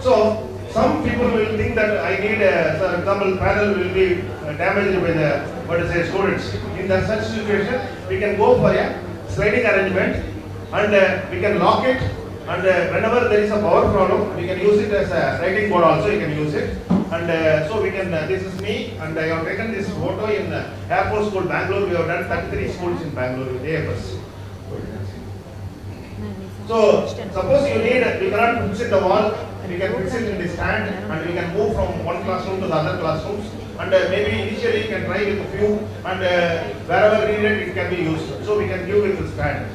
So, some people will think that I need for example, panel will be damaged by the, students. In that such situation, we can go for a sliding arrangement and we can lock it, and whenever there is a power problem, we can use it as a writing board also, you can use it. And so we can, this is me, and I have taken this photo in Air Force School, Bangalore. We have done 33 schools in Bangalore with AFS. So, suppose you need, we cannot fix it the wall, we can fix it in the stand, and we can move from one classroom to the other classrooms. And maybe initially you can try with a few, and wherever needed it can be used. So we can give it the stand.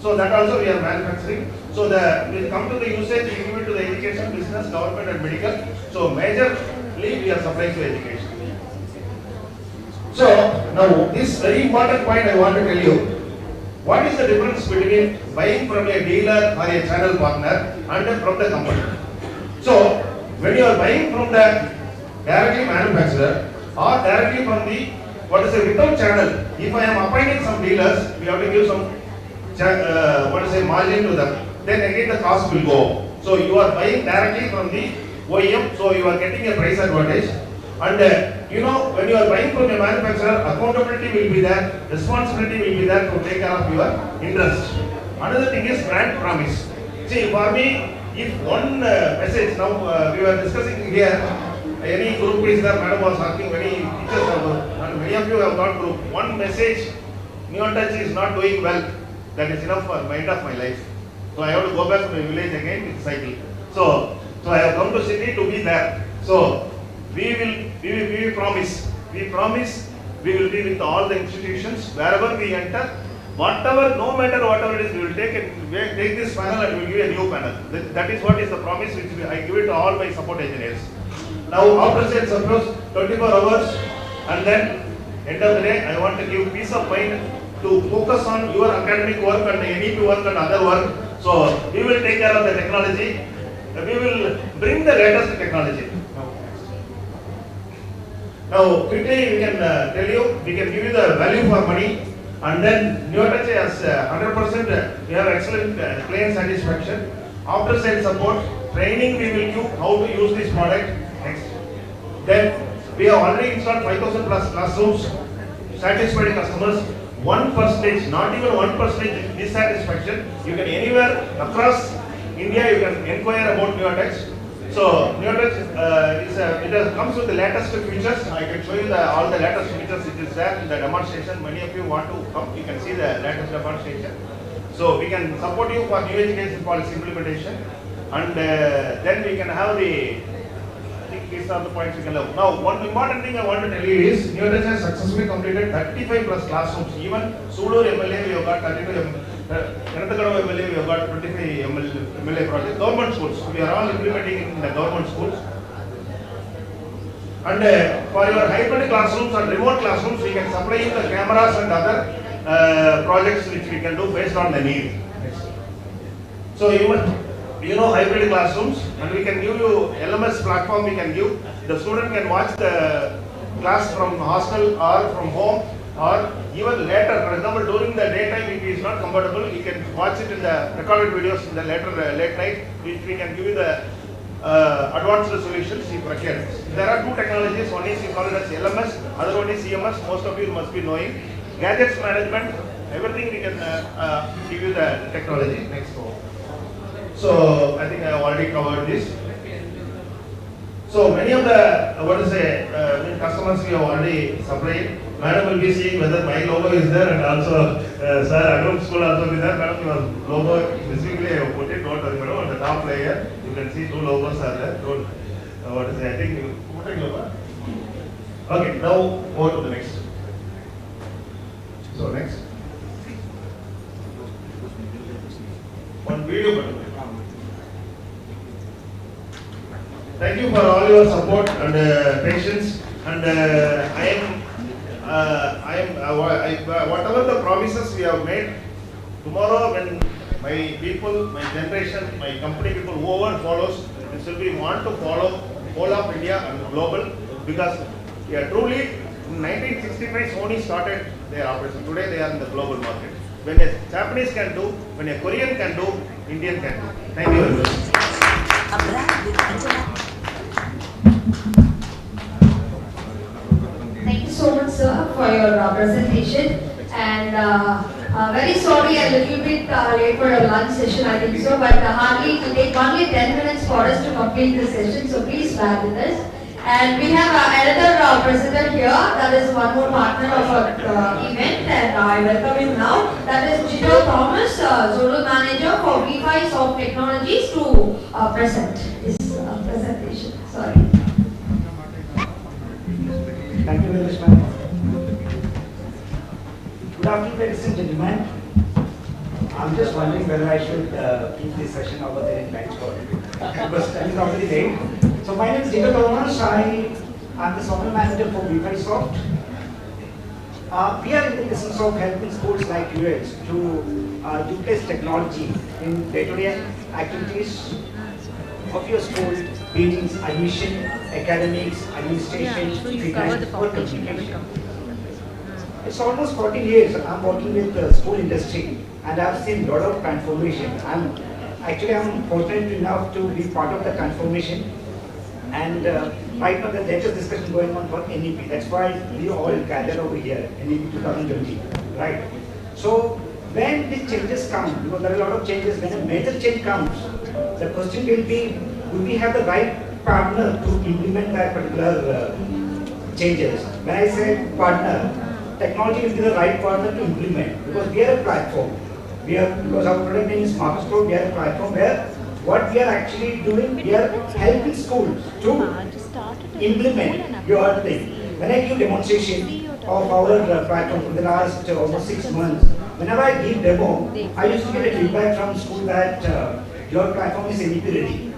So that also we are manufacturing. So we come to the usage, we give it to the education, business, government and medical. So majorly we are supplying to education. So now this very important point I want to tell you. What is the difference between buying from a dealer or a channel partner and from the company? So when you are buying from the directly manufacturer or directly from the, without channel, if I am appointing some dealers, we have to give some margin to them, then again the cost will go. So you are buying directly from the OEM, so you are getting a price advantage. And when you are buying from a manufacturer, accountability will be there, responsibility will be there to take care of your interest. Another thing is brand promise. See, for me, if one message, now we were discussing here, any group is there, madam was asking, many teachers have, and many of you have got group. One message, Neotouch is not doing well. That is enough for the end of my life. So I have to go back to my village again with cycle. So I have come to city to be there. So we promise. We promise we will be with all the institutions wherever we enter. Whatever, no matter whatever it is, we will take this panel and we will give a new panel. That is what is the promise which I give it to all my support engineers. Now after sales suppose 24 hours, and then end of the day I want to give peace of mind to focus on your academic work and NEP work and other work. So we will take care of the technology. We will bring the latest technology. Now quickly we can tell you, we can give you the value for money, and then Neotouch has 100%, we have excellent client satisfaction. After sales support, training we will give how to use this product. Next. Then we have already installed 5,000 plus classrooms, satisfied customers. 1%, not even 1% dissatisfaction. You can anywhere across India, you can inquire about Neotouch. So Neotouch comes with the latest features. I can show you all the latest features. It is there in the demonstration. Many of you want to come, you can see the latest demonstration. So we can support you for new education policy implementation, and then we can have these are the points we can learn. Now, one important thing I want to tell you is Neotouch has successfully completed 35 plus classrooms. Even Sulur MLA, we have got 32 Kanatagada MLA, we have got 25 MLA projects. Government schools, we are all implementing in the government schools. And for your hybrid classrooms and remote classrooms, we can supply you the cameras and other projects which we can do based on the need. So you know hybrid classrooms, and we can give you LMS platform. We can give the student can watch the class from hostel or from home, or even later. For example, during the daytime, if he is not comfortable, he can watch it in the recorded videos in the late night, which we can give you the advanced solutions if required. There are two technologies. One is you call it as LMS, other one is CMS. Most of you must be knowing. Gadgets management, everything we can give you the technology. Next one. So I think I have already covered this. So many of the customers we have already supplied. Madam will be seeing whether my logo is there, and also Sir Agrum School also be there. Madam, your logo specifically I have put it. Don't worry, madam. On the top layer, you can see two logos are there. Don't I think you put a logo. Okay, now go to the next. So next. One video button. Thank you for all your support and patience. And whatever the promises we have made, tomorrow when my people, my generation, my company people, whoever follows, this will be want to follow whole of India and global, because truly in 1965 Sony started their operation. Today they are in the global market. When a Japanese can do, when a Korean can do, Indian can do. Thank you very much. Thank you so much, sir, for your presentation. And very sorry, a little bit late for your lunch session, I think so. But hardly it will take only 10 minutes for us to complete the session. So please bear with us. And we have another presenter here. That is one more partner of our event, and I welcome him now. That is Gino Thomas, Zonal Manager for Wi-Fi Soft Technologies, to present his presentation. Sorry. Thank you very much, ma'am. Good afternoon, ladies and gentlemen. I'm just wondering whether I should keep this session over there in lunch court, because time is already late. So my name is Dino Thomas. I am the Zonal Manager for Wi-Fi Soft. We are in the business of helping schools like yours to utilize technology in day-to-day activities of your school, meetings, admission, academics, administration, finance, or communication. It's almost 14 years I'm working with the school industry, and I've seen a lot of transformation. I'm fortunate enough to be part of the transformation. And right now the latest discussion going on for NEP. That's why we all gathered over here, NEP 2020, right? So when these changes come, because there are a lot of changes, when a major change comes, the question will be, do we have the right partner to implement that particular changes? When I say partner, technology will be the right partner to implement, because we are a platform. Because our product name is Marcus Pro, we are a platform where what we are actually doing, we are helping schools to implement your thing. When I give demonstration of our platform for the last almost 6 months, whenever I give demo, I used to get a feedback from school that your platform is NEP ready.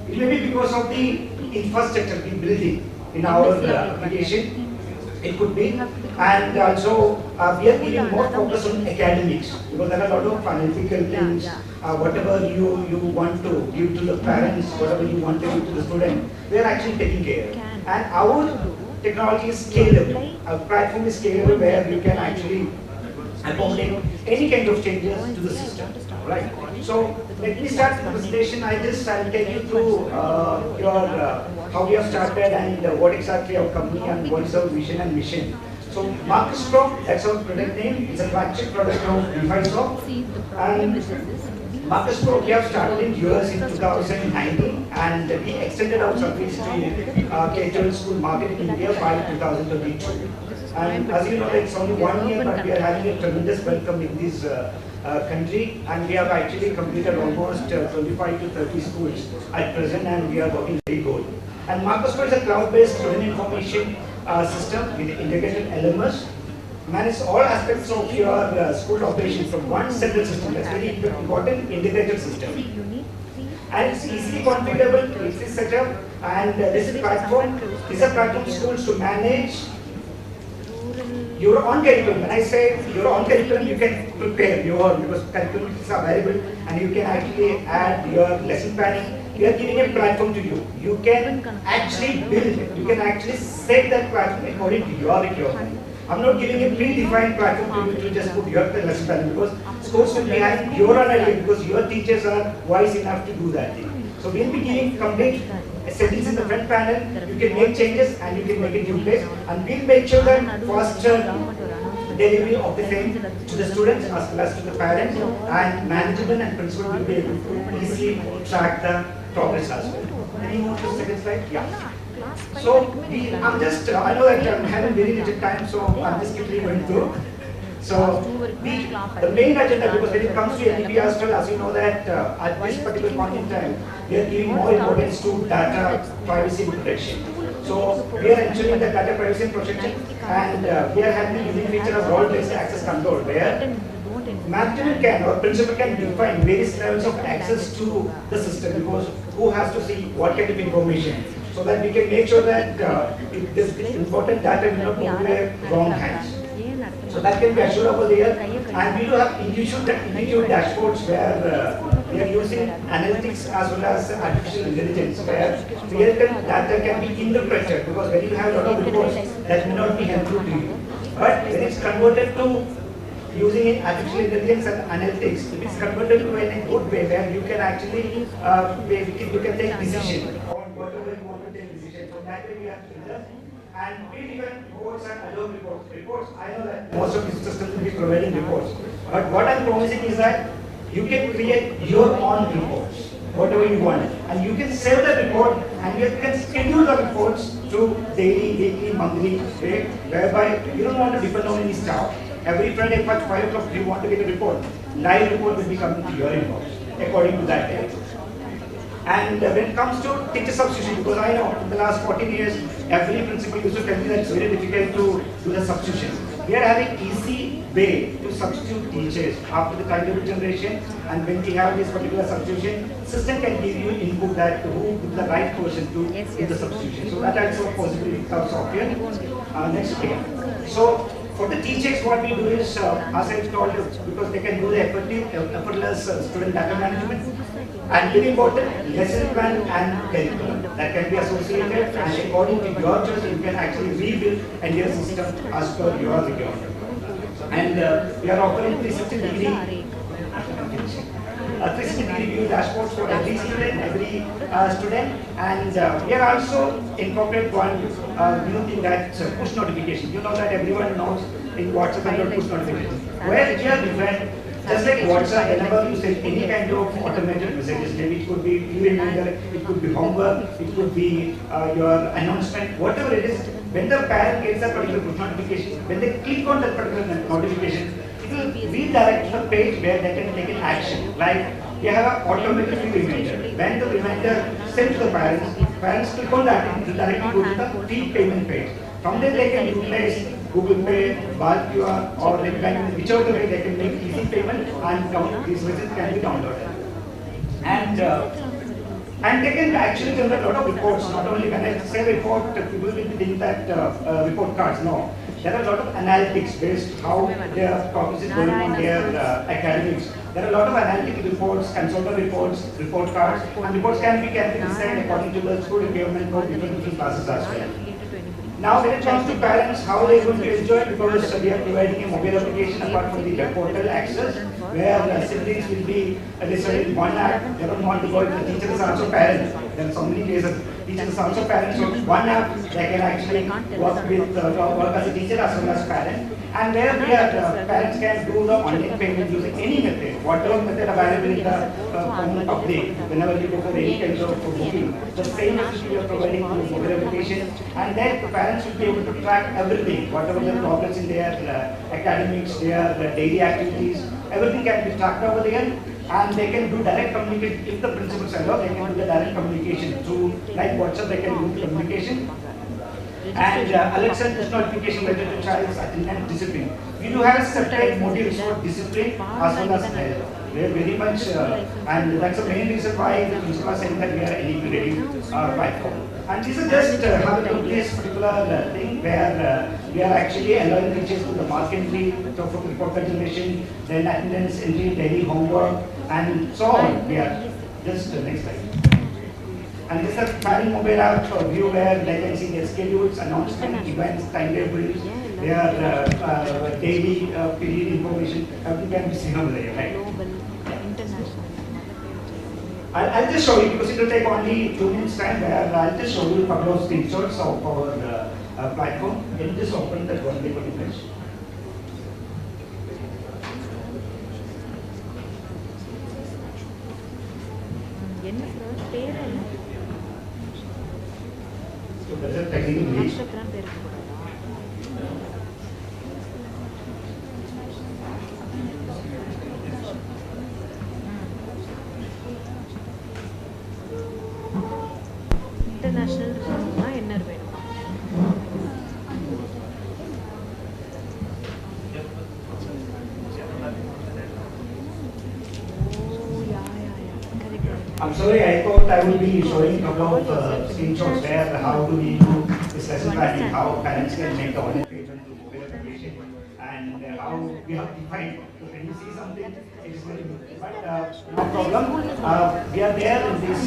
It may be because of the infrastructure we built in our application. It could be, and also we are giving more focus on academics because there are a lot of analytical things. Whatever you want to give to the parents, whatever you want to give to the student, we are actually taking care. And our technology is scalable. Our platform is scalable where you can actually accommodate any kind of changes to the system, right? So let me start the presentation. I'll take you through how we have started and what exactly our company and what is our vision and mission. So Marcus Pro, that's our product name. It's a flagship product of Devisoft. And Marcus Pro, we have started in US in 2019 and we extended our service to K-12 school market in India by 2022. And as you know, it's only 1 year, but we are having a tremendous welcome in this country, and we have actually completed almost 25 to 30 schools at present, and we are working very good. And Marcus Pro is a cloud-based student information system with integrated LMS, manage all aspects of your school operation from one central system. That's very important, integrated system. And it's easily configurable, easily set up, and this is a platform schools to manage your own curriculum. When I say your own curriculum, you can prepare your own because curriculum is available and you can actually add your lesson planning. We are giving a platform to you. You can actually build, you can actually set that platform according to your requirement. I'm not giving a predefined platform to you to just put your lesson planning because schools will be having your own idea because your teachers are wise enough to do that thing. So we'll be giving complete settings in the front panel. You can make changes and you can make it in place, and we'll make sure that faster delivery of the same to the students as well as to the parents, and management and principal will be able to easily track the progress as well. Can you move to the second slide? Yeah. So I know that I'm having very little time, so I'm just quickly going through. So the main agenda, because when it comes to NDP as well, as you know that at this particular point in time, we are giving more importance to data privacy and protection. So we are ensuring that data privacy and protection, and we are having a unique feature of role-based access control, where management can or principal can define various levels of access to the system, because who has to see what kind of information, so that we can make sure that this important data will not go to the wrong hands. So that can be assured over there, and we do have individual dashboards where we are using analytics as well as artificial intelligence, where real-time data can be interpreted, because when you have a lot of reports, that may not be helpful to you. But when it's converted to using artificial intelligence and analytics, it is converted to in a good way where you can actually you can take decision on whatever you want to take decision. So that way we have to do that. And pre-defined reports and alert reports. I know that most of these systems will be providing reports. But what I'm promising is that you can create your own reports, whatever you want. And you can save the report and you can schedule the reports to daily, weekly, monthly, whereby you don't want to depend on any staff. Every Friday at 5 o'clock you want to get a report. Live report will be coming to your inbox according to that day. And when it comes to teacher substitution, because I know in the last 14 years, every principal used to tell me that it's very difficult to do the substitution. We are having easy way to substitute teachers after the timetable generation, and when we have this particular substitution, system can give you input that who is the right person to do the substitution. So that also possible with our software. Next again. So for the teachers, what we do is, as I told you, because they can do the effortless student data management, and very important, lesson plan and curriculum that can be associated, and according to your choice, you can actually rebuild entire system as per your requirement. And we are offering 360-degree view dashboards for every student, and we are also incorporate one new thing, that's push notification. You know that everyone knows in WhatsApp and push notification. Where here different, just like WhatsApp, whenever you send any kind of automated messages, maybe it could be email, it could be homework, it could be your announcement, whatever it is, when the parent gets a particular push notification, when they click on that particular notification, it will redirect to the page where they can take an action. Like you have an automatic reminder. When the reminder sent to the parents click on that, it will directly go to the fee payment page. From there they can utilize Google Pay, Bar QR, or net banking, whichever way they can make easy payment, and these messages can be downloaded. And And they can actually generate a lot of reports. Not only when I say report, people will be thinking that report cards. No, there are a lot of analytics based how their progress is going on their academics. There are a lot of analytic reports, consultant reports, report cards, and reports can be designed according to the school requirement for different classes as well. Now when it comes to parents, how they are going to enjoy, because we are providing a mobile application apart from the web portal access, where siblings will be decided in one app. They don't want to go, the teachers are also parents. There are so many cases, teachers are also parents, so one app they can actually work with, work as a teacher as well as parent. And where parents can do the online payment using any method, whatever method available in the public, whenever you go for any kind of booking, the same message we are providing through mobile application, and then the parents will be able to track everything, whatever the progress in their academics, their daily activities, everything can be tracked over there, and they can do direct communication. If the principals allow, they can do the direct communication through, like WhatsApp, they can do communication. And alert send push notification related to child's attendance discipline. We do have separate modules for discipline as well as health. We are very much, and that's the main reason why the principal is saying that we are integrating our platform. And this is just how to do this particular thing where we are actually allowing teachers to the mark entry, so for report generation, then attendance entry, daily homework, and so on. We are just next slide. And this is a parent mobile app view where they can see their schedules, announcements, events, timetables, their daily period information, everything can be seen over there, right? I'll just show you, because it will take only 2 minutes time, where I'll just show you a couple of screenshots of our platform. Can you just open that one paper image? So there's a technical glitch. International என்ன வேணும் I'm sorry, I thought I would be showing a couple of screenshots where how do we do this lesson planning, how parents can make the online payment through mobile application, and how we have defined. So when you see something, it is very good. But no problem. We are there in this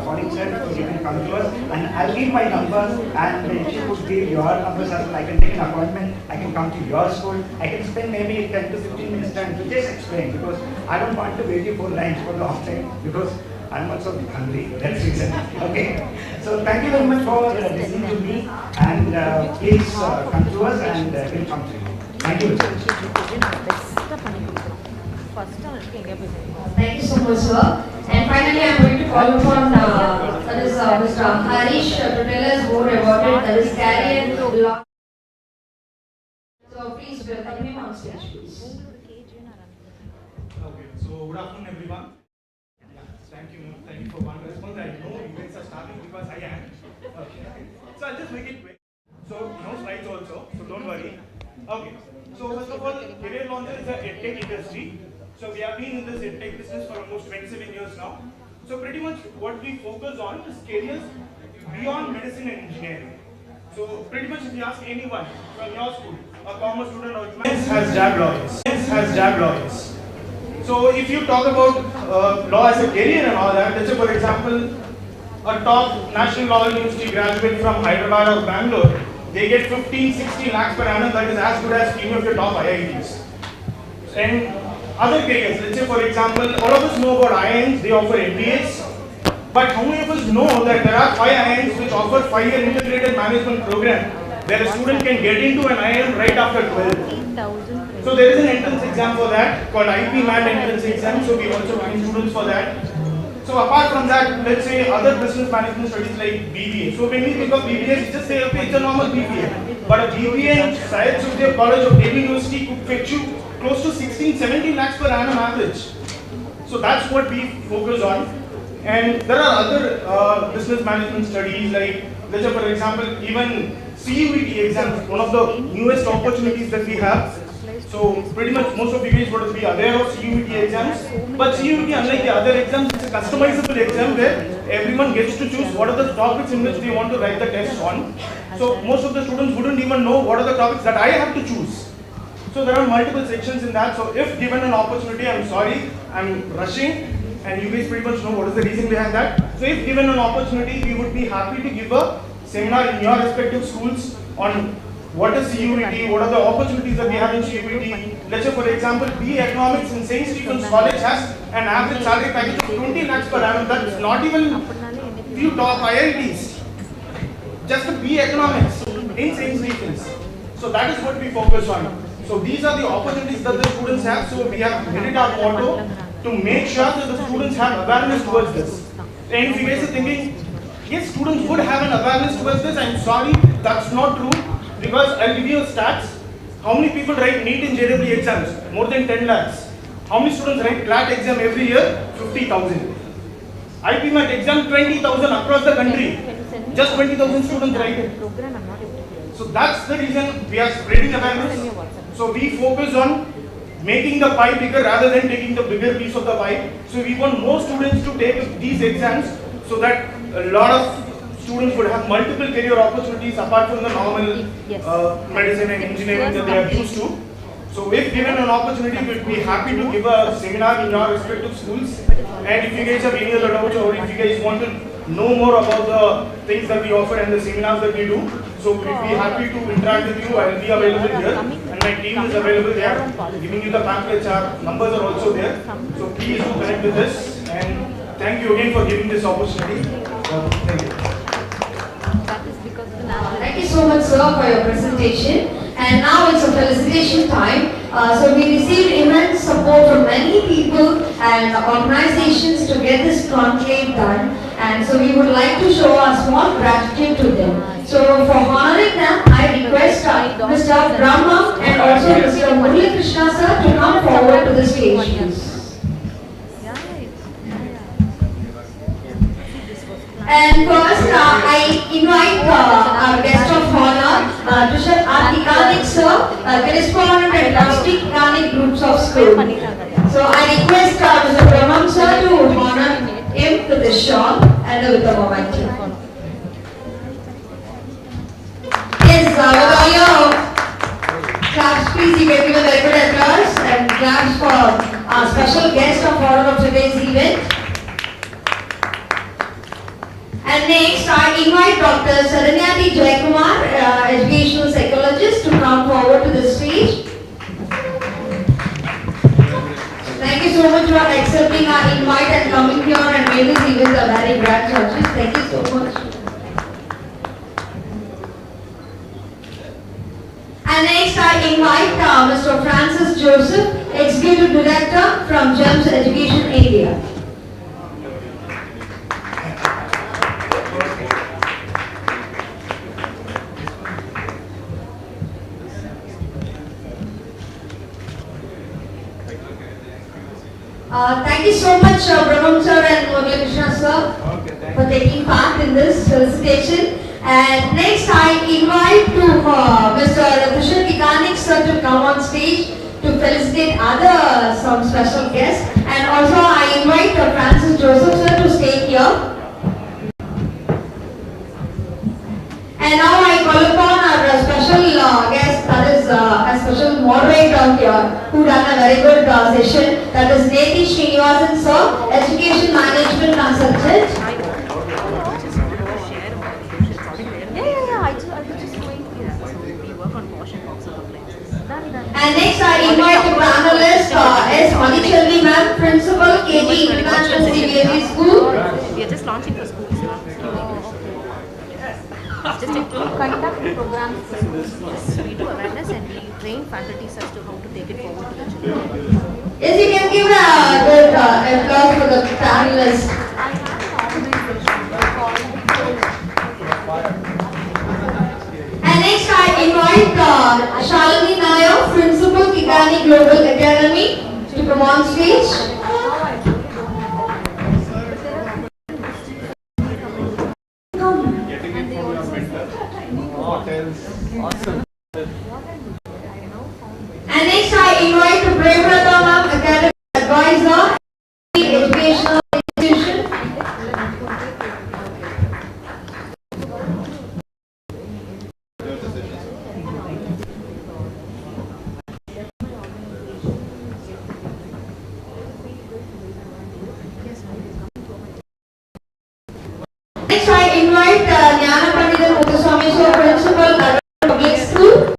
foreign center, so you can come to us, and I'll give my number, and if you could give your numbers as well, I can take an appointment, I can come to your school, I can spend maybe 10 to 15 minutes time to just explain, because I don't want to wait you for lunch for the long time, because I'm also hungry, that's the reason. Okay, so thank you very much for listening to me, and please come to us, and we'll come to you. Thank you. Thank you so much, sir. And finally, I'm going to call upon that is Mr. Harish to tell us more about it. That is career law. So please welcome him on stage, please. Okay, so good afternoon, everyone. Thank you for one response. I know events are starting because I am. Okay. So I'll just make it quick. So no slides also, so don't worry. Okay. So first of all, Career Launcher is a edtech industry. So we have been in this edtech business for almost 27 years now. So pretty much what we focus on is careers beyond medicine and engineering. So pretty much if you ask anyone from your school, a commerce student or humanities has JAB lawyers. So if you talk about law as a career and all that, let's say for example, a top national law university graduate from Hyderabad or Bangalore, they get 15-16 lakhs per annum, that is as good as any of your top IITs. And other careers, let's say for example, all of us know about IIMs, they offer MBAs, but how many of us know that there are 5 IIMs which offer 5-year integrated management program where a student can get into an IIM right after 12. So there is an entrance exam for that called IP MAT entrance exam, so we also train students for that. So apart from that, let's say other business management studies like BBA. So when we think of BBA, we just say, okay, it's a normal BBA. But a BBA in Syed Sukhdev College of Delhi University could fetch you close to 16-17 lakhs per annum average. So that's what we focus on. And there are other business management studies like, let's say for example, even CUET exams, one of the newest opportunities that we have. So pretty much most of you guys would be aware of CUET exams, but CUET, unlike the other exams, it's a customizable exam where everyone gets to choose what are the topics in which they want to write the test on. So most of the students wouldn't even know what are the topics that I have to choose. So there are multiple sections in that. So if given an opportunity, I'm sorry, I'm rushing, and you guys pretty much know what is the reason behind that. So if given an opportunity, we would be happy to give a seminar in your respective schools on what is CUET, what are the opportunities that we have in CUET. Let's say for example, BE Economics in St. Stephen's College has an average salary package of 20 lakhs per annum. That's not even few top IITs. Just the BE Economics in St. Stephen's. So that is what we focus on. So these are the opportunities that the students have. So we have made it our motto to make sure that the students have awareness towards this. And if you guys are thinking, yes, students would have an awareness towards this, I'm sorry, that's not true. Because I'll give you stats. How many people write NEET and JEE exams? More than 10 lakhs. How many students write CLAT exam every year? 50,000. IPMAT exam 20,000 across the country. Just 20,000 students write it. So that's the reason we are spreading awareness. So we focus on making the pie bigger rather than taking the bigger piece of the pie. So we want more students to take these exams so that a lot of students would have multiple career opportunities apart from the normal medicine and engineering that they are used to. So if given an opportunity, we'd be happy to give a seminar in your respective schools. And if you guys have any other doubts or if you guys want to know more about the things that we offer and the seminars that we do, so we'd be happy to interact with you. I'll be available here and my team is available there. Giving you the pamphlets, our numbers are also there. So please do connect with us and thank you again for giving this opportunity. Thank you. Thank you so much, sir, for your presentation. And now it's a felicitation time. So we received immense support from many people and organizations to get this conclave done. And so we would like to show our small gratitude to them. So for honoring them, I request Mr. Brahma and also Mr. Murali Krishna sir to come forward to the stage, please. And first, I invite our guest of honor, Tushar Artikanik sir, correspondent at Rustic Kanik Groups of School. So I request Mr. Brahman sir to honor him with a shawl and with a momentum. Yes, with all your claps, please, you can give a very good applause and claps for our special guest of honor of today's event. And next, I invite Dr. Saranyati Jaikumar, educational psychologist, to come forward to the stage. Thank you so much for accepting our invite and coming here and made this event a very grand success. Thank you so much. And next, I invite Mr. Francis Joseph, Executive Director from GEMS Education India. Thank you so much, Brahman sir and Murali Krishna sir, for taking part in this solicitation. And next, I invite to Mr. Tushar Artikanik sir to come on stage to felicitate some special guests. And also, I invite Francis Joseph sir to stay here. And now I call upon our special guest, that is a special moderator here, who done a very good session, that is Neti Srinivasan sir, Education Management Consultant. And next I invite the panelist S. Manichalvi ma'am, Principal KG International CBSE School. We are just launching the schools now. Just to conduct programs for schools. Yes, we do awareness and we train faculties as to how to take it forward to the children. Yes, you can give a good applause for the panelists. And next I invite Shalini Nair, Principal Kikani Global Academy, to come on stage. And next invite Premlata Ma'am, Academic Advisor, Educational Institution. Next, I invite Jnana Pandita Muthuswamy, Principal, Arun Public School.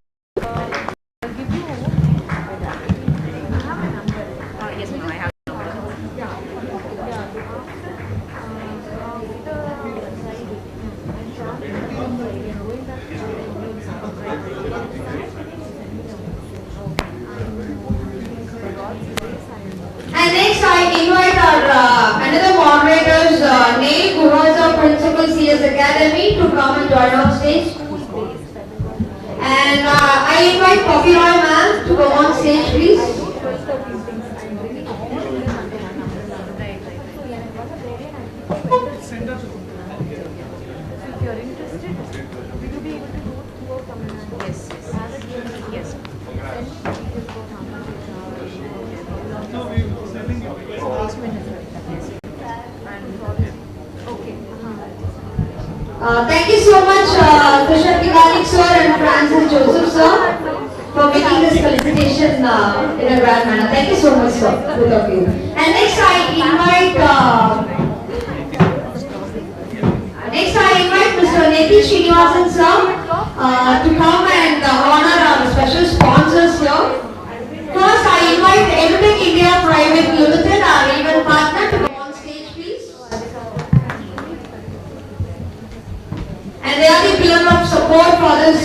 And next I invite our another moderators, Neil Guhaza, Principal CS Academy, to come and join on stage. And I invite Poppy Roy ma'am to come on stage, please. If you are interested, will you be able to go through a community? Yes. Thank you so much, Krishna Kikanik sir and Francis Joseph sir, for making this felicitation in a grand manner. Thank you so much, sir, both of you. And next I invite Mr. Neti Srinivasan sir to come and honor our special sponsors here. First, I invite Edutech India Private Limited, our event partner, to come on stage, please. And they are the pillar of support for this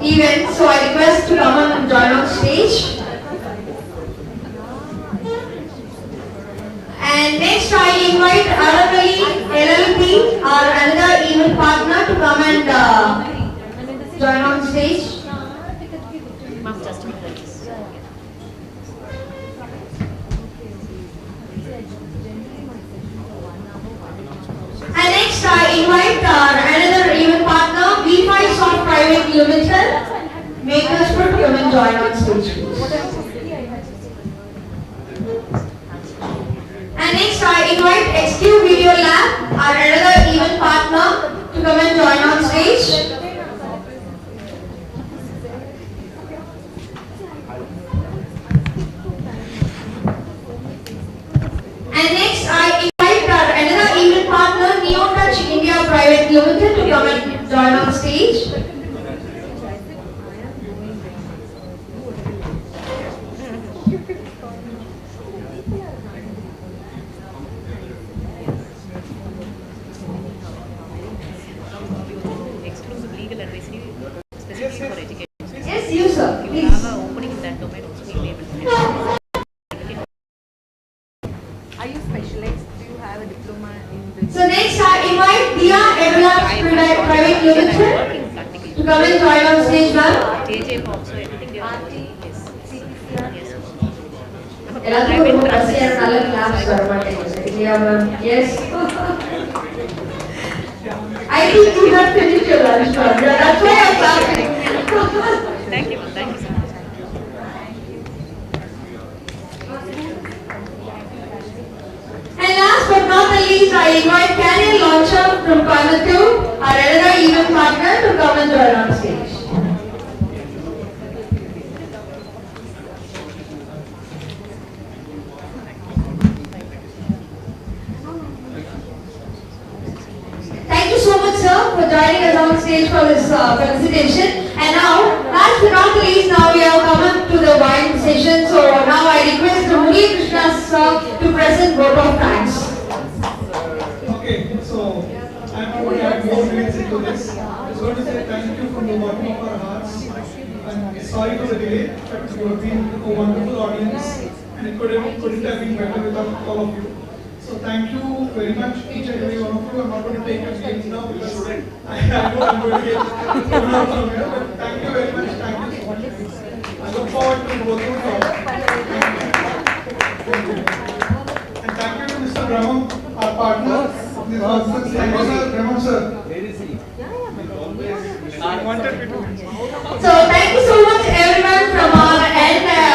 event, so I request to come and join on stage. And next, I invite Aravali LLP, our another event partner, to come and join on stage. And next I invite another event partner, V5 Soft Private Limited, Makersfoot, to come and join on stage, please. And next I invite XQ Video Lab, our another event partner, to come and join on stage. And next I invite our another event partner, Neo Touch India Private Limited, to come and join on stage. Exclusive legal advisory specifically for education. Yes, you sir, You please. have an opening in that domain also, you'll be able to help. Are you specialized? Do you have a diploma in this? So next I invite Dia Edulabs Private Limited to come and join on stage, ma'am. JJ Fox, so everything they are doing. Yes. Yes. எல்லாத்துக்கும் ரொம்ப பசியான நல்ல class வர மாட்டேங்குது இல்லையா ma'am? Yes. I think you have finished your lunch, ma'am. That's why I'm laughing. Thank you, ma'am. Thank you so much. And last but not the least, I invite Canyon Launcher from Coimbatore, our another event partner, to come and join on stage. Thank you so much, sir, for joining us on stage for this presentation. And now, last but not the least, now we have come up to the wine session. So now I request Murali Krishna sir to present vote of thanks. Okay, so I'm not going to add more minutes into this. I just want to say thank you from the bottom of our hearts. I'm sorry for the delay, but you have been a wonderful audience and it couldn't have been better without all of you. So thank you very much, each and every one of you. I'm not going to take your names now because I know I'm going to get thrown out from here, but thank you very much. Thank you so much. I look forward to working with you all. And thank you to Mr. Brahman, our partner. Thank you, sir. Brahman, sir. Where is he? So thank you so much everyone from our end.